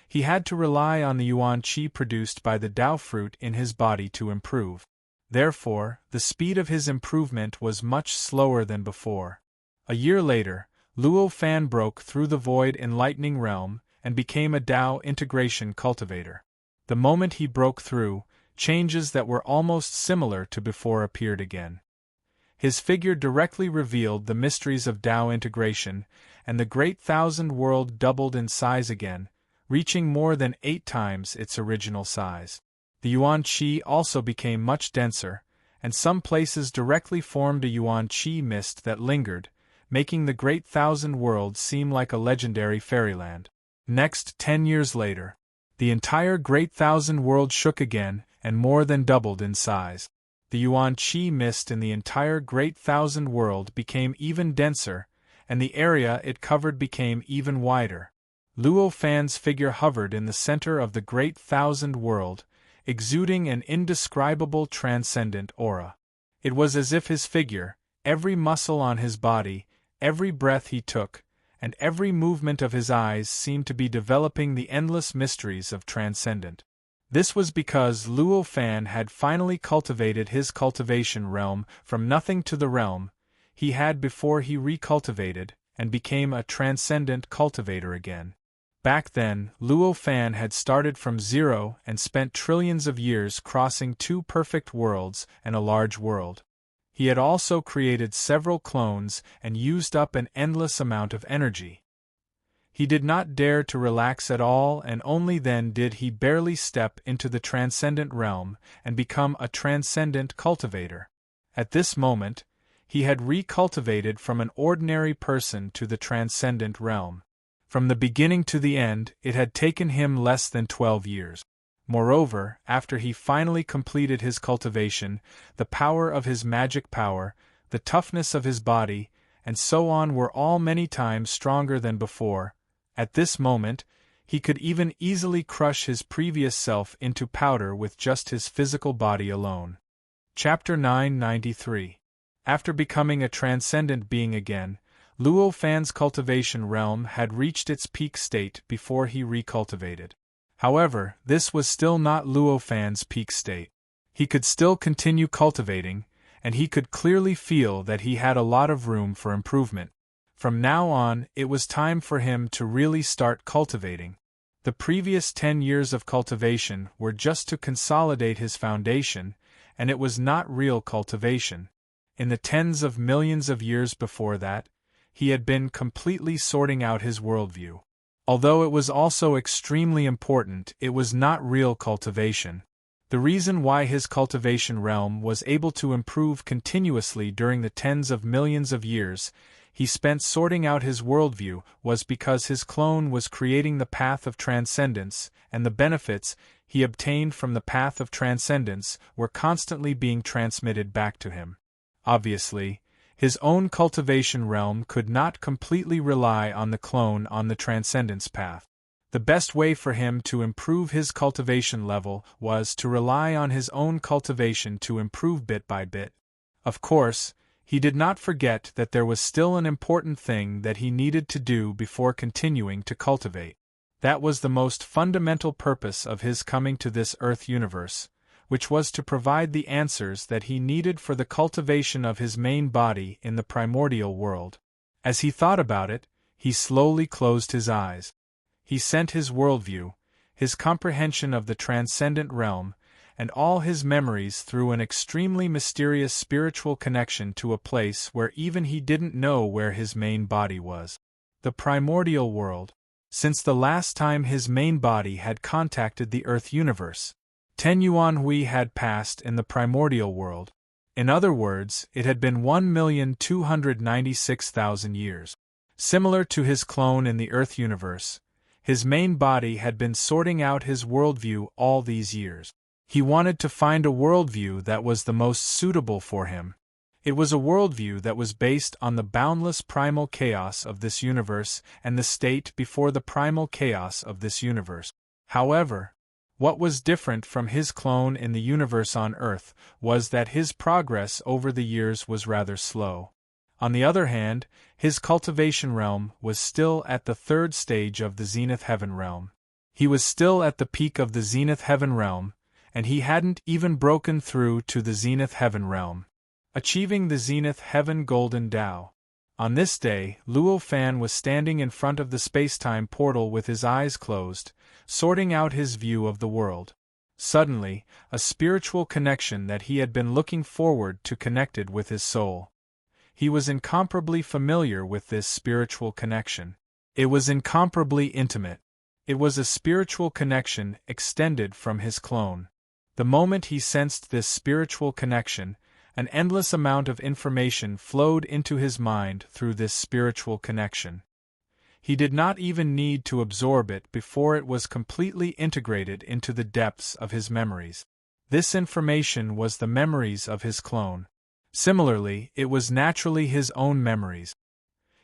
[SPEAKER 1] he had to rely on the Yuan Qi produced by the Tao fruit in his body to improve. Therefore, the speed of his improvement was much slower than before. A year later, Luo Fan broke through the void enlightening realm and became a Tao integration cultivator. The moment he broke through, changes that were almost similar to before appeared again. His figure directly revealed the mysteries of Tao integration, and the Great Thousand World doubled in size again, reaching more than 8 times its original size. The Yuan Qi also became much denser, and some places directly formed a Yuan Qi mist that lingered, making the Great Thousand World seem like a legendary fairyland. Next, 10 years later, the entire Great Thousand World shook again and more than doubled in size. The Yuan Qi mist in the entire Great Thousand World became even denser, and the area it covered became even wider. Luo Fan's figure hovered in the center of the Great Thousand World, exuding an indescribable transcendent aura. It was as if his figure, every muscle on his body, every breath he took, and every movement of his eyes seemed to be developing the endless mysteries of transcendent. This was because Luo Fan had finally cultivated his cultivation realm from nothing to the realm he had before he recultivated and became a transcendent cultivator again. Back then, Luo Fan had started from zero and spent trillions of years crossing 2 perfect worlds and a large world. He had also created several clones and used up an endless amount of energy. He did not dare to relax at all, and only then did he barely step into the transcendent realm and become a transcendent cultivator. At this moment, he had recultivated from an ordinary person to the transcendent realm. From the beginning to the end, it had taken him less than 12 years. Moreover, after he finally completed his cultivation, the power of his magic power, the toughness of his body, and so on were all many times stronger than before. At this moment, he could even easily crush his previous self into powder with just his physical body alone. Chapter 993. After becoming a transcendent being again, Luo Fan's cultivation realm had reached its peak state before he recultivated. However, this was still not Luo Fan's peak state. He could still continue cultivating, and he could clearly feel that he had a lot of room for improvement. From now on, it was time for him to really start cultivating. The previous 10 years of cultivation were just to consolidate his foundation, and it was not real cultivation. In the tens of millions of years before that, he had been completely sorting out his worldview. Although it was also extremely important, it was not real cultivation. The reason why his cultivation realm was able to improve continuously during the tens of millions of years he spent sorting out his worldview was because his clone was creating the path of transcendence, and the benefits he obtained from the path of transcendence were constantly being transmitted back to him. Obviously, his own cultivation realm could not completely rely on the clone on the transcendence path. The best way for him to improve his cultivation level was to rely on his own cultivation to improve bit by bit. Of course, he did not forget that there was still an important thing that he needed to do before continuing to cultivate. That was the most fundamental purpose of his coming to this Earth universe, which was to provide the answers that he needed for the cultivation of his main body in the primordial world. As he thought about it, he slowly closed his eyes. He sent his worldview, his comprehension of the transcendent realm, and all his memories through an extremely mysterious spiritual connection to a place where even he didn't know where his main body was. The primordial world. Since the last time his main body had contacted the Earth universe, 10 yuan hui had passed in the primordial world. In other words, it had been 1,296,000 years. Similar to his clone in the Earth universe, his main body had been sorting out his worldview all these years. He wanted to find a worldview that was the most suitable for him. It was a worldview that was based on the boundless primal chaos of this universe and the state before the primal chaos of this universe. However, what was different from his clone in the universe on Earth was that his progress over the years was rather slow. On the other hand, his cultivation realm was still at the third stage of the Zenith Heaven realm. He was still at the peak of the Zenith Heaven realm, and he hadn't even broken through to the Zenith Heaven realm, achieving the Zenith Heaven Golden Tao. On this day, Luo Fan was standing in front of the spacetime portal with his eyes closed, sorting out his view of the world. Suddenly, a spiritual connection that he had been looking forward to connected with his soul. He was incomparably familiar with this spiritual connection. It was incomparably intimate. It was a spiritual connection extended from his clone. The moment he sensed this spiritual connection, an endless amount of information flowed into his mind through this spiritual connection. He did not even need to absorb it before it was completely integrated into the depths of his memories. This information was the memories of his clone. Similarly, it was naturally his own memories.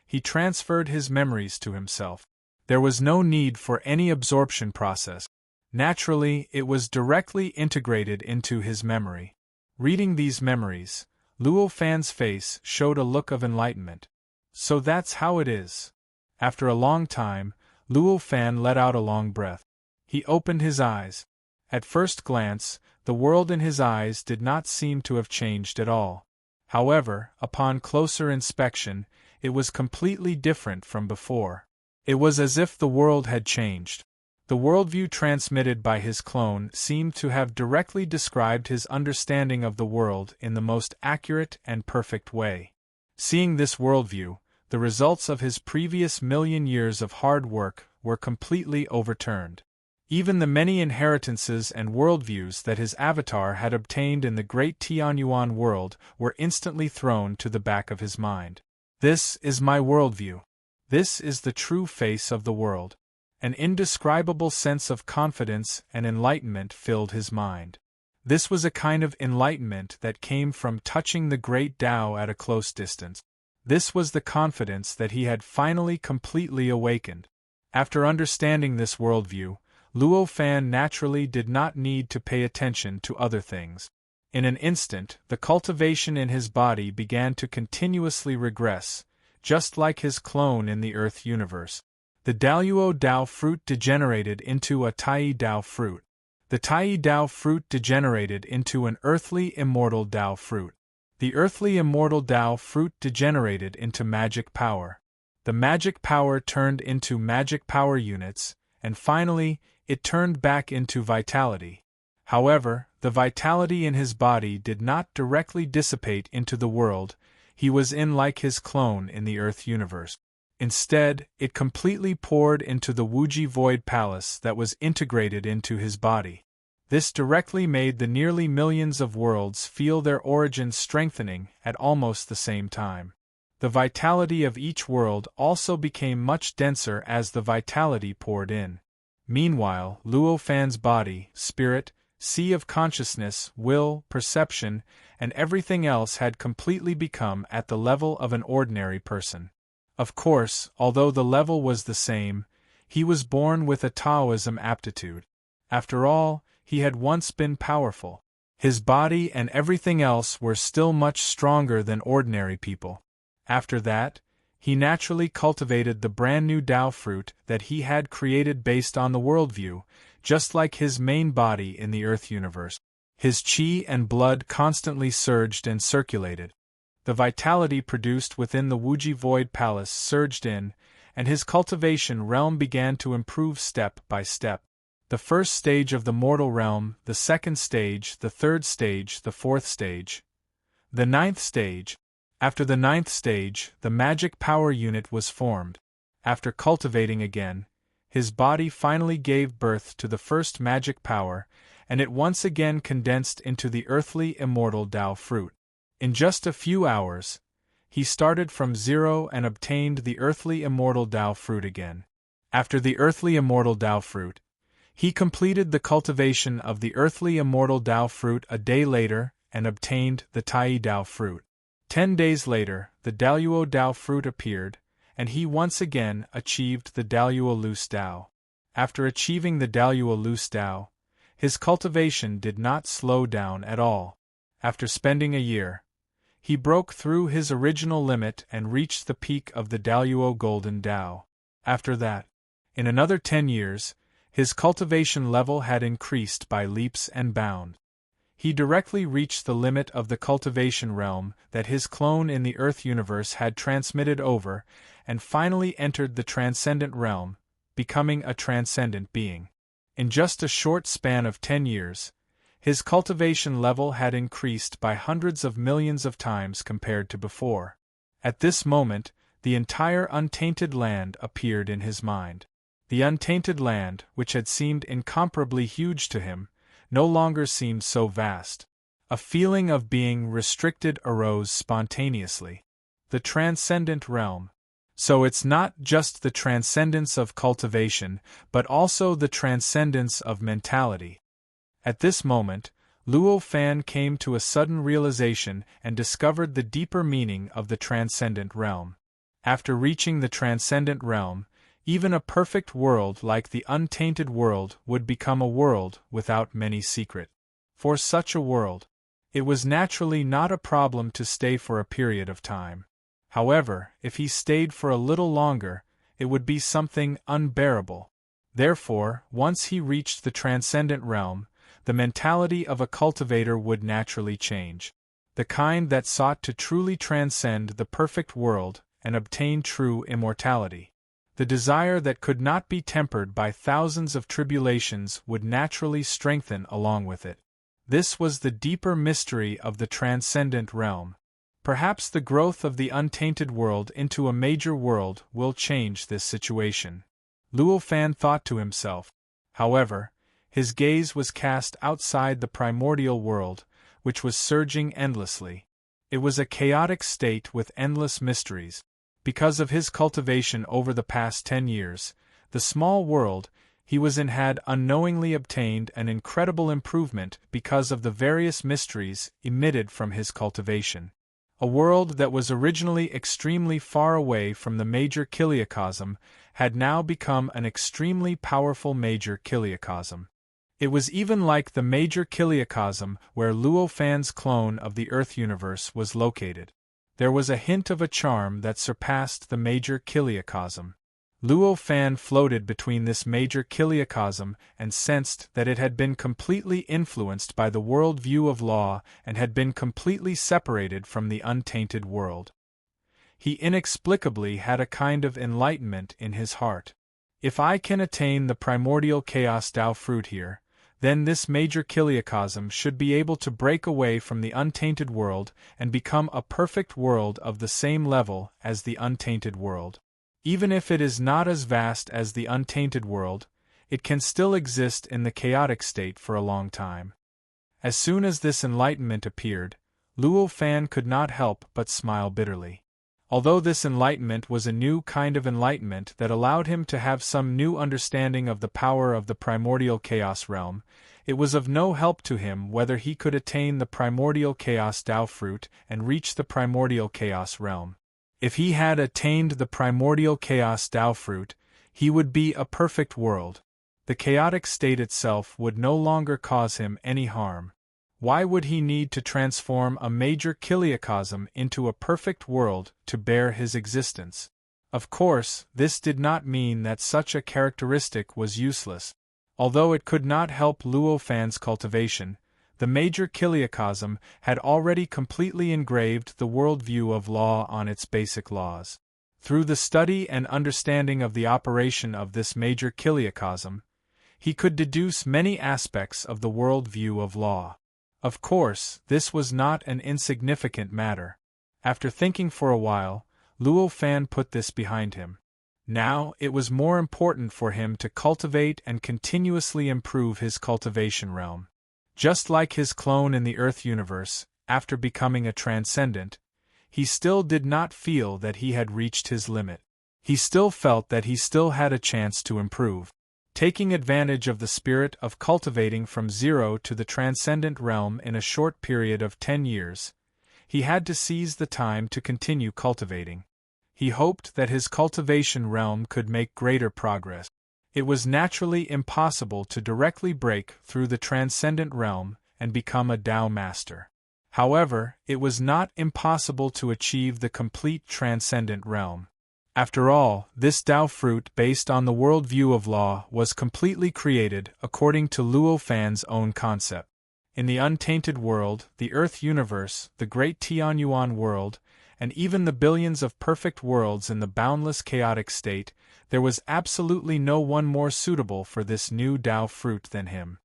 [SPEAKER 1] He transferred his memories to himself. There was no need for any absorption process. Naturally, it was directly integrated into his memory. Reading these memories, Luo Fan's face showed a look of enlightenment. So that's how it is. After a long time, Luo Fan let out a long breath. He opened his eyes. At first glance, the world in his eyes did not seem to have changed at all. However, upon closer inspection, it was completely different from before. It was as if the world had changed. The worldview transmitted by his clone seemed to have directly described his understanding of the world in the most accurate and perfect way. Seeing this worldview, the results of his previous million years of hard work were completely overturned. Even the many inheritances and worldviews that his avatar had obtained in the great Tianyuan world were instantly thrown to the back of his mind. This is my worldview. This is the true face of the world. An indescribable sense of confidence and enlightenment filled his mind. This was a kind of enlightenment that came from touching the great Tao at a close distance. This was the confidence that he had finally completely awakened. After understanding this worldview, Luo Fan naturally did not need to pay attention to other things. In an instant, the cultivation in his body began to continuously regress, just like his clone in the Earth universe. The Daluo Dao fruit degenerated into a Tai Dao fruit. The Tai Dao fruit degenerated into an earthly immortal Dao fruit. The earthly immortal Dao fruit degenerated into magic power. The magic power turned into magic power units, and finally, it turned back into vitality. However, the vitality in his body did not directly dissipate into the world he was in like his clone in the Earth universe. Instead, it completely poured into the Wuji Void Palace that was integrated into his body. This directly made the nearly millions of worlds feel their origins strengthening at almost the same time. The vitality of each world also became much denser as the vitality poured in. Meanwhile, Luo Fan's body, spirit, sea of consciousness, will, perception, and everything else had completely become at the level of an ordinary person. Of course, although the level was the same, he was born with a Taoism aptitude. After all, he had once been powerful. His body and everything else were still much stronger than ordinary people. After that, he naturally cultivated the brand new Tao fruit that he had created based on the worldview, just like his main body in the Earth universe. His qi and blood constantly surged and circulated. The vitality produced within the Wuji Void Palace surged in, and his cultivation realm began to improve step by step. The first stage of the mortal realm, the second stage, the third stage, the fourth stage, the ninth stage. After the ninth stage, the magic power unit was formed. After cultivating again, his body finally gave birth to the first magic power, and it once again condensed into the earthly immortal Tao fruit. In just a few hours, he started from zero and obtained the earthly immortal Tao fruit again. After the earthly immortal Tao fruit, he completed the cultivation of the earthly immortal Tao fruit a day later and obtained the Tai Tao fruit. 10 days later, the Daluo Tao fruit appeared, and he once again achieved the Daluo Loose Tao. After achieving the Daluo Loose Tao, his cultivation did not slow down at all. After spending a year, he broke through his original limit and reached the peak of the Daluo Golden Tao. After that, in another 10 years, his cultivation level had increased by leaps and bounds. He directly reached the limit of the cultivation realm that his clone in the Earth universe had transmitted over, and finally entered the transcendent realm, becoming a transcendent being. In just a short span of 10 years, his cultivation level had increased by hundreds of millions of times compared to before. At this moment, the entire untainted land appeared in his mind. The untainted land, which had seemed incomparably huge to him, no longer seemed so vast. A feeling of being restricted arose spontaneously. The transcendent realm. So it's not just the transcendence of cultivation, but also the transcendence of mentality. At this moment, Luo Fan came to a sudden realization and discovered the deeper meaning of the transcendent realm. After reaching the transcendent realm, even a perfect world like the untainted world would become a world without many secrets. For such a world, it was naturally not a problem to stay for a period of time. However, if he stayed for a little longer, it would be something unbearable. Therefore, once he reached the transcendent realm, the mentality of a cultivator would naturally change. The kind that sought to truly transcend the perfect world and obtain true immortality. The desire that could not be tempered by thousands of tribulations would naturally strengthen along with it. This was the deeper mystery of the transcendent realm. Perhaps the growth of the untainted world into a major world will change this situation. Luo Fan thought to himself. However, his gaze was cast outside the primordial world, which was surging endlessly. It was a chaotic state with endless mysteries. Because of his cultivation over the past 10 years, the small world he was in had unknowingly obtained an incredible improvement because of the various mysteries emitted from his cultivation. A world that was originally extremely far away from the major kiliacosm had now become an extremely powerful major kiliacosm. It was even like the major kiliacosm where Luo Fan's clone of the Earth universe was located. There was a hint of a charm that surpassed the major kiliacosm. Luo Fan floated between this major kiliacosm and sensed that it had been completely influenced by the world view of law and had been completely separated from the untainted world. He inexplicably had a kind of enlightenment in his heart. If I can attain the primordial chaos Tao fruit here, then this major kiliacosm should be able to break away from the untainted world and become a perfect world of the same level as the untainted world. Even if it is not as vast as the untainted world, it can still exist in the chaotic state for a long time. As soon as this enlightenment appeared, Luo Fan could not help but smile bitterly. Although this enlightenment was a new kind of enlightenment that allowed him to have some new understanding of the power of the primordial chaos realm, it was of no help to him whether he could attain the primordial chaos Tao fruit and reach the primordial chaos realm. If he had attained the primordial chaos Tao fruit, he would be a perfect world. The chaotic state itself would no longer cause him any harm. Why would he need to transform a major kiliacosm into a perfect world to bear his existence? Of course, this did not mean that such a characteristic was useless. Although it could not help Luo Fan's cultivation, the major kiliacosm had already completely engraved the worldview of law on its basic laws. Through the study and understanding of the operation of this major kiliacosm, he could deduce many aspects of the worldview of law. Of course, this was not an insignificant matter. After thinking for a while, Luo Fan put this behind him. Now, it was more important for him to cultivate and continuously improve his cultivation realm. Just like his clone in the Earth universe, after becoming a transcendent, he still did not feel that he had reached his limit. He still felt that he still had a chance to improve. Taking advantage of the spirit of cultivating from zero to the transcendent realm in a short period of 10 years, he had to seize the time to continue cultivating. He hoped that his cultivation realm could make greater progress. It was naturally impossible to directly break through the transcendent realm and become a Tao master. However, it was not impossible to achieve the complete transcendent realm. After all, this Tao fruit based on the worldview of law was completely created according to Luo Fan's own concept. In the untainted world, the Earth universe, the great Tianyuan world, and even the billions of perfect worlds in the boundless chaotic state, there was absolutely no one more suitable for this new Tao fruit than him.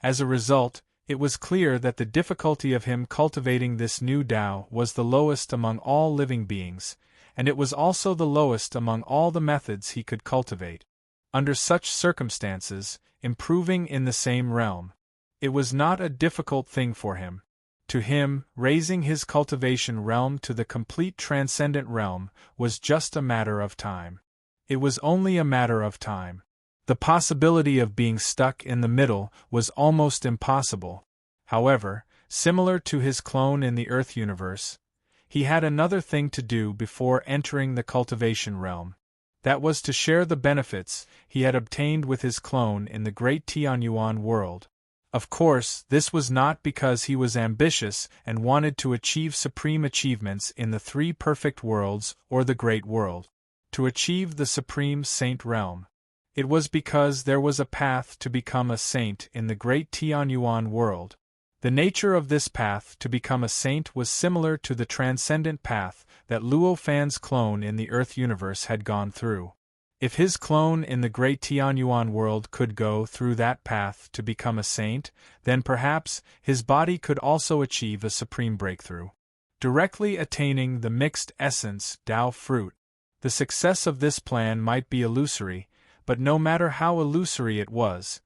[SPEAKER 1] As a result, it was clear that the difficulty of him cultivating this new Tao was the lowest among all living beings, and it was also the lowest among all the methods he could cultivate. Under such circumstances, improving in the same realm, it was not a difficult thing for him. To him, raising his cultivation realm to the complete transcendent realm was just a matter of time. It was only a matter of time. The possibility of being stuck in the middle was almost impossible. However, similar to his clone in the Earth universe, he had another thing to do before entering the cultivation realm. That was to share the benefits he had obtained with his clone in the great Tianyuan world. Of course, this was not because he was ambitious and wanted to achieve supreme achievements in the three perfect worlds or the great world. To achieve the supreme saint realm. It was because there was a path to become a saint in the great Tianyuan world. The nature of this path to become a saint was similar to the transcendent path that Luo Fan's clone in the Earth universe had gone through. If his clone in the great Tianyuan world could go through that path to become a saint, then perhaps his body could also achieve a supreme breakthrough. Directly attaining the mixed essence Tao fruit. The success of this plan might be illusory, but no matter how illusory it was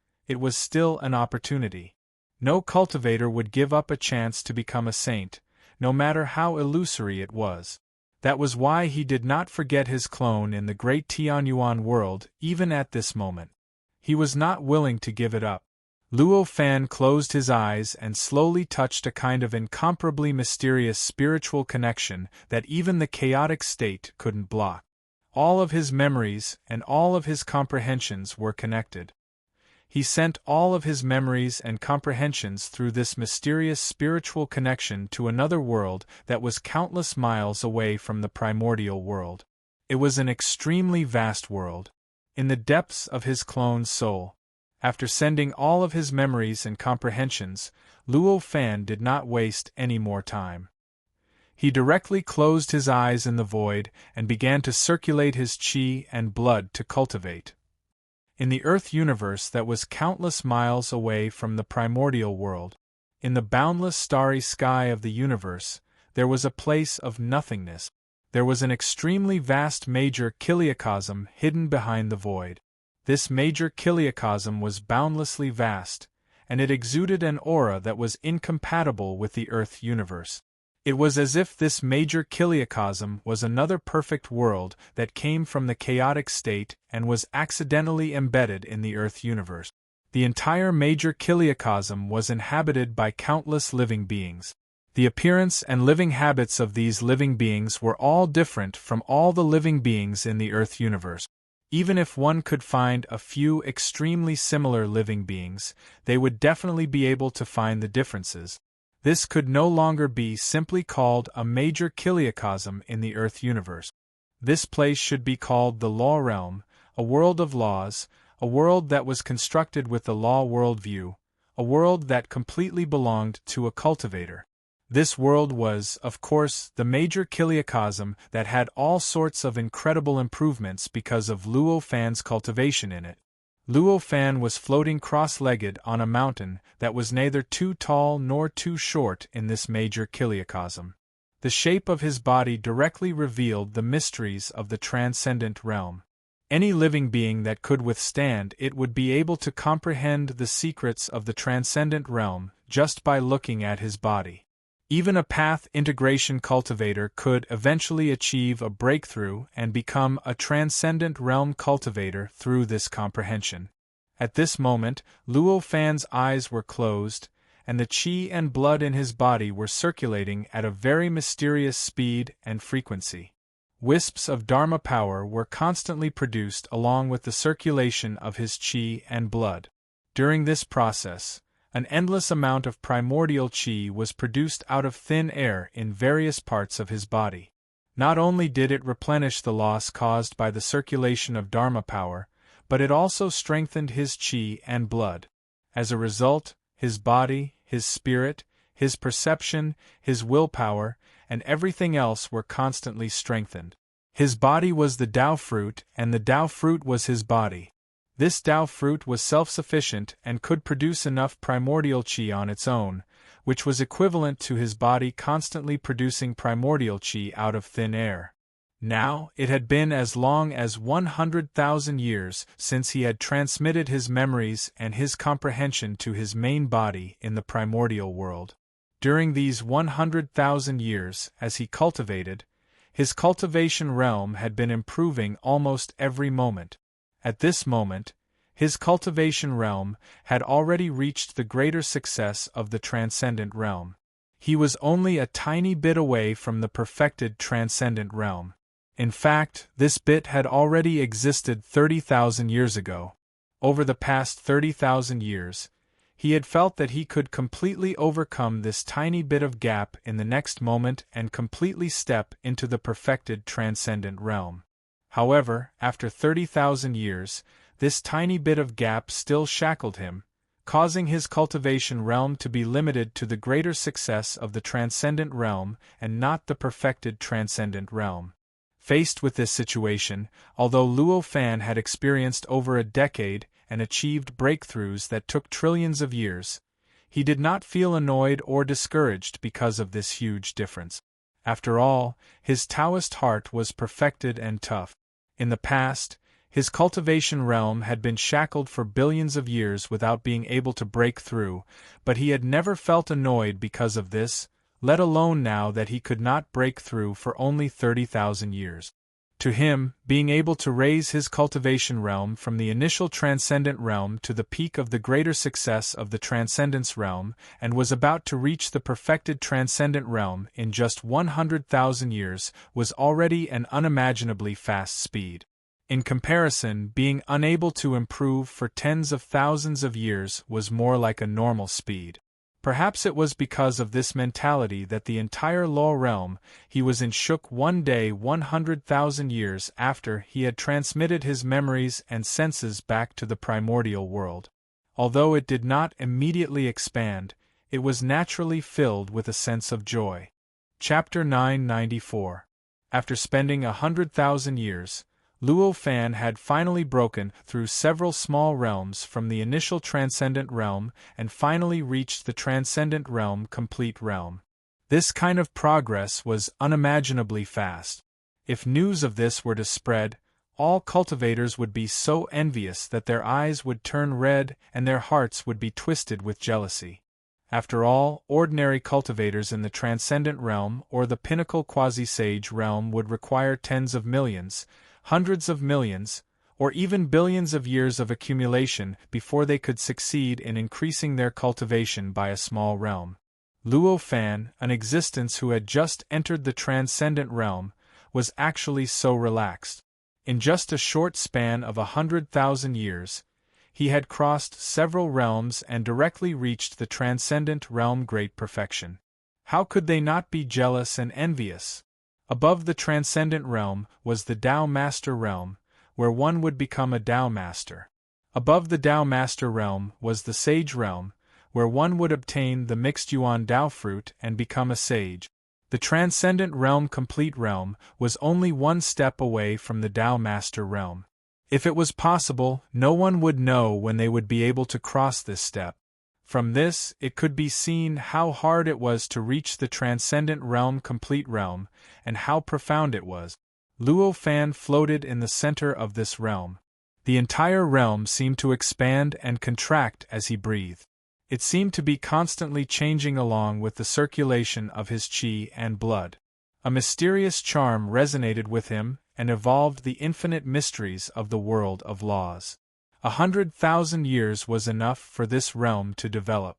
[SPEAKER 1] still an opportunity. No cultivator would give up a chance to become a saint, no matter how illusory it was. That was why he did not forget his clone in the great Tianyuan world even at this moment. He was not willing to give it up. Luo Fan closed his eyes and slowly touched a kind of incomparably mysterious spiritual connection that even the chaotic state couldn't block. All of his memories and all of his comprehensions were connected. He sent all of his memories and comprehensions through this mysterious spiritual connection to another world that was countless miles away from the primordial world. It was an extremely vast world. In the depths of his clone's soul, after sending all of his memories and comprehensions, Luo Fan did not waste any more time. He directly closed his eyes in the void and began to circulate his qi and blood to cultivate. In the Earth universe that was countless miles away from the primordial world, in the boundless starry sky of the universe, there was a place of nothingness. There was an extremely vast major kiliacosm hidden behind the void. This major chiliocosm was boundlessly vast, and it exuded an aura that was incompatible with the Earth universe. It was as if this major chiliocosm was another perfect world that came from the chaotic state and was accidentally embedded in the Earth universe. The entire major chiliocosm was inhabited by countless living beings. The appearance and living habits of these living beings were all different from all the living beings in the Earth universe. Even if one could find a few extremely similar living beings, they would definitely be able to find the differences. This could no longer be simply called a major chiliocosm in the Earth universe. This place should be called the Law Realm, a world of laws, a world that was constructed with the law worldview, a world that completely belonged to a cultivator. This world was, of course, the major chiliocosm that had all sorts of incredible improvements because of Luo Fan's cultivation in it. Luo Fan was floating cross-legged on a mountain that was neither too tall nor too short in this major chiliocosm. The shape of his body directly revealed the mysteries of the transcendent realm. Any living being that could withstand it would be able to comprehend the secrets of the transcendent realm just by looking at his body. Even a path integration cultivator could eventually achieve a breakthrough and become a transcendent realm cultivator through this comprehension. At this moment, Luo Fan's eyes were closed, and the qi and blood in his body were circulating at a very mysterious speed and frequency. Wisps of Dharma power were constantly produced along with the circulation of his qi and blood. During this process, an endless amount of primordial qi was produced out of thin air in various parts of his body. Not only did it replenish the loss caused by the circulation of Dharma power, but it also strengthened his qi and blood. As a result, his body, his spirit, his perception, his willpower, and everything else were constantly strengthened. His body was the Tao fruit, and the Tao fruit was his body. This Tao fruit was self-sufficient and could produce enough primordial qi on its own, which was equivalent to his body constantly producing primordial qi out of thin air. Now, it had been as long as 100,000 years since he had transmitted his memories and his comprehension to his main body in the primordial world. During these 100,000 years, as he cultivated, his cultivation realm had been improving almost every moment. At this moment, his cultivation realm had already reached the greater success of the transcendent realm. He was only a tiny bit away from the perfected transcendent realm. In fact, this bit had already existed 30,000 years ago. Over the past 30,000 years, he had felt that he could completely overcome this tiny bit of gap in the next moment and completely step into the perfected transcendent realm. However, after 30,000 years, this tiny bit of gap still shackled him, causing his cultivation realm to be limited to the greater success of the transcendent realm and not the perfected transcendent realm. Faced with this situation, although Luo Fan had experienced over a decade and achieved breakthroughs that took trillions of years, he did not feel annoyed or discouraged because of this huge difference. After all, his Taoist heart was perfected and tough. In the past, his cultivation realm had been shackled for billions of years without being able to break through, but he had never felt annoyed because of this, let alone now that he could not break through for only 30,000 years. To him, being able to raise his cultivation realm from the initial transcendent realm to the peak of the greater success of the transcendence realm, and was about to reach the perfected transcendent realm in just 100,000 years, was already an unimaginably fast speed. In comparison, being unable to improve for tens of thousands of years was more like a normal speed. Perhaps it was because of this mentality that the entire law realm he was in shook one day 100,000 years after he had transmitted his memories and senses back to the primordial world. Although it did not immediately expand, it was naturally filled with a sense of joy. Chapter 994. After spending 100,000 years, Luo Fan had finally broken through several small realms from the initial transcendent realm and finally reached the transcendent realm complete realm. This kind of progress was unimaginably fast. If news of this were to spread, all cultivators would be so envious that their eyes would turn red and their hearts would be twisted with jealousy. After all, ordinary cultivators in the transcendent realm or the pinnacle quasi-sage realm would require tens of millions, hundreds of millions, or even billions of years of accumulation before they could succeed in increasing their cultivation by a small realm. Luo Fan, an existence who had just entered the transcendent realm, was actually so relaxed. In just a short span of 100,000 years, he had crossed several realms and directly reached the transcendent realm great perfection. How could they not be jealous and envious? Above the transcendent realm was the Tao Master realm, where one would become a Tao Master. Above the Tao Master realm was the Sage realm, where one would obtain the mixed Yuan Tao fruit and become a sage. The transcendent realm complete realm was only one step away from the Tao Master realm. If it was possible, no one would know when they would be able to cross this step. From this, it could be seen how hard it was to reach the transcendent realm complete realm, and how profound it was. Luo Fan floated in the center of this realm. The entire realm seemed to expand and contract as he breathed. It seemed to be constantly changing along with the circulation of his qi and blood. A mysterious charm resonated with him and evolved the infinite mysteries of the world of laws. 100,000 years was enough for this realm to develop.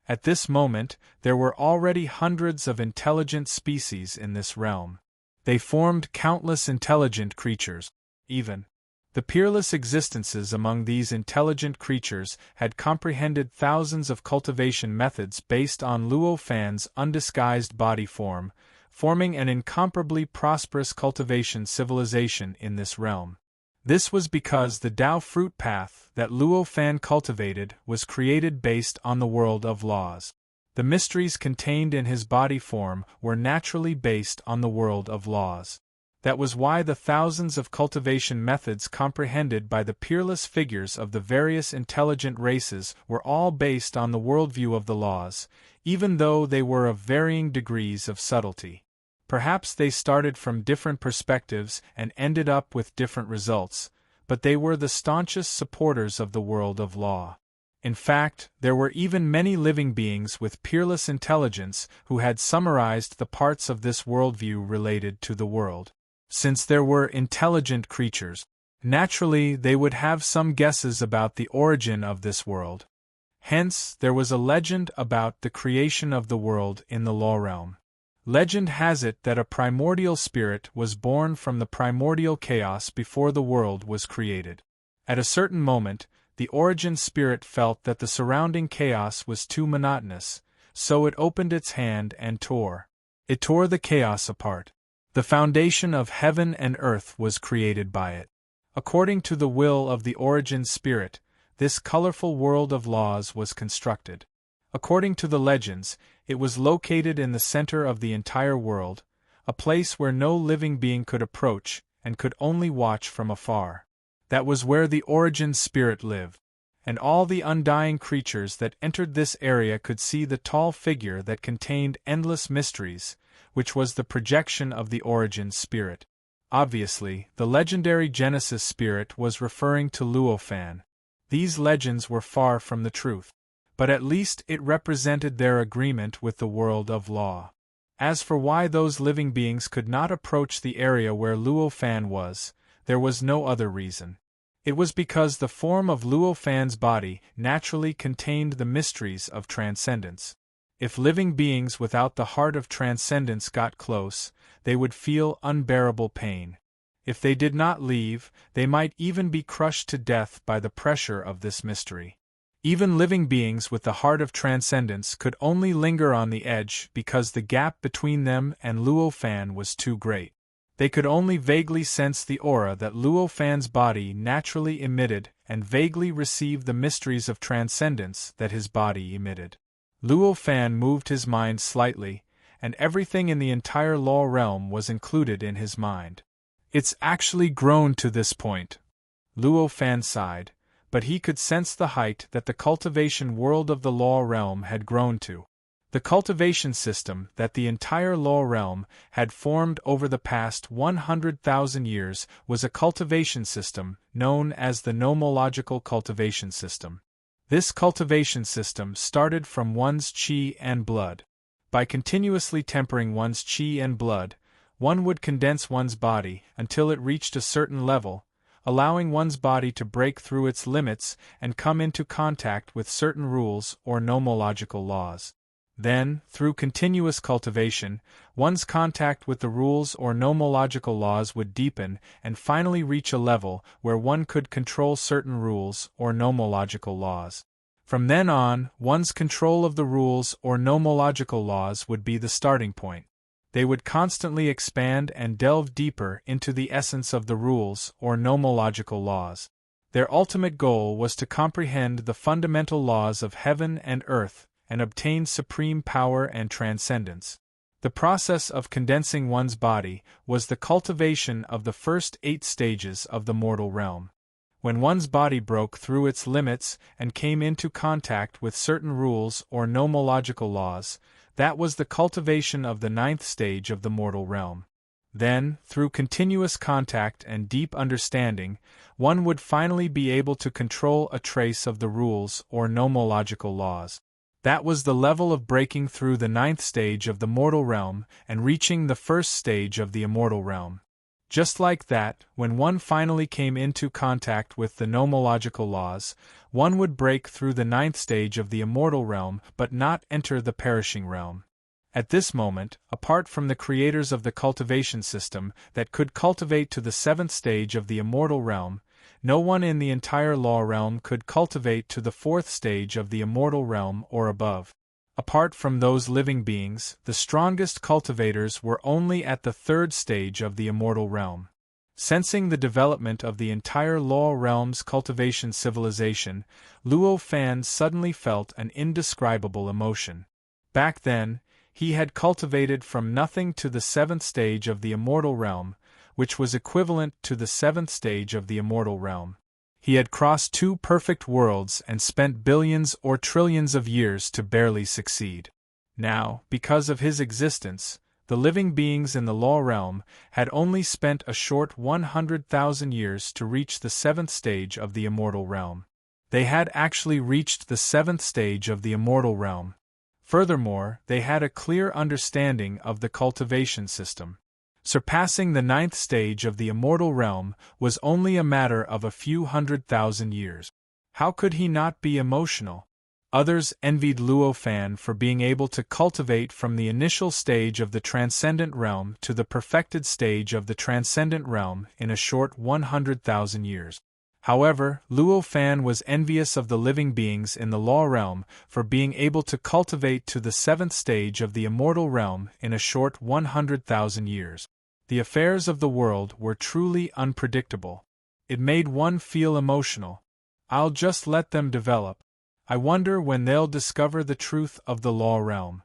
[SPEAKER 1] At this moment, there were already hundreds of intelligent species in this realm. They formed countless intelligent creatures. Even the peerless existences among these intelligent creatures had comprehended thousands of cultivation methods based on Luo Fan's undisguised body form, forming an incomparably prosperous cultivation civilization in this realm. This was because the Tao fruit path that Luo Fan cultivated was created based on the world of laws. The mysteries contained in his body form were naturally based on the world of laws. That was why the thousands of cultivation methods comprehended by the peerless figures of the various intelligent races were all based on the worldview of the laws, even though they were of varying degrees of subtlety. Perhaps they started from different perspectives and ended up with different results, but they were the staunchest supporters of the world of law. In fact, there were even many living beings with peerless intelligence who had summarized the parts of this worldview related to the world. Since there were intelligent creatures, naturally they would have some guesses about the origin of this world. Hence, there was a legend about the creation of the world in the law realm. Legend has it that a primordial spirit was born from the primordial chaos before the world was created. At a certain moment, the origin spirit felt that the surrounding chaos was too monotonous, so it opened its hand and tore. It tore the chaos apart. The foundation of heaven and earth was created by it. According to the will of the origin spirit, this colorful world of laws was constructed. According to the legends, it was located in the center of the entire world, a place where no living being could approach and could only watch from afar. That was where the origin spirit lived, and all the undying creatures that entered this area could see the tall figure that contained endless mysteries, which was the projection of the origin spirit. Obviously, the legendary Genesis spirit was referring to Luo Fan. These legends were far from the truth, but at least it represented their agreement with the world of law. As for why those living beings could not approach the area where Luo Fan was, there was no other reason. It was because the form of Luo Fan's body naturally contained the mysteries of transcendence. If living beings without the heart of transcendence got close, they would feel unbearable pain. If they did not leave, they might even be crushed to death by the pressure of this mystery. Even living beings with the heart of transcendence could only linger on the edge because the gap between them and Luo Fan was too great. They could only vaguely sense the aura that Luo Fan's body naturally emitted and vaguely receive the mysteries of transcendence that his body emitted. Luo Fan moved his mind slightly, and everything in the entire law realm was included in his mind. It's actually grown to this point. Luo Fan sighed, but he could sense the height that the cultivation world of the law realm had grown to. The cultivation system that the entire Law realm had formed over the past 100,000 years was a cultivation system known as the nomological cultivation system. This cultivation system started from one's chi and blood. By continuously tempering one's chi and blood, one would condense one's body until it reached a certain level, allowing one's body to break through its limits and come into contact with certain rules or nomological laws. Then, through continuous cultivation, one's contact with the rules or nomological laws would deepen and finally reach a level where one could control certain rules or nomological laws. From then on, one's control of the rules or nomological laws would be the starting point. They would constantly expand and delve deeper into the essence of the rules or nomological laws. Their ultimate goal was to comprehend the fundamental laws of heaven and earth and obtain supreme power and transcendence. The process of condensing one's body was the cultivation of the first 8 stages of the mortal realm. When one's body broke through its limits and came into contact with certain rules or nomological laws, that was the cultivation of the 9th stage of the mortal realm. Then, through continuous contact and deep understanding, one would finally be able to control a trace of the rules or nomological laws. That was the level of breaking through the 9th stage of the mortal realm and reaching the 1st stage of the immortal realm. Just like that, when one finally came into contact with the nomological laws, one would break through the 9th stage of the immortal realm but not enter the perishing realm. At this moment, apart from the creators of the cultivation system that could cultivate to the 7th stage of the immortal realm, no one in the entire Law realm could cultivate to the 4th stage of the immortal realm or above. Apart from those living beings, the strongest cultivators were only at the 3rd stage of the immortal realm. Sensing the development of the entire Law realm's cultivation civilization, Luo Fan suddenly felt an indescribable emotion. Back then, he had cultivated from nothing to the 7th stage of the immortal realm, which was equivalent to the 7th stage of the immortal realm. He had crossed 2 perfect worlds and spent billions or trillions of years to barely succeed. Now, because of his existence, the living beings in the Law realm had only spent a short 100,000 years to reach the 7th stage of the immortal realm. They had actually reached the 7th stage of the immortal realm. Furthermore, they had a clear understanding of the cultivation system. Surpassing the 9th stage of the immortal realm was only a matter of a few 100,000 years. How could he not be emotional? Others envied Luo Fan for being able to cultivate from the initial stage of the transcendent realm to the perfected stage of the transcendent realm in a short 100,000 years. However, Luo Fan was envious of the living beings in the Law realm for being able to cultivate to the 7th stage of the immortal realm in a short 100,000 years. The affairs of the world were truly unpredictable. It made one feel emotional. I'll just let them develop. I wonder when they'll discover the truth of the Law realm.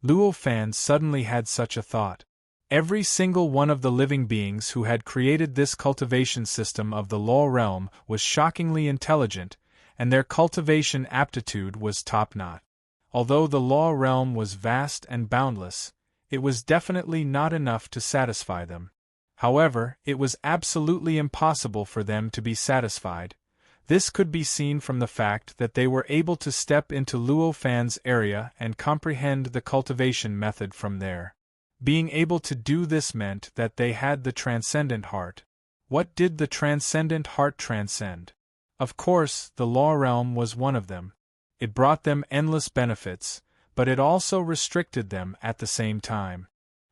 [SPEAKER 1] Luo Fan suddenly had such a thought. Every single one of the living beings who had created this cultivation system of the Law realm was shockingly intelligent, and their cultivation aptitude was top-notch. Although the Law realm was vast and boundless, it was definitely not enough to satisfy them. However, it was absolutely impossible for them to be satisfied. This could be seen from the fact that they were able to step into Luo Fan's area and comprehend the cultivation method from there. Being able to do this meant that they had the transcendent heart. What did the transcendent heart transcend? Of course, the Law realm was one of them. It brought them endless benefits, but it also restricted them at the same time.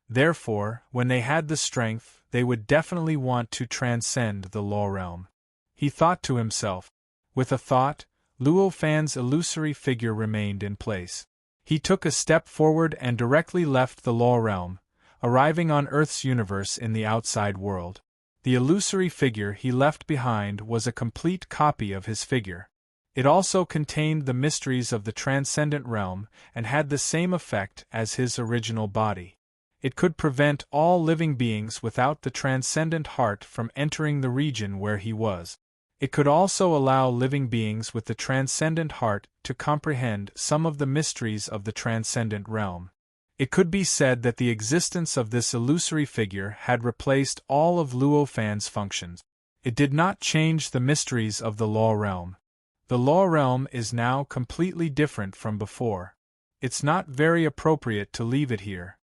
[SPEAKER 1] Therefore, when they had the strength, they would definitely want to transcend the Law realm. He thought to himself. With a thought, Luo Fan's illusory figure remained in place. He took a step forward and directly left the Law realm, arriving on Earth's universe in the outside world. The illusory figure he left behind was a complete copy of his figure. It also contained the mysteries of the transcendent realm and had the same effect as his original body. It could prevent all living beings without the transcendent heart from entering the region where he was. It could also allow living beings with the transcendent heart to comprehend some of the mysteries of the transcendent realm. It could be said that the existence of this illusory figure had replaced all of Luo Fan's functions. It did not change the mysteries of the law realm. The law realm is now completely different from before. It's not very appropriate to leave it here,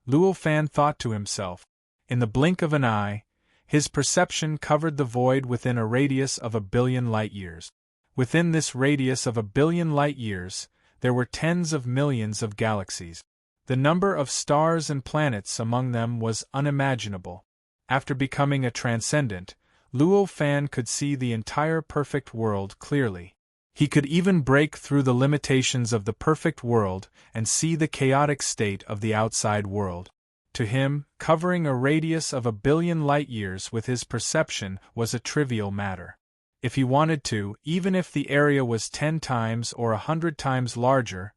[SPEAKER 1] Luo Fan thought to himself. In the blink of an eye, his perception covered the void within a radius of 1 billion light-years. Within this radius of 1 billion light-years, there were tens of millions of galaxies. The number of stars and planets among them was unimaginable. After becoming a transcendent, Luo Fan could see the entire perfect world clearly. He could even break through the limitations of the perfect world and see the chaotic state of the outside world. To him, covering a radius of 1 billion light-years with his perception was a trivial matter. If he wanted to, even if the area was 10 times or 100 times larger,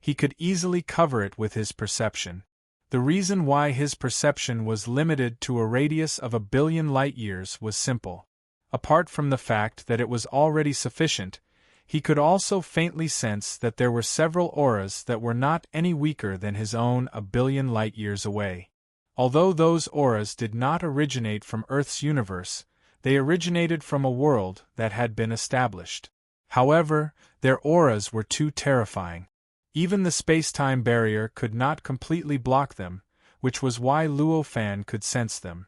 [SPEAKER 1] he could easily cover it with his perception. The reason why his perception was limited to a radius of 1 billion light-years was simple. Apart from the fact that it was already sufficient, he could also faintly sense that there were several auras that were not any weaker than his own 1 billion light-years away. Although those auras did not originate from Earth's universe, they originated from a world that had been established. However, their auras were too terrifying. Even the space-time barrier could not completely block them, which was why Luo Fan could sense them.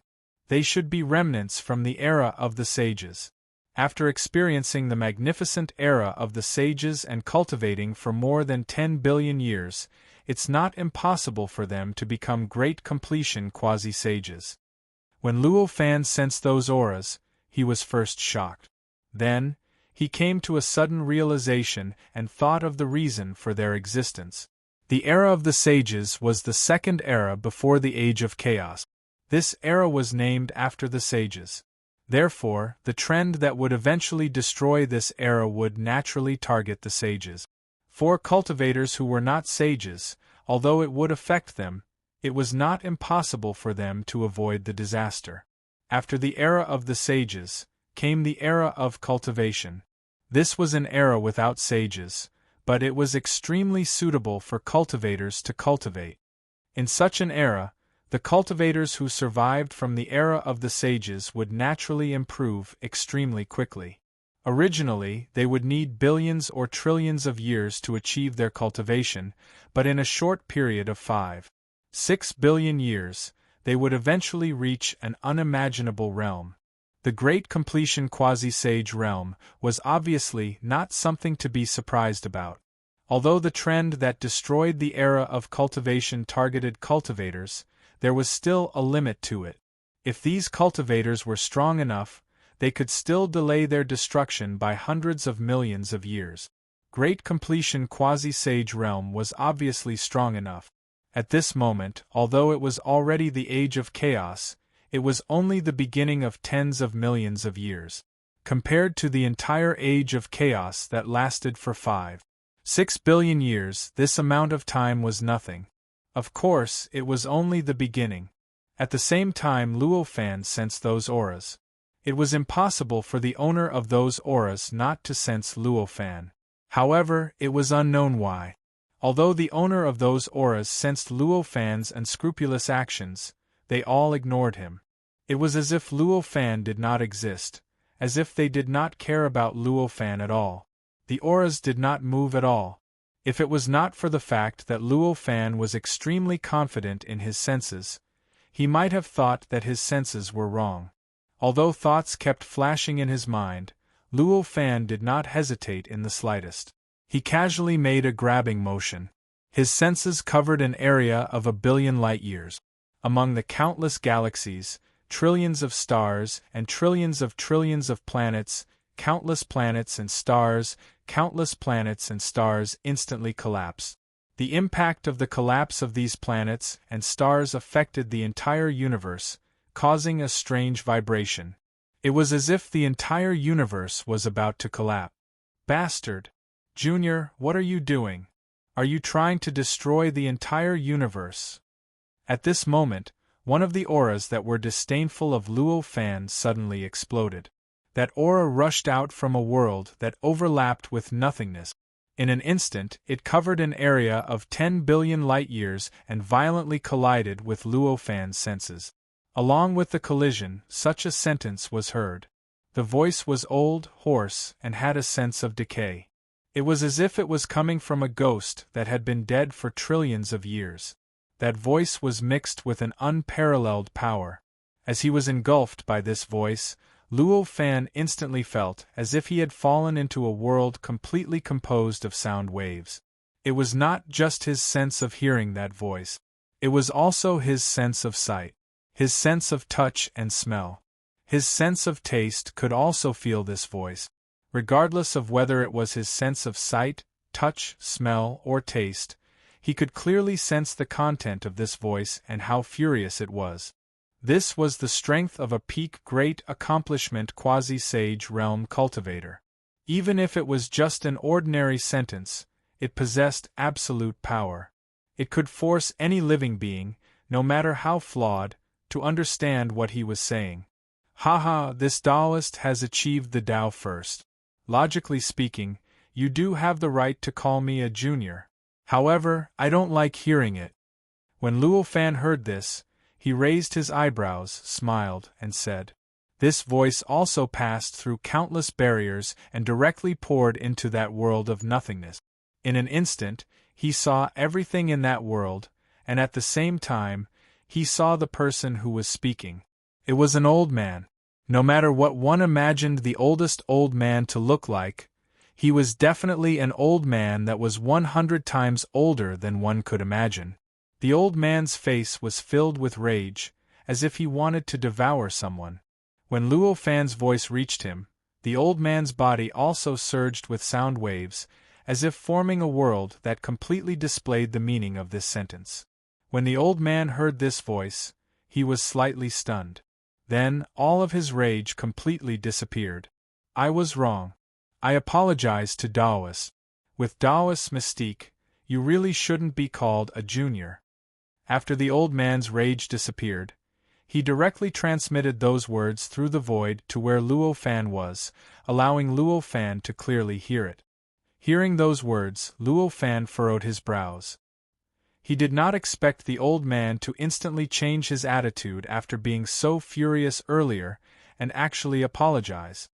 [SPEAKER 1] They should be remnants from the era of the sages. After experiencing the magnificent era of the sages and cultivating for more than 10 billion years, it's not impossible for them to become great completion quasi-sages. When Luo Fan sensed those auras, he was first shocked. Then, he came to a sudden realization and thought of the reason for their existence. The era of the sages was the second era before the Age of Chaos. This era was named after the sages. Therefore, the trend that would eventually destroy this era would naturally target the sages. For cultivators who were not sages, although it would affect them, it was not impossible for them to avoid the disaster. After the era of the sages, came the era of cultivation. This was an era without sages, but it was extremely suitable for cultivators to cultivate. In such an era, the cultivators who survived from the era of the sages would naturally improve extremely quickly. Originally, they would need billions or trillions of years to achieve their cultivation, but in a short period of 5-6 billion years, they would eventually reach an unimaginable realm. The Great Completion Quasi-Sage realm was obviously not something to be surprised about. Although the trend that destroyed the era of cultivation targeted cultivators, there was still a limit to it. If these cultivators were strong enough, they could still delay their destruction by hundreds of millions of years. Great Completion Quasi-Sage realm was obviously strong enough. At this moment, although it was already the Age of Chaos, it was only the beginning of tens of millions of years. Compared to the entire Age of Chaos that lasted for 5-6 billion years, this amount of time was nothing. Of course, it was only the beginning. At the same time, Luo Fan sensed those auras. It was impossible for the owner of those auras not to sense Luo Fan. However, it was unknown why. Although the owner of those auras sensed Luo Fan's unscrupulous actions, they all ignored him. It was as if Luo Fan did not exist, as if they did not care about Luo Fan at all. The auras did not move at all. If it was not for the fact that Luo Fan was extremely confident in his senses, he might have thought that his senses were wrong. Although thoughts kept flashing in his mind, Luo Fan did not hesitate in the slightest. He casually made a grabbing motion. His senses covered an area of 1 billion light-years. Among the countless galaxies, trillions of stars and trillions of planets, countless planets and stars instantly collapsed. The impact of the collapse of these planets and stars affected the entire universe, causing a strange vibration. It was as if the entire universe was about to collapse. Bastard! Junior, what are you doing? Are you trying to destroy the entire universe? At this moment, one of the auras that were disdainful of Luo Fan suddenly exploded. That aura rushed out from a world that overlapped with nothingness. In an instant, it covered an area of 10 billion light-years and violently collided with Luo Fan's senses. Along with the collision, such a sentence was heard. The voice was old, hoarse, and had a sense of decay. It was as if it was coming from a ghost that had been dead for trillions of years. That voice was mixed with an unparalleled power. As he was engulfed by this voice, Luo Fan instantly felt as if he had fallen into a world completely composed of sound waves. It was not just his sense of hearing that voice. It was also his sense of sight, his sense of touch and smell. His sense of taste could also feel this voice. Regardless of whether it was his sense of sight, touch, smell, or taste, he could clearly sense the content of this voice and how furious it was. This was the strength of a peak great accomplishment quasi-sage realm cultivator. Even if it was just an ordinary sentence, it possessed absolute power. It could force any living being, no matter how flawed, to understand what he was saying. Haha, this Taoist has achieved the Tao first. Logically speaking, you do have the right to call me a junior. However, I don't like hearing it. When Luo Fan heard this, he raised his eyebrows, smiled, and said, "This voice also passed through countless barriers and directly poured into that world of nothingness. In an instant, he saw everything in that world, and at the same time, he saw the person who was speaking. It was an old man. No matter what one imagined the oldest old man to look like, he was definitely an old man that was 100 times older than one could imagine. The old man's face was filled with rage, as if he wanted to devour someone. When Luo Fan's voice reached him, the old man's body also surged with sound waves, as if forming a world that completely displayed the meaning of this sentence. When the old man heard this voice, he was slightly stunned. Then, all of his rage completely disappeared. I was wrong. I apologize to Taoists. With Taoist mystique, you really shouldn't be called a junior. After the old man's rage disappeared, he directly transmitted those words through the void to where Luo Fan was, allowing Luo Fan to clearly hear it. Hearing those words, Luo Fan furrowed his brows. He did not expect the old man to instantly change his attitude after being so furious earlier and actually apologize.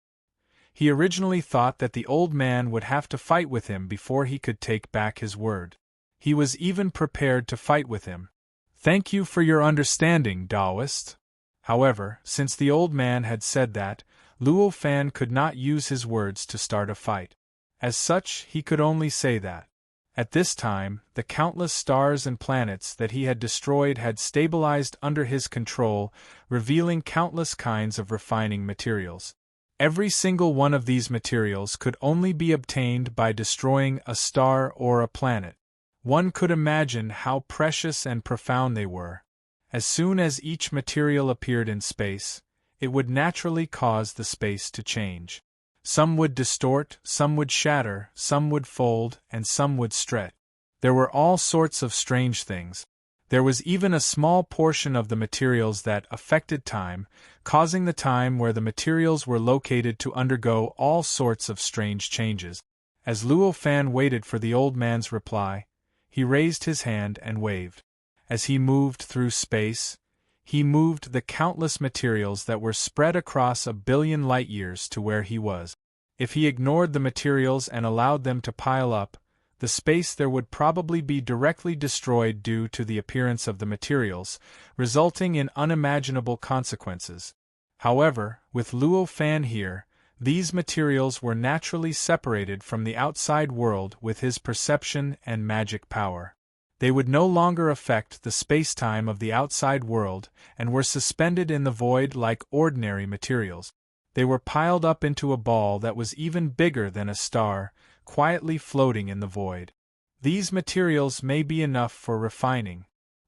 [SPEAKER 1] He originally thought that the old man would have to fight with him before he could take back his word. He was even prepared to fight with him. Thank you for your understanding, Taoist. However, since the old man had said that, Luo Fan could not use his words to start a fight. As such, he could only say that. At this time, the countless stars and planets that he had destroyed had stabilized under his control, revealing countless kinds of refining materials. Every single one of these materials could only be obtained by destroying a star or a planet. One could imagine how precious and profound they were. As soon as each material appeared in space, it would naturally cause the space to change. Some would distort, some would shatter, some would fold, and some would stretch. There were all sorts of strange things. There was even a small portion of the materials that affected time, causing the time where the materials were located to undergo all sorts of strange changes. As Luo Fan waited for the old man's reply, he raised his hand and waved. As he moved through space, he moved the countless materials that were spread across 1 billion light-years to where he was. If he ignored the materials and allowed them to pile up, the space there would probably be directly destroyed due to the appearance of the materials, resulting in unimaginable consequences. However, with Luo Fan here, these materials were naturally separated from the outside world with his perception and magic power. They would no longer affect the space-time of the outside world and were suspended in the void like ordinary materials. They were piled up into a ball that was even bigger than a star, quietly floating in the void. These materials may be enough for refining.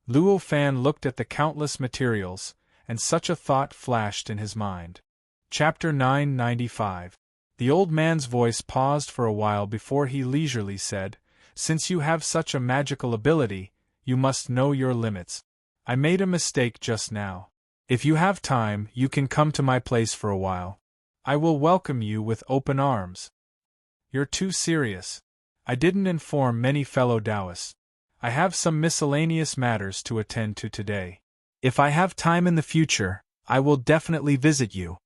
[SPEAKER 1] Luo Fan looked at the countless materials, and such a thought flashed in his mind. Chapter 995. The old man's voice paused for a while before he leisurely said, "Since you have such a magical ability, you must know your limits. I made a mistake just now. If you have time, you can come to my place for a while. I will welcome you with open arms. You're too serious. I didn't inform many fellow Taoists. I have some miscellaneous matters to attend to today. If I have time in the future, I will definitely visit you.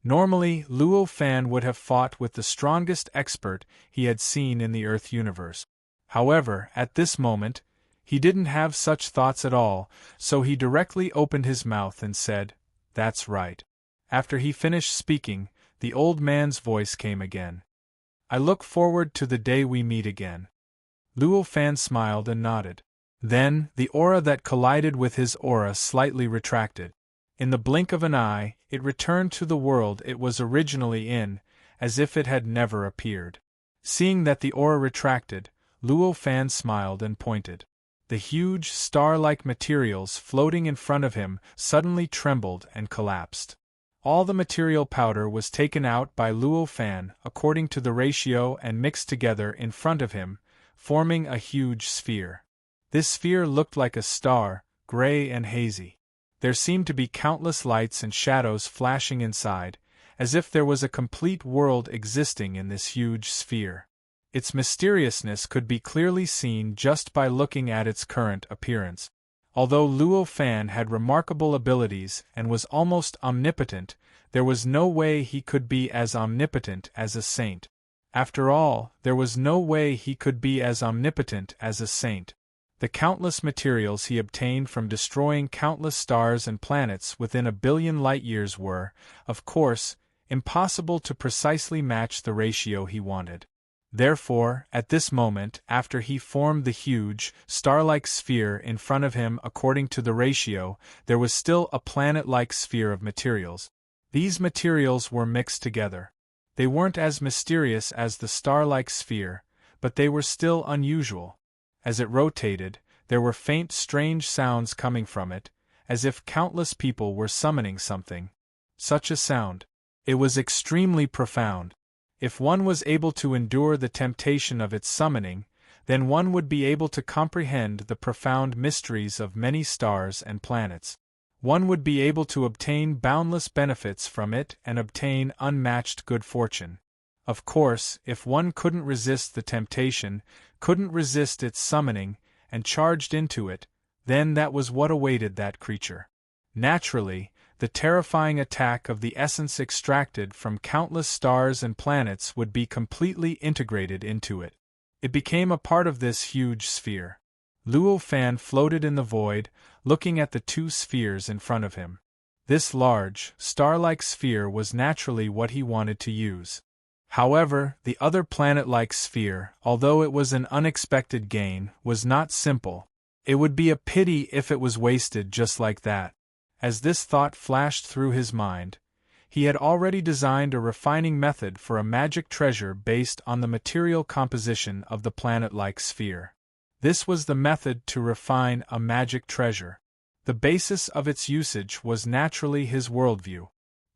[SPEAKER 1] Normally, Luo Fan would have fought with the strongest expert he had seen in the Earth universe. However, at this moment, he didn't have such thoughts at all, so he directly opened his mouth and said, "That's right." After he finished speaking, the old man's voice came again. "I look forward to the day we meet again." Luo Fan smiled and nodded. Then, the aura that collided with his aura slightly retracted. In the blink of an eye, it returned to the world it was originally in, as if it had never appeared. Seeing that the aura retracted, Luo Fan smiled and pointed. The huge, star-like materials floating in front of him suddenly trembled and collapsed. All the material powder was taken out by Luo Fan according to the ratio and mixed together in front of him, forming a huge sphere. This sphere looked like a star, gray and hazy. There seemed to be countless lights and shadows flashing inside, as if there was a complete world existing in this huge sphere. Its mysteriousness could be clearly seen just by looking at its current appearance. Although Luo Fan had remarkable abilities and was almost omnipotent, there was no way he could be as omnipotent as a saint. After all, there was no way he could be as omnipotent as a saint. The countless materials he obtained from destroying countless stars and planets within 1 billion light-years were, of course, impossible to precisely match the ratio he wanted. Therefore, at this moment, after he formed the huge, star-like sphere in front of him according to the ratio, there was still a planet-like sphere of materials. These materials were mixed together. They weren't as mysterious as the star-like sphere, but they were still unusual. As it rotated, there were faint, strange sounds coming from it, as if countless people were summoning something. Such a sound. It was extremely profound. If one was able to endure the temptation of its summoning, then one would be able to comprehend the profound mysteries of many stars and planets. One would be able to obtain boundless benefits from it and obtain unmatched good fortune. Of course, if one couldn't resist the temptation, couldn't resist its summoning, and charged into it, then that was what awaited that creature. Naturally, the terrifying attack of the essence extracted from countless stars and planets would be completely integrated into it. It became a part of this huge sphere. Luo Fan floated in the void, looking at the two spheres in front of him. This large, star-like sphere was naturally what he wanted to use. However, the other planet-like sphere, although it was an unexpected gain, was not simple. It would be a pity if it was wasted just like that. As this thought flashed through his mind, he had already designed a refining method for a magic treasure based on the material composition of the planet-like sphere. This was the method to refine a magic treasure. The basis of its usage was naturally his worldview.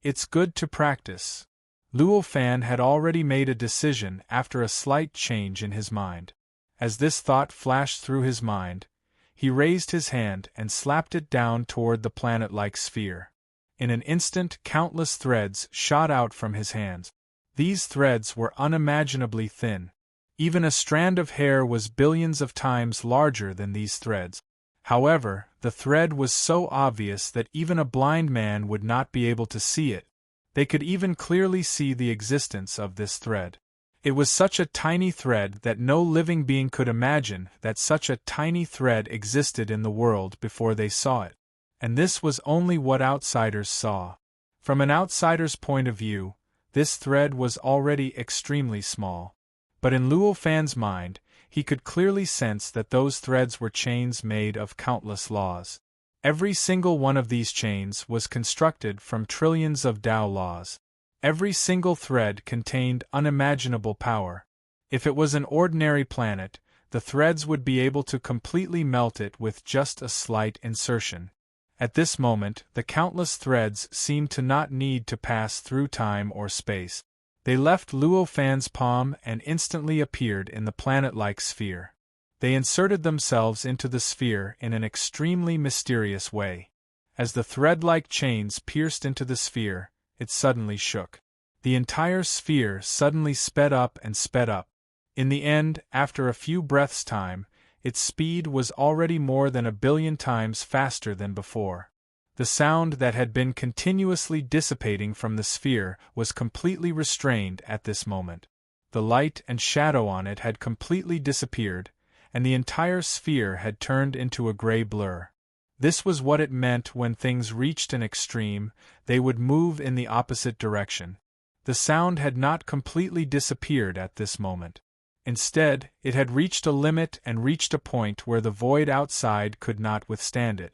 [SPEAKER 1] It's good to practice. Luo Fan had already made a decision after a slight change in his mind. As this thought flashed through his mind, he raised his hand and slapped it down toward the planet-like sphere. In an instant, countless threads shot out from his hands. These threads were unimaginably thin. Even a strand of hair was billions of times larger than these threads. However, the thread was so obvious that even a blind man would not be able to see it. They could even clearly see the existence of this thread. It was such a tiny thread that no living being could imagine that such a tiny thread existed in the world before they saw it. And this was only what outsiders saw. From an outsider's point of view, this thread was already extremely small. But in Luo Fan's mind, he could clearly sense that those threads were chains made of countless laws. Every single one of these chains was constructed from trillions of Tao laws. Every single thread contained unimaginable power. If it was an ordinary planet, the threads would be able to completely melt it with just a slight insertion. At this moment, the countless threads seemed to not need to pass through time or space. They left Luo Fan's palm and instantly appeared in the planet-like sphere. They inserted themselves into the sphere in an extremely mysterious way. As the thread-like chains pierced into the sphere, it suddenly shook. The entire sphere suddenly sped up and sped up. In the end, after a few breaths' time, its speed was already more than 1,000,000,000 times faster than before. The sound that had been continuously dissipating from the sphere was completely restrained at this moment. The light and shadow on it had completely disappeared, and the entire sphere had turned into a gray blur. This was what it meant when things reached an extreme, they would move in the opposite direction. The sound had not completely disappeared at this moment. Instead, it had reached a limit and reached a point where the void outside could not withstand it.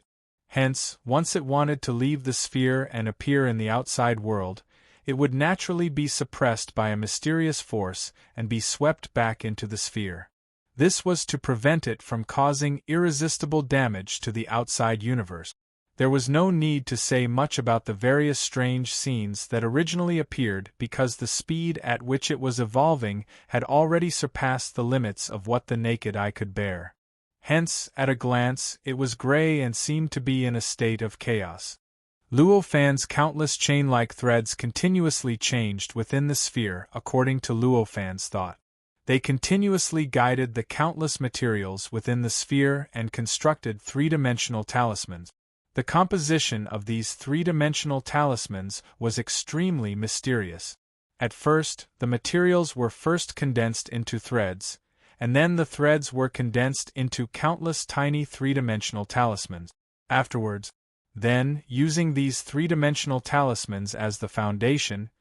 [SPEAKER 1] Hence, once it wanted to leave the sphere and appear in the outside world, it would naturally be suppressed by a mysterious force and be swept back into the sphere. This was to prevent it from causing irresistible damage to the outside universe. There was no need to say much about the various strange scenes that originally appeared because the speed at which it was evolving had already surpassed the limits of what the naked eye could bear. Hence, at a glance, it was gray and seemed to be in a state of chaos. Luo Fan's countless chain-like threads continuously changed within the sphere according to Luo Fan's thought. They continuously guided the countless materials within the sphere and constructed three-dimensional talismans. The composition of these three-dimensional talismans was extremely mysterious. At first, the materials were first condensed into threads, and then the threads were condensed into countless tiny three-dimensional talismans. Afterwards, then, using these three-dimensional talismans as the foundation,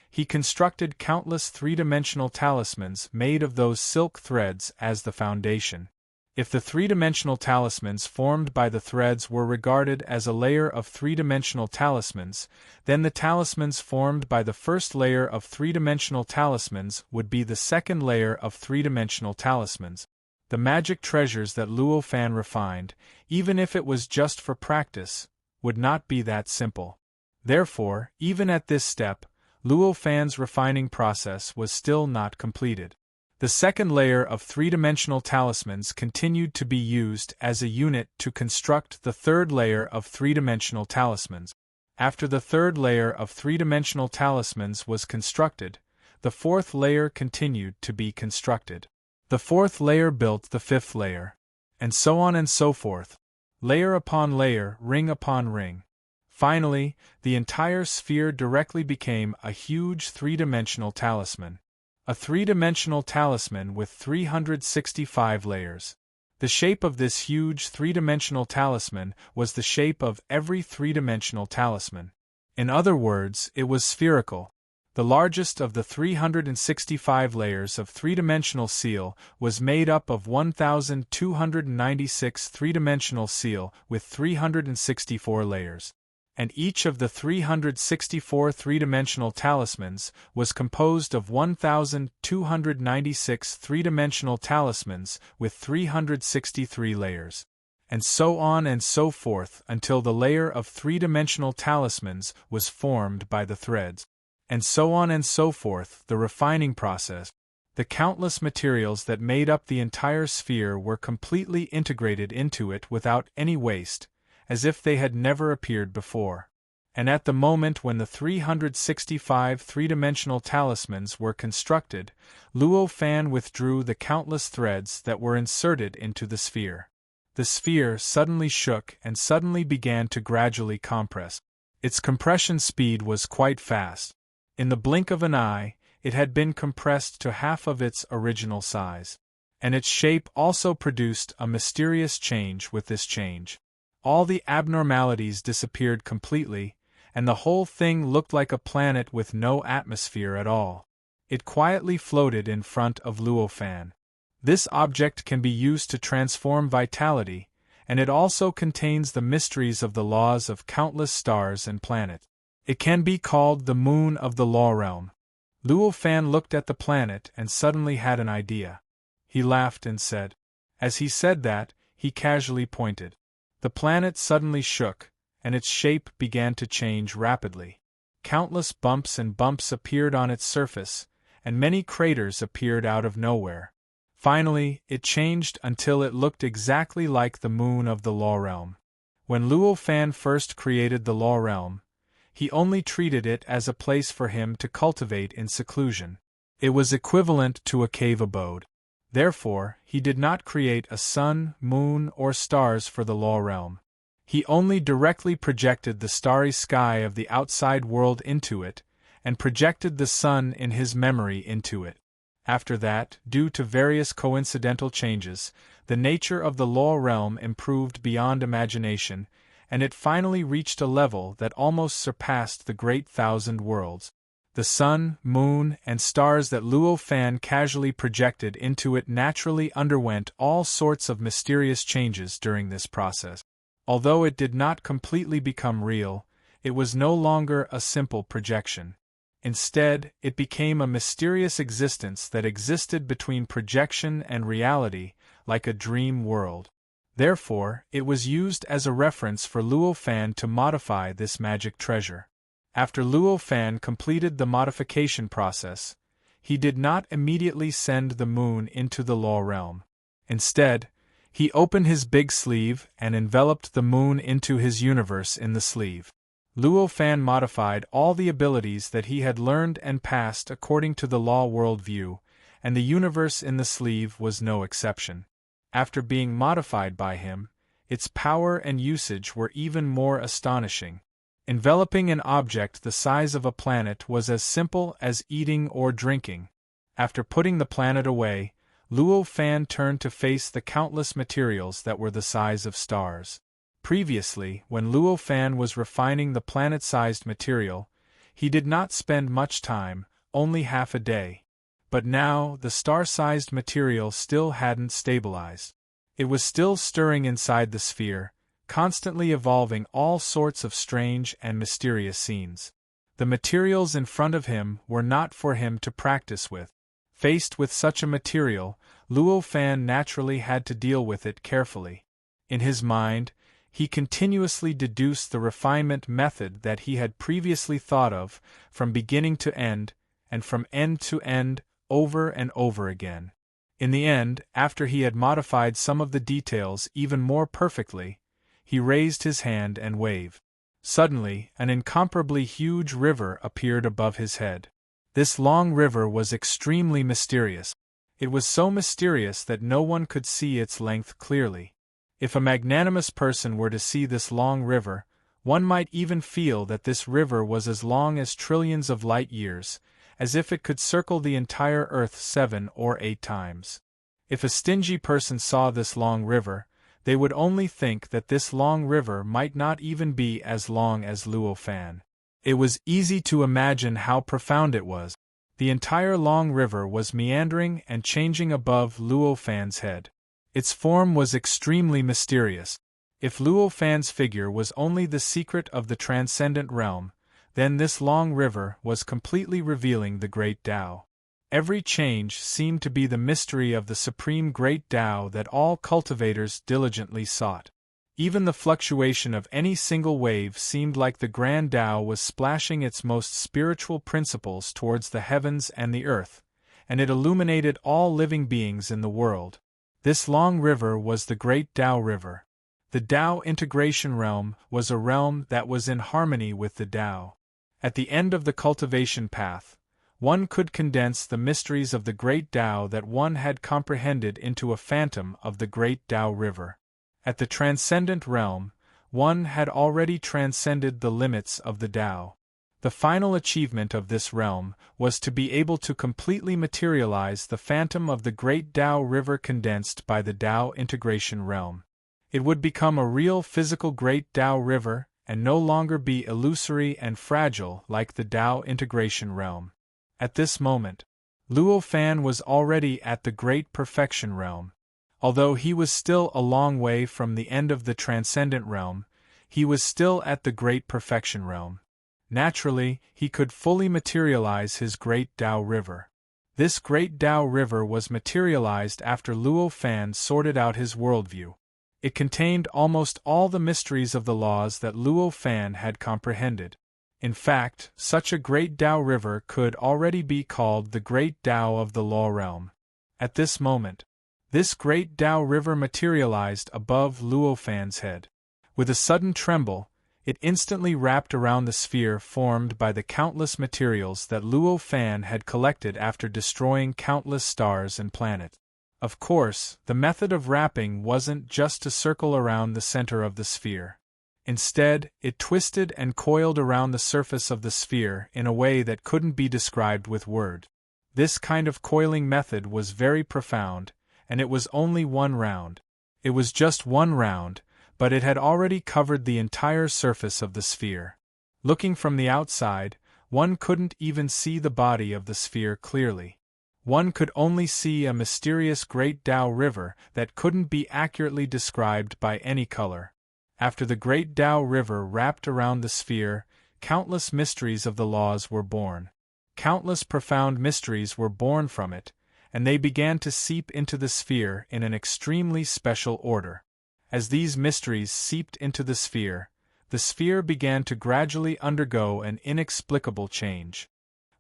[SPEAKER 1] he constructed countless three-dimensional talismans made of those silk threads as the foundation. If the three-dimensional talismans formed by the threads were regarded as a layer of three-dimensional talismans, then the talismans formed by the first layer of three-dimensional talismans would be the second layer of three-dimensional talismans. The magic treasures that Luo Fan refined, even if it was just for practice, would not be that simple. Therefore, even at this step, Luo Fan's refining process was still not completed. The second layer of three-dimensional talismans continued to be used as a unit to construct the third layer of three-dimensional talismans. After the third layer of three-dimensional talismans was constructed, the fourth layer continued to be constructed. The fourth layer built the fifth layer, and so on and so forth, layer upon layer, ring upon ring. Finally, the entire sphere directly became a huge three-dimensional talisman. A three-dimensional talisman with 365 layers. The shape of this huge three-dimensional talisman was the shape of every three-dimensional talisman. In other words, it was spherical. The largest of the 365 layers of three-dimensional seal was made up of 1,296 three-dimensional seal with 364 layers. And each of the 364 three-dimensional talismans was composed of 1,296 three-dimensional talismans with 363 layers. And so on and so forth until the layer of three-dimensional talismans was formed by the threads. And so on and so forth, the refining process. The countless materials that made up the entire sphere were completely integrated into it without any waste, as if they had never appeared before. And at the moment when the 365 three-dimensional talismans were constructed, Luo Fan withdrew the countless threads that were inserted into the sphere. The sphere suddenly shook and suddenly began to gradually compress. Its compression speed was quite fast. In the blink of an eye, it had been compressed to half of its original size. And its shape also produced a mysterious change with this change. All the abnormalities disappeared completely, and the whole thing looked like a planet with no atmosphere at all. It quietly floated in front of Luo Fan. This object can be used to transform vitality, and it also contains the mysteries of the laws of countless stars and planets. It can be called the moon of the law realm. Luo Fan looked at the planet and suddenly had an idea. He laughed and said. As he said that, he casually pointed. The planet suddenly shook, and its shape began to change rapidly. Countless bumps and bumps appeared on its surface, and many craters appeared out of nowhere. Finally, it changed until it looked exactly like the moon of the law realm. When Luo Fan first created the law realm, He only treated it as a place for him to cultivate in seclusion. It was equivalent to a cave abode. Therefore, he did not create a sun, moon, or stars for the law realm. He only directly projected the starry sky of the outside world into it, and projected the sun in his memory into it. After that, due to various coincidental changes, the nature of the law realm improved beyond imagination, and it finally reached a level that almost surpassed the great thousand worlds. The sun, moon, and stars that Luo Fan casually projected into it naturally underwent all sorts of mysterious changes during this process. Although it did not completely become real, it was no longer a simple projection. Instead, it became a mysterious existence that existed between projection and reality, like a dream world. Therefore, it was used as a reference for Luo Fan to modify this magic treasure. After Luo Fan completed the modification process, he did not immediately send the moon into the law realm. Instead, he opened his big sleeve and enveloped the moon into his universe in the sleeve. Luo Fan modified all the abilities that he had learned and passed according to the law world view, and the universe in the sleeve was no exception. After being modified by him, its power and usage were even more astonishing. Enveloping an object the size of a planet was as simple as eating or drinking. After putting the planet away, Luo Fan turned to face the countless materials that were the size of stars. Previously, when Luo Fan was refining the planet-sized material, he did not spend much time, only half a day. But now, the star-sized material still hadn't stabilized. It was still stirring inside the sphere, constantly evolving all sorts of strange and mysterious scenes. The materials in front of him were not for him to practice with. Faced with such a material, Luo Fan naturally had to deal with it carefully. In his mind, he continuously deduced the refinement method that he had previously thought of, from beginning to end, and from end to end, over and over again. In the end, after he had modified some of the details even more perfectly, he raised his hand and waved. Suddenly, an incomparably huge river appeared above his head. This long river was extremely mysterious. It was so mysterious that no one could see its length clearly. If a magnanimous person were to see this long river, one might even feel that this river was as long as trillions of light years, as if it could circle the entire Earth 7 or 8 times. If a stingy person saw this long river, they would only think that this long river might not even be as long as Luo Fan. It was easy to imagine how profound it was. The entire long river was meandering and changing above Luo Fan's head. Its form was extremely mysterious. If Luo Fan's figure was only the secret of the transcendent realm, then this long river was completely revealing the great Tao. Every change seemed to be the mystery of the supreme great Tao that all cultivators diligently sought. Even the fluctuation of any single wave seemed like the grand Tao was splashing its most spiritual principles towards the heavens and the earth, and it illuminated all living beings in the world. This long river was the great Tao River. The Tao integration realm was a realm that was in harmony with the Tao. At the end of the cultivation path, one could condense the mysteries of the great Tao that one had comprehended into a phantom of the great Tao River. At the transcendent realm, one had already transcended the limits of the Tao. The final achievement of this realm was to be able to completely materialize the phantom of the great Tao River condensed by the Tao integration realm. It would become a real physical great Tao River, and no longer be illusory and fragile like the Tao integration realm. At this moment, Luo Fan was already at the great perfection realm. Although he was still a long way from the end of the transcendent realm, he was still at the great perfection realm. Naturally, he could fully materialize his great Tao River. This great Tao River was materialized after Luo Fan sorted out his worldview. It contained almost all the mysteries of the laws that Luo Fan had comprehended. In fact, such a great Tao River could already be called the great Tao of the law realm. At this moment, this great Tao River materialized above Luo Fan's head. With a sudden tremble, It instantly wrapped around the sphere formed by the countless materials that Luo Fan had collected after destroying countless stars and planets. Of course, the method of wrapping wasn't just to circle around the center of the sphere. Instead, it twisted and coiled around the surface of the sphere in a way that couldn't be described with words. This kind of coiling method was very profound, and it was only one round. It was just one round, but it had already covered the entire surface of the sphere. Looking from the outside, one couldn't even see the body of the sphere clearly. One could only see a mysterious Great Tao River that couldn't be accurately described by any color. After the Great Tao River wrapped around the sphere, countless mysteries of the laws were born. Countless profound mysteries were born from it, and they began to seep into the sphere in an extremely special order. As these mysteries seeped into the sphere began to gradually undergo an inexplicable change.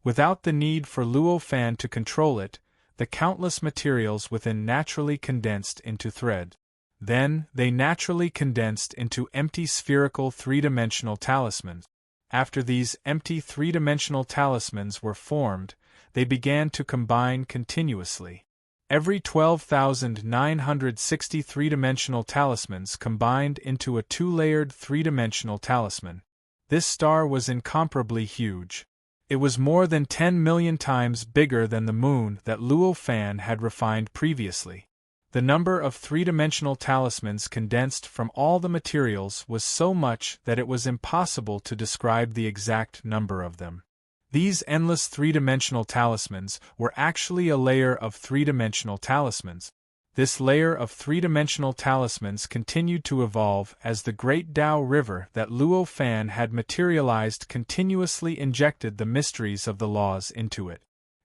[SPEAKER 1] Without the need for Luo Fan to control it, the countless materials within naturally condensed into thread. Then, they naturally condensed into empty spherical three-dimensional talismans. After these empty three-dimensional talismans were formed, they began to combine continuously. Every 12,960 three-dimensional talismans combined into a two-layered three-dimensional talisman. This star was incomparably huge. It was more than 10 million times bigger than the moon that Luo Fan had refined previously. The number of three-dimensional talismans condensed from all the materials was so much that it was impossible to describe the exact number of them. These endless three-dimensional talismans were actually a layer of three-dimensional talismans. This layer of three-dimensional talismans continued to evolve as the Great Tao River that Luo Fan had materialized continuously injected the mysteries of the laws into it.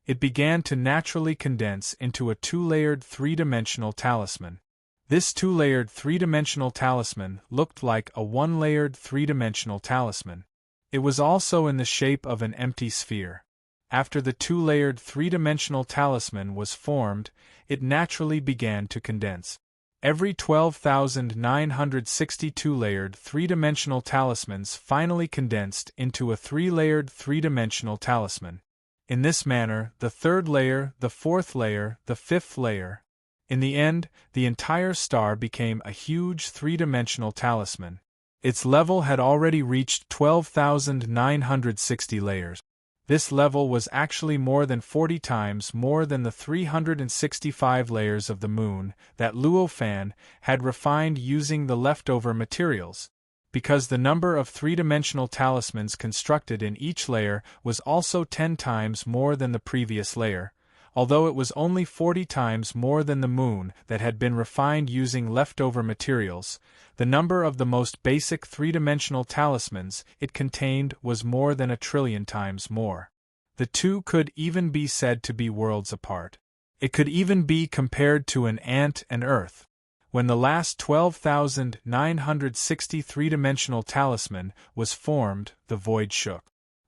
[SPEAKER 1] It began to naturally condense into a two-layered three-dimensional talisman. This two-layered three-dimensional talisman looked like a one-layered three-dimensional talisman. It was also in the shape of an empty sphere. After the two-layered three-dimensional talisman was formed, it naturally began to condense. Every 12,962 layered three-dimensional talismans finally condensed into a three-layered three-dimensional talisman. In this manner, the third layer, the fourth layer, the fifth layer. In the end, the entire star became a huge three-dimensional talisman. Its level had already reached 12,960 layers. This level was actually more than 40 times more than the 365 layers of the moon that Luo Fan had refined using the leftover materials. Because the number of three-dimensional talismans constructed in each layer was also 10 times more than the previous layer, although it was only 40 times more than the moon that had been refined using leftover materials, the number of the most basic three-dimensional talismans it contained was more than 1 trillion times more. The two could even be said to be worlds apart. It could even be compared to an ant and Earth. When the last 12,960 three-dimensional talisman was formed, the void shook.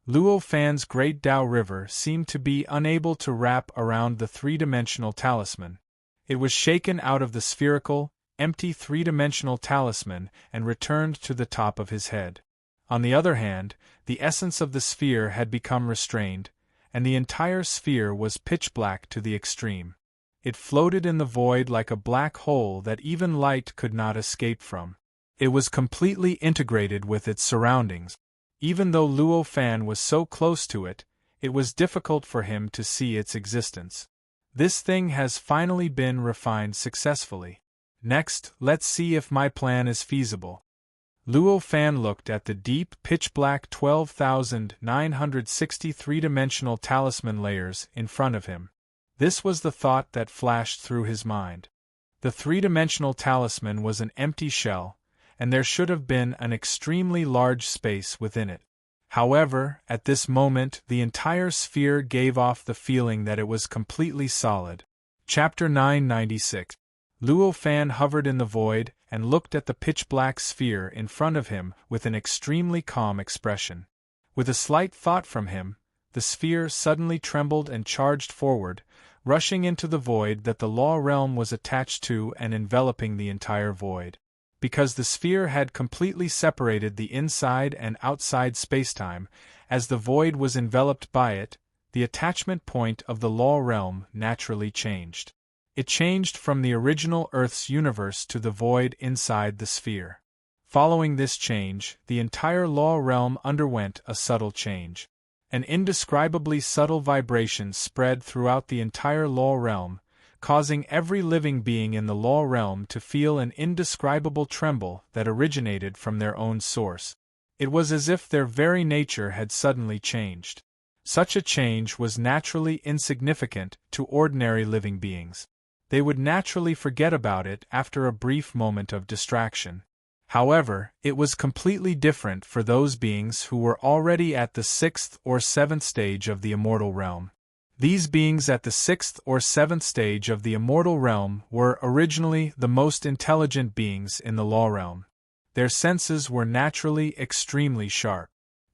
[SPEAKER 1] Luo Fan's Great Tao River seemed to be unable to wrap around the three-dimensional talisman. It was shaken out of the spherical, empty three-dimensional talisman and returned to the top of his head. On the other hand, the essence of the sphere had become restrained, and the entire sphere was pitch black to the extreme. It floated in the void like a black hole that even light could not escape from. It was completely integrated with its surroundings. Even though Luo Fan was so close to it, it was difficult for him to see its existence. This thing has finally been refined successfully. Next, let's see if my plan is feasible. Luo Fan looked at the deep, pitch-black 12,960 three-dimensional talisman layers in front of him. This was the thought that flashed through his mind. The three-dimensional talisman was an empty shell, and there should have been an extremely large space within it. However, at this moment the entire sphere gave off the feeling that it was completely solid. Chapter 996. Luo Fan hovered in the void and looked at the pitch-black sphere in front of him with an extremely calm expression. With a slight thought from him, the sphere suddenly trembled and charged forward, rushing into the void that the law realm was attached to and enveloping the entire void. because the sphere had completely separated the inside and outside spacetime. As the void was enveloped by it, the attachment point of the law realm naturally changed. It changed from the original Earth's universe to the void inside the sphere. Following this change, the entire law realm underwent a subtle change. An indescribably subtle vibration spread throughout the entire law realm, causing every living being in the law realm to feel an indescribable tremble that originated from their own source. It was as if their very nature had suddenly changed. Such a change was naturally insignificant to ordinary living beings. They would naturally forget about it after a brief moment of distraction. However, it was completely different for those beings who were already at the 6th or 7th stage of the immortal realm. These beings at the 6th or 7th stage of the immortal realm were originally the most intelligent beings in the law realm. Their senses were naturally extremely sharp.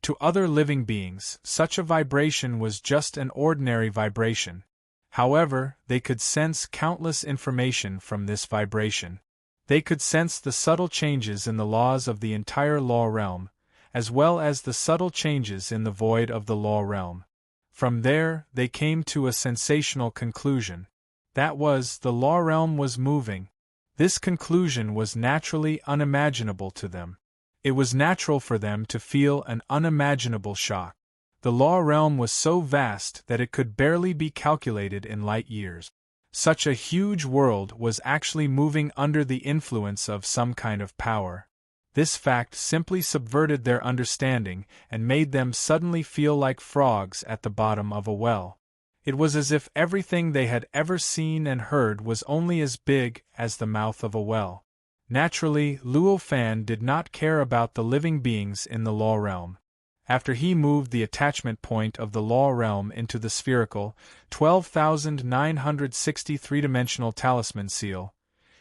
[SPEAKER 1] To other living beings, such a vibration was just an ordinary vibration. However, they could sense countless information from this vibration. They could sense the subtle changes in the laws of the entire law realm, as well as the subtle changes in the void of the law realm. From there, they came to a sensational conclusion. That was, the law realm was moving. This conclusion was naturally unimaginable to them. It was natural for them to feel an unimaginable shock. The law realm was so vast that it could barely be calculated in light years. Such a huge world was actually moving under the influence of some kind of power. This fact simply subverted their understanding and made them suddenly feel like frogs at the bottom of a well. It was as if everything they had ever seen and heard was only as big as the mouth of a well. Naturally, Luo Fan did not care about the living beings in the law realm. After he moved the attachment point of the law realm into the spherical, 12,960 three-dimensional talisman seal,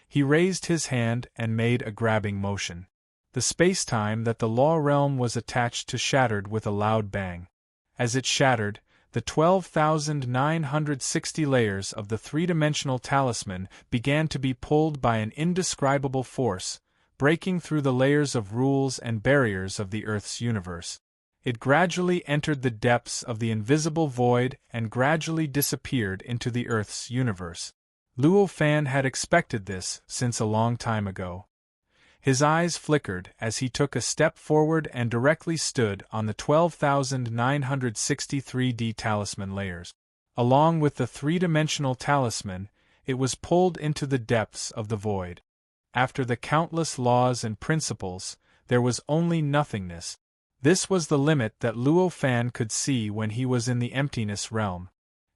[SPEAKER 1] he raised his hand and made a grabbing motion. The space-time that the law realm was attached to shattered with a loud bang. As it shattered, the 12,960 layers of the three-dimensional talisman began to be pulled by an indescribable force, breaking through the layers of rules and barriers of the Earth's universe. It gradually entered the depths of the invisible void and gradually disappeared into the Earth's universe. Luo Fan had expected this since a long time ago. His eyes flickered as he took a step forward and directly stood on the 12,963D talisman layers. Along with the three-dimensional talisman, it was pulled into the depths of the void. After the countless laws and principles, there was only nothingness. This was the limit that Luo Fan could see when he was in the emptiness realm.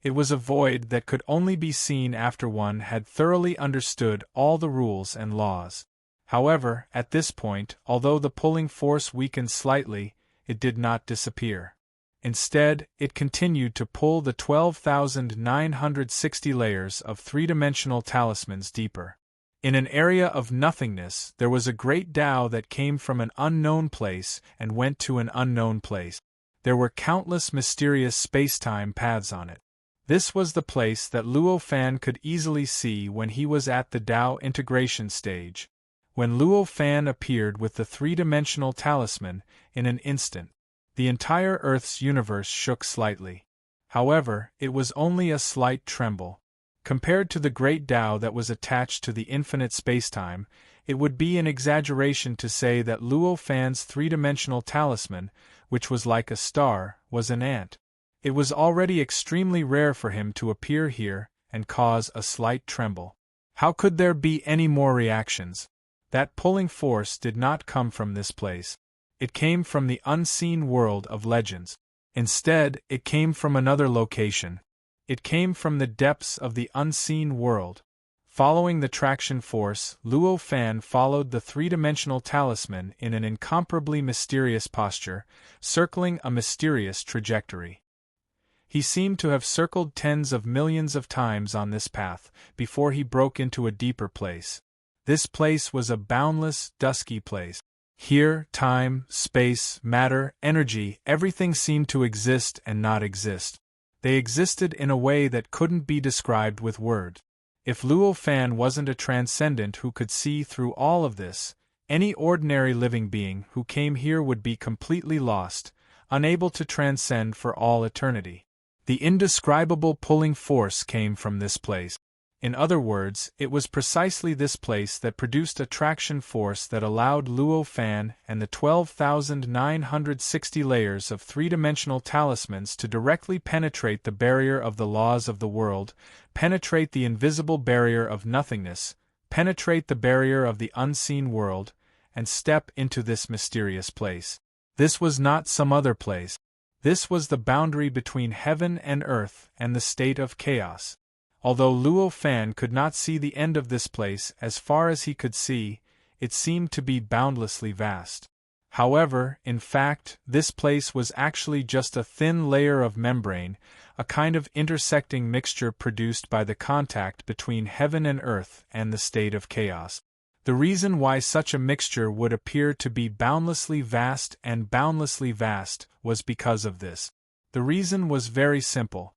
[SPEAKER 1] It was a void that could only be seen after one had thoroughly understood all the rules and laws. However, at this point, although the pulling force weakened slightly, it did not disappear. Instead, it continued to pull the 12,960 layers of three-dimensional talismans deeper. In an area of nothingness, there was a great Tao that came from an unknown place and went to an unknown place. There were countless mysterious space-time paths on it. This was the place that Luo Fan could easily see when he was at the Tao integration stage. When Luo Fan appeared with the three-dimensional talisman, in an instant, the entire Earth's universe shook slightly. However, it was only a slight tremble. Compared to the great Tao that was attached to the infinite spacetime, it would be an exaggeration to say that Luo Fan's three-dimensional talisman, which was like a star, was an ant. It was already extremely rare for him to appear here and cause a slight tremble. How could there be any more reactions? That pulling force did not come from this place. It came from the unseen world of legends. Instead, it came from another location. It came from the depths of the unseen world. Following the traction force, Luo Fan followed the three-dimensional talisman in an incomparably mysterious posture, circling a mysterious trajectory. He seemed to have circled tens of millions of times on this path before he broke into a deeper place. This place was a boundless, dusky place. Here, time, space, matter, energy, everything seemed to exist and not exist. They existed in a way that couldn't be described with words. If Luo Fan wasn't a transcendent who could see through all of this, Any ordinary living being who came here would be completely lost, unable to transcend for all eternity. The indescribable pulling force came from this place. In other words, it was precisely this place that produced attraction force that allowed Luo Fan and the 12,960 layers of three-dimensional talismans to directly penetrate the barrier of the laws of the world, penetrate the invisible barrier of nothingness, penetrate the barrier of the unseen world, and step into this mysterious place. This was not some other place. This was the boundary between heaven and earth and the state of chaos. Although Luo Fan could not see the end of this place as far as he could see, it seemed to be boundlessly vast. However, in fact, this place was actually just a thin layer of membrane, a kind of intersecting mixture produced by the contact between heaven and earth and the state of chaos. The reason why such a mixture would appear to be boundlessly vast was because of this. The reason was very simple.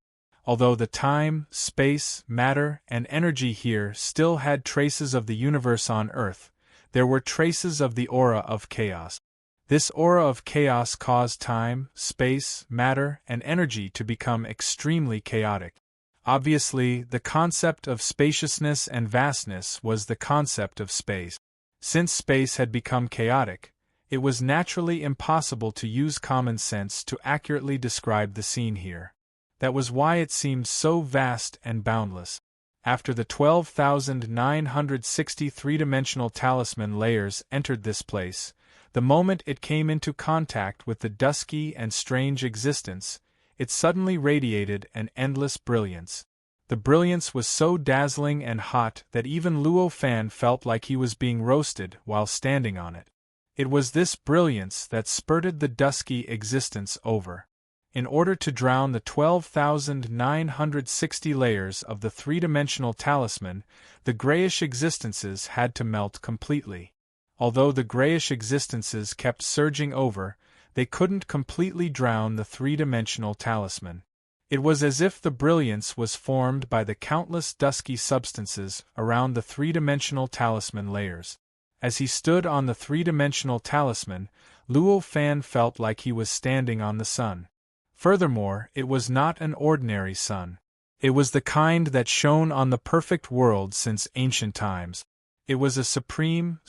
[SPEAKER 1] Although the time, space, matter, and energy here still had traces of the universe on Earth, there were traces of the aura of chaos. This aura of chaos caused time, space, matter, and energy to become extremely chaotic. Obviously, the concept of spaciousness and vastness was the concept of space. Since space had become chaotic, it was naturally impossible to use common sense to accurately describe the scene here. That was why it seemed so vast and boundless. After the 12,960 three-dimensional talisman layers entered this place, the moment it came into contact with the dusky and strange existence, it suddenly radiated an endless brilliance. The brilliance was so dazzling and hot that even Luo Fan felt like he was being roasted while standing on it. It was this brilliance that spurted the dusky existence over. In order to drown the 12,960 layers of the three-dimensional talisman, the grayish existences had to melt completely. Although the grayish existences kept surging over, they couldn't completely drown the three-dimensional talisman. It was as if the brilliance was formed by the countless dusky substances around the three-dimensional talisman layers. As he stood on the three-dimensional talisman, Luo Fan felt like he was standing on the sun. Furthermore, it was not an ordinary sun. It was the kind that shone on the perfect world since ancient times. It was a supreme,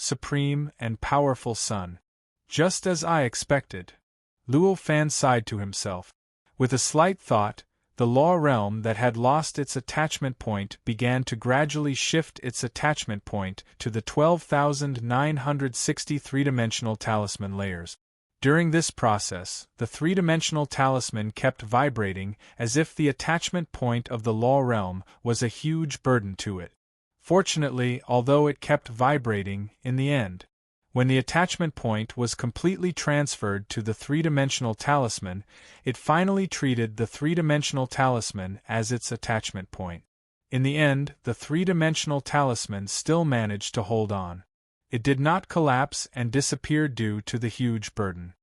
[SPEAKER 1] and powerful sun. Just as I expected. Luo Fan sighed to himself. With a slight thought, the law realm that had lost its attachment point began to gradually shift its attachment point to the 12,960 three-dimensional talisman layers. During this process, the three-dimensional talisman kept vibrating as if the attachment point of the law realm was a huge burden to it. Fortunately, although it kept vibrating, in the end, when the attachment point was completely transferred to the three-dimensional talisman, it finally treated the three-dimensional talisman as its attachment point. In the end, the three-dimensional talisman still managed to hold on. It did not collapse and disappear due to the huge burden.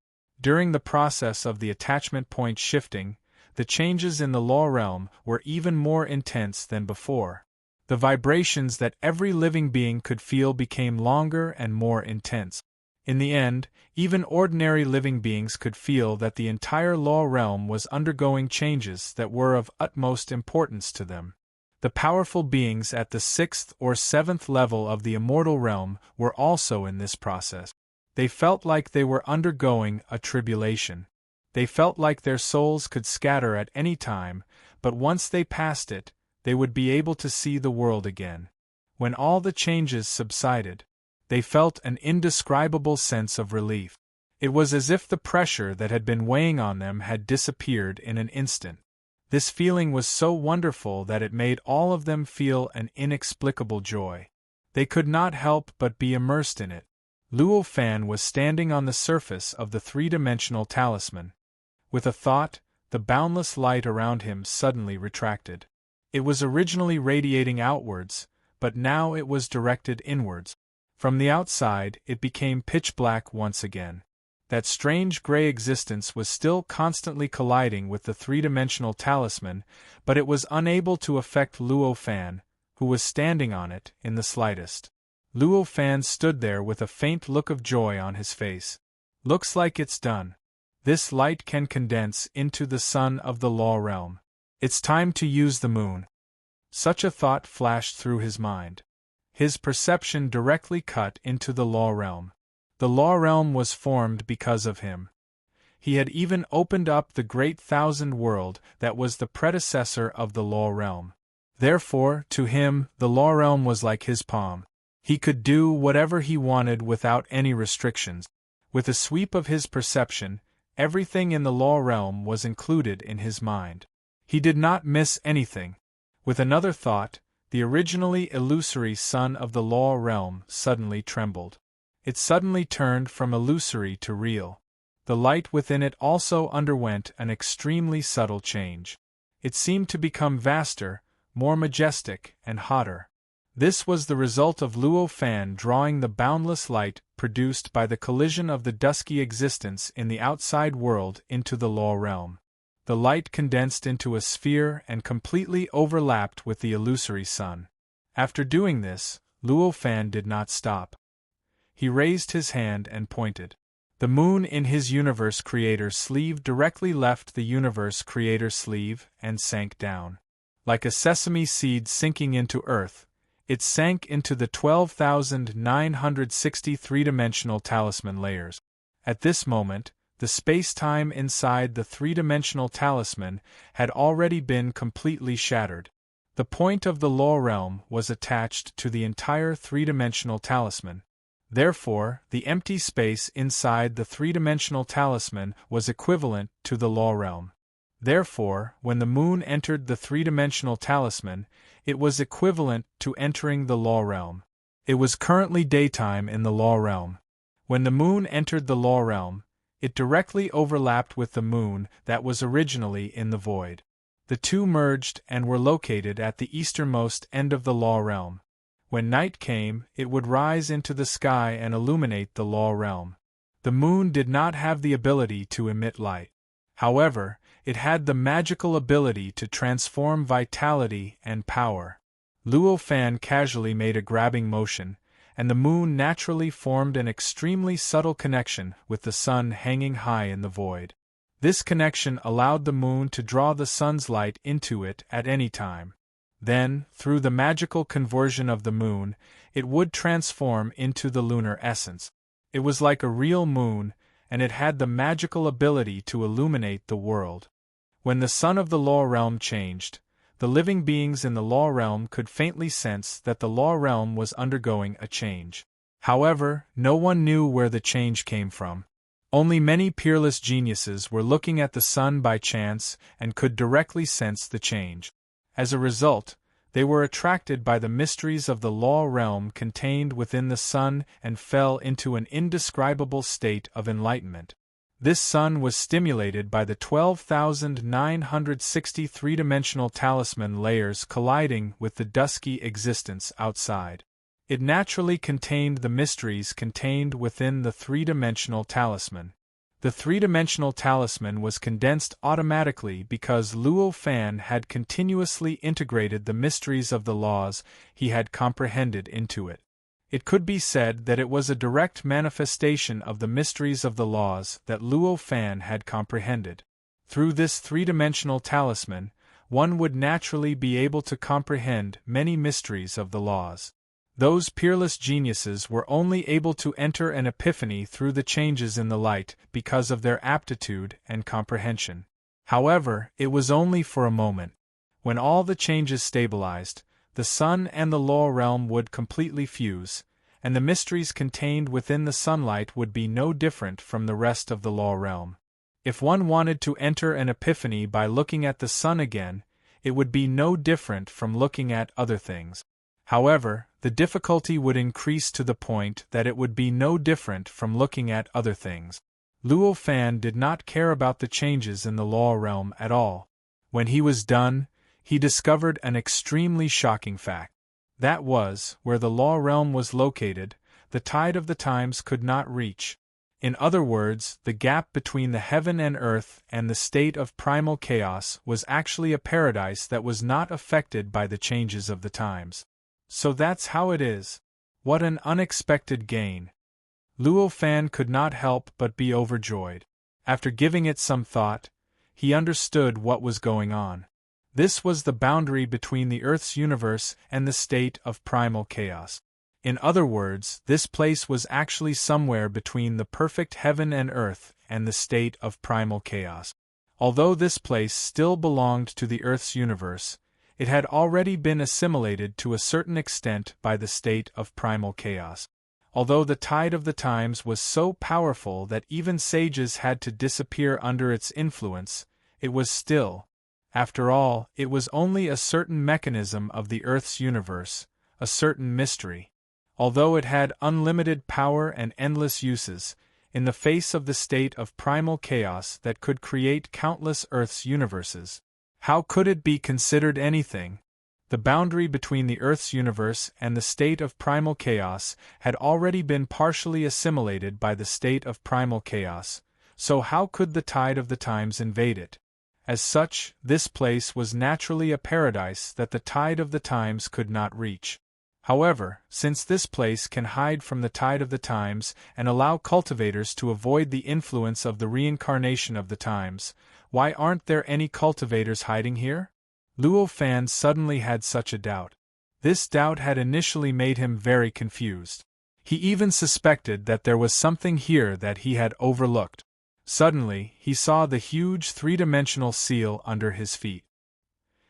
[SPEAKER 1] During the process of the attachment point shifting, the changes in the law realm were even more intense than before. The vibrations that every living being could feel became longer and more intense. In the end, even ordinary living beings could feel that the entire law realm was undergoing changes that were of utmost importance to them. The powerful beings at the 6th or 7th level of the immortal realm were also in this process. They felt like they were undergoing a tribulation. They felt like their souls could scatter at any time, but once they passed it, they would be able to see the world again. When all the changes subsided, they felt an indescribable sense of relief. It was as if the pressure that had been weighing on them had disappeared in an instant. This feeling was so wonderful that it made all of them feel an inexplicable joy. They could not help but be immersed in it. Luo Fan was standing on the surface of the three-dimensional talisman. With a thought, the boundless light around him suddenly retracted. It was originally radiating outwards, but now it was directed inwards. From the outside, it became pitch black once again. That strange gray existence was still constantly colliding with the three-dimensional talisman, but it was unable to affect Luo Fan, who was standing on it, in the slightest. Luo Fan stood there with a faint look of joy on his face. Looks like it's done. This light can condense into the sun of the law realm. It's time to use the moon. Such a thought flashed through his mind. His perception directly cut into the law realm. The law realm was formed because of him. He had even opened up the great thousand world that was the predecessor of the law realm. Therefore, to him, the law realm was like his palm. He could do whatever he wanted without any restrictions. With a sweep of his perception, everything in the law realm was included in his mind. He did not miss anything. With another thought, the originally illusory sun of the law realm suddenly trembled. It suddenly turned from illusory to real. The light within it also underwent an extremely subtle change. It seemed to become vaster, more majestic, and hotter. This was the result of Luo Fan drawing the boundless light produced by the collision of the dusky existence in the outside world into the law realm. The light condensed into a sphere and completely overlapped with the illusory sun. After doing this, Luo Fan did not stop. He raised his hand and pointed. The moon in his Universe Creator sleeve directly left the Universe Creator sleeve and sank down. Like a sesame seed sinking into earth, it sank into the 12,960 three-dimensional talisman layers. At this moment, the space-time inside the three-dimensional talisman had already been completely shattered. The point of the law realm was attached to the entire three-dimensional talisman. Therefore, the empty space inside the three-dimensional talisman was equivalent to the law realm. Therefore, when the moon entered the three-dimensional talisman, it was equivalent to entering the law realm. It was currently daytime in the law realm. When the moon entered the law realm, it directly overlapped with the moon that was originally in the void. The two merged and were located at the easternmost end of the law realm. When night came, it would rise into the sky and illuminate the law realm. The moon did not have the ability to emit light. However, it had the magical ability to transform vitality and power. Luo Fan casually made a grabbing motion, and the moon naturally formed an extremely subtle connection with the sun hanging high in the void. This connection allowed the moon to draw the sun's light into it at any time. Then, through the magical conversion of the moon, it would transform into the lunar essence. It was like a real moon, and it had the magical ability to illuminate the world. When the sun of the law realm changed, the living beings in the law realm could faintly sense that the law realm was undergoing a change. However, no one knew where the change came from. Only many peerless geniuses were looking at the sun by chance and could directly sense the change. As a result, they were attracted by the mysteries of the law realm contained within the sun and fell into an indescribable state of enlightenment. This sun was stimulated by the 12,960 three-dimensional talisman layers colliding with the dusky existence outside. It naturally contained the mysteries contained within the three-dimensional talisman. The three-dimensional talisman was condensed automatically because Luo Fan had continuously integrated the mysteries of the laws he had comprehended into it. It could be said that it was a direct manifestation of the mysteries of the laws that Luo Fan had comprehended. Through this three-dimensional talisman, one would naturally be able to comprehend many mysteries of the laws. Those peerless geniuses were only able to enter an epiphany through the changes in the light because of their aptitude and comprehension. However, it was only for a moment. When all the changes stabilized, the sun and the law realm would completely fuse, and the mysteries contained within the sunlight would be no different from the rest of the law realm. If one wanted to enter an epiphany by looking at the sun again, it would be no different from looking at other things. However, the difficulty would increase to the point that it would be no different from looking at other things. Luo Fan did not care about the changes in the law realm at all. When he was done, he discovered an extremely shocking fact. That was, where the law realm was located, the tide of the times could not reach. In other words, the gap between the heaven and earth and the state of primal chaos was actually a paradise that was not affected by the changes of the times. So that's how it is. What an unexpected gain! Luo Fan could not help but be overjoyed. After giving it some thought, he understood what was going on. This was the boundary between the Earth's universe and the state of primal chaos. In other words, this place was actually somewhere between the perfect heaven and earth and the state of primal chaos. Although this place still belonged to the Earth's universe, it had already been assimilated to a certain extent by the state of primal chaos. Although the tide of the times was so powerful that even sages had to disappear under its influence, it was still, after all, it was only a certain mechanism of the Earth's universe, a certain mystery. Although it had unlimited power and endless uses, in the face of the state of primal chaos that could create countless Earth's universes, how could it be considered anything? The boundary between the Earth's universe and the state of primal chaos had already been partially assimilated by the state of primal chaos, so how could the tide of the times invade it? As such, this place was naturally a paradise that the tide of the times could not reach. However, since this place can hide from the tide of the times and allow cultivators to avoid the influence of the reincarnation of the times, why aren't there any cultivators hiding here? Luo Fan suddenly had such a doubt. This doubt had initially made him very confused. He even suspected that there was something here that he had overlooked. Suddenly, he saw the huge three-dimensional seal under his feet.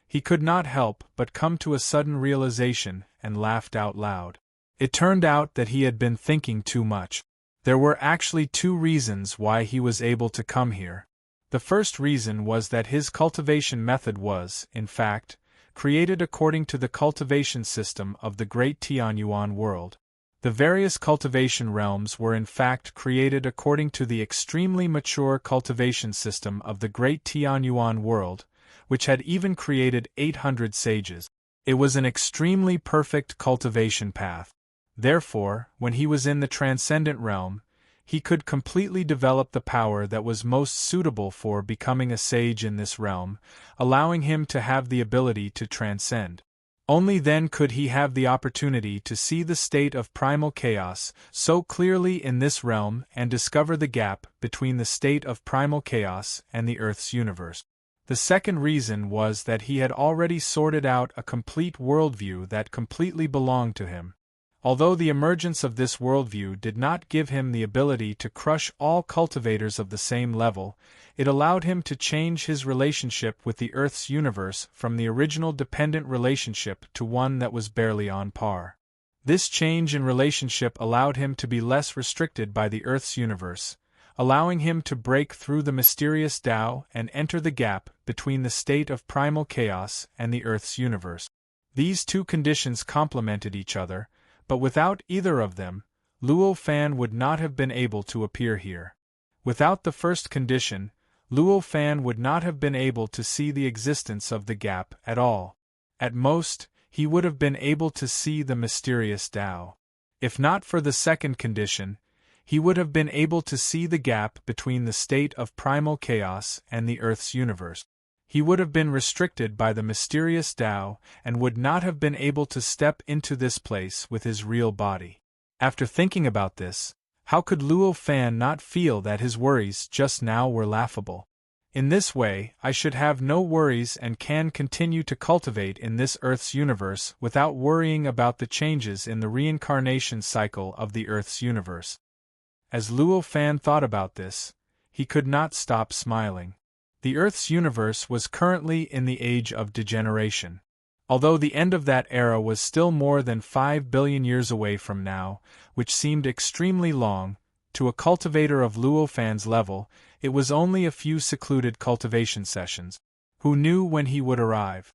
[SPEAKER 1] He could not help but come to a sudden realization and laughed out loud. It turned out that he had been thinking too much. There were actually two reasons why he was able to come here. The first reason was that his cultivation method was, in fact, created according to the cultivation system of the Great Tianyuan world. The various cultivation realms were in fact created according to the extremely mature cultivation system of the Great Tianyuan world, which had even created 800 sages. It was an extremely perfect cultivation path. Therefore, when he was in the transcendent realm, he could completely develop the power that was most suitable for becoming a sage in this realm, allowing him to have the ability to transcend. Only then could he have the opportunity to see the state of primal chaos so clearly in this realm and discover the gap between the state of primal chaos and the Earth's universe. The second reason was that he had already sorted out a complete worldview that completely belonged to him. Although the emergence of this worldview did not give him the ability to crush all cultivators of the same level, it allowed him to change his relationship with the Earth's universe from the original dependent relationship to one that was barely on par. This change in relationship allowed him to be less restricted by the Earth's universe, allowing him to break through the mysterious Tao and enter the gap between the state of primal chaos and the Earth's universe. These two conditions complemented each other, but without either of them, Luo Fan would not have been able to appear here. Without the first condition, Luo Fan would not have been able to see the existence of the gap at all. At most, he would have been able to see the mysterious Tao. If not for the second condition, he would have been able to see the gap between the state of primal chaos and the Earth's universe. He would have been restricted by the mysterious Tao and would not have been able to step into this place with his real body. After thinking about this, how could Luo Fan not feel that his worries just now were laughable? In this way, I should have no worries and can continue to cultivate in this Earth's universe without worrying about the changes in the reincarnation cycle of the Earth's universe. As Luo Fan thought about this, he could not stop smiling. The Earth's universe was currently in the age of degeneration. Although the end of that era was still more than 5 billion years away from now, which seemed extremely long, to a cultivator of Luo Fan's level, it was only a few secluded cultivation sessions. Who knew when he would arrive?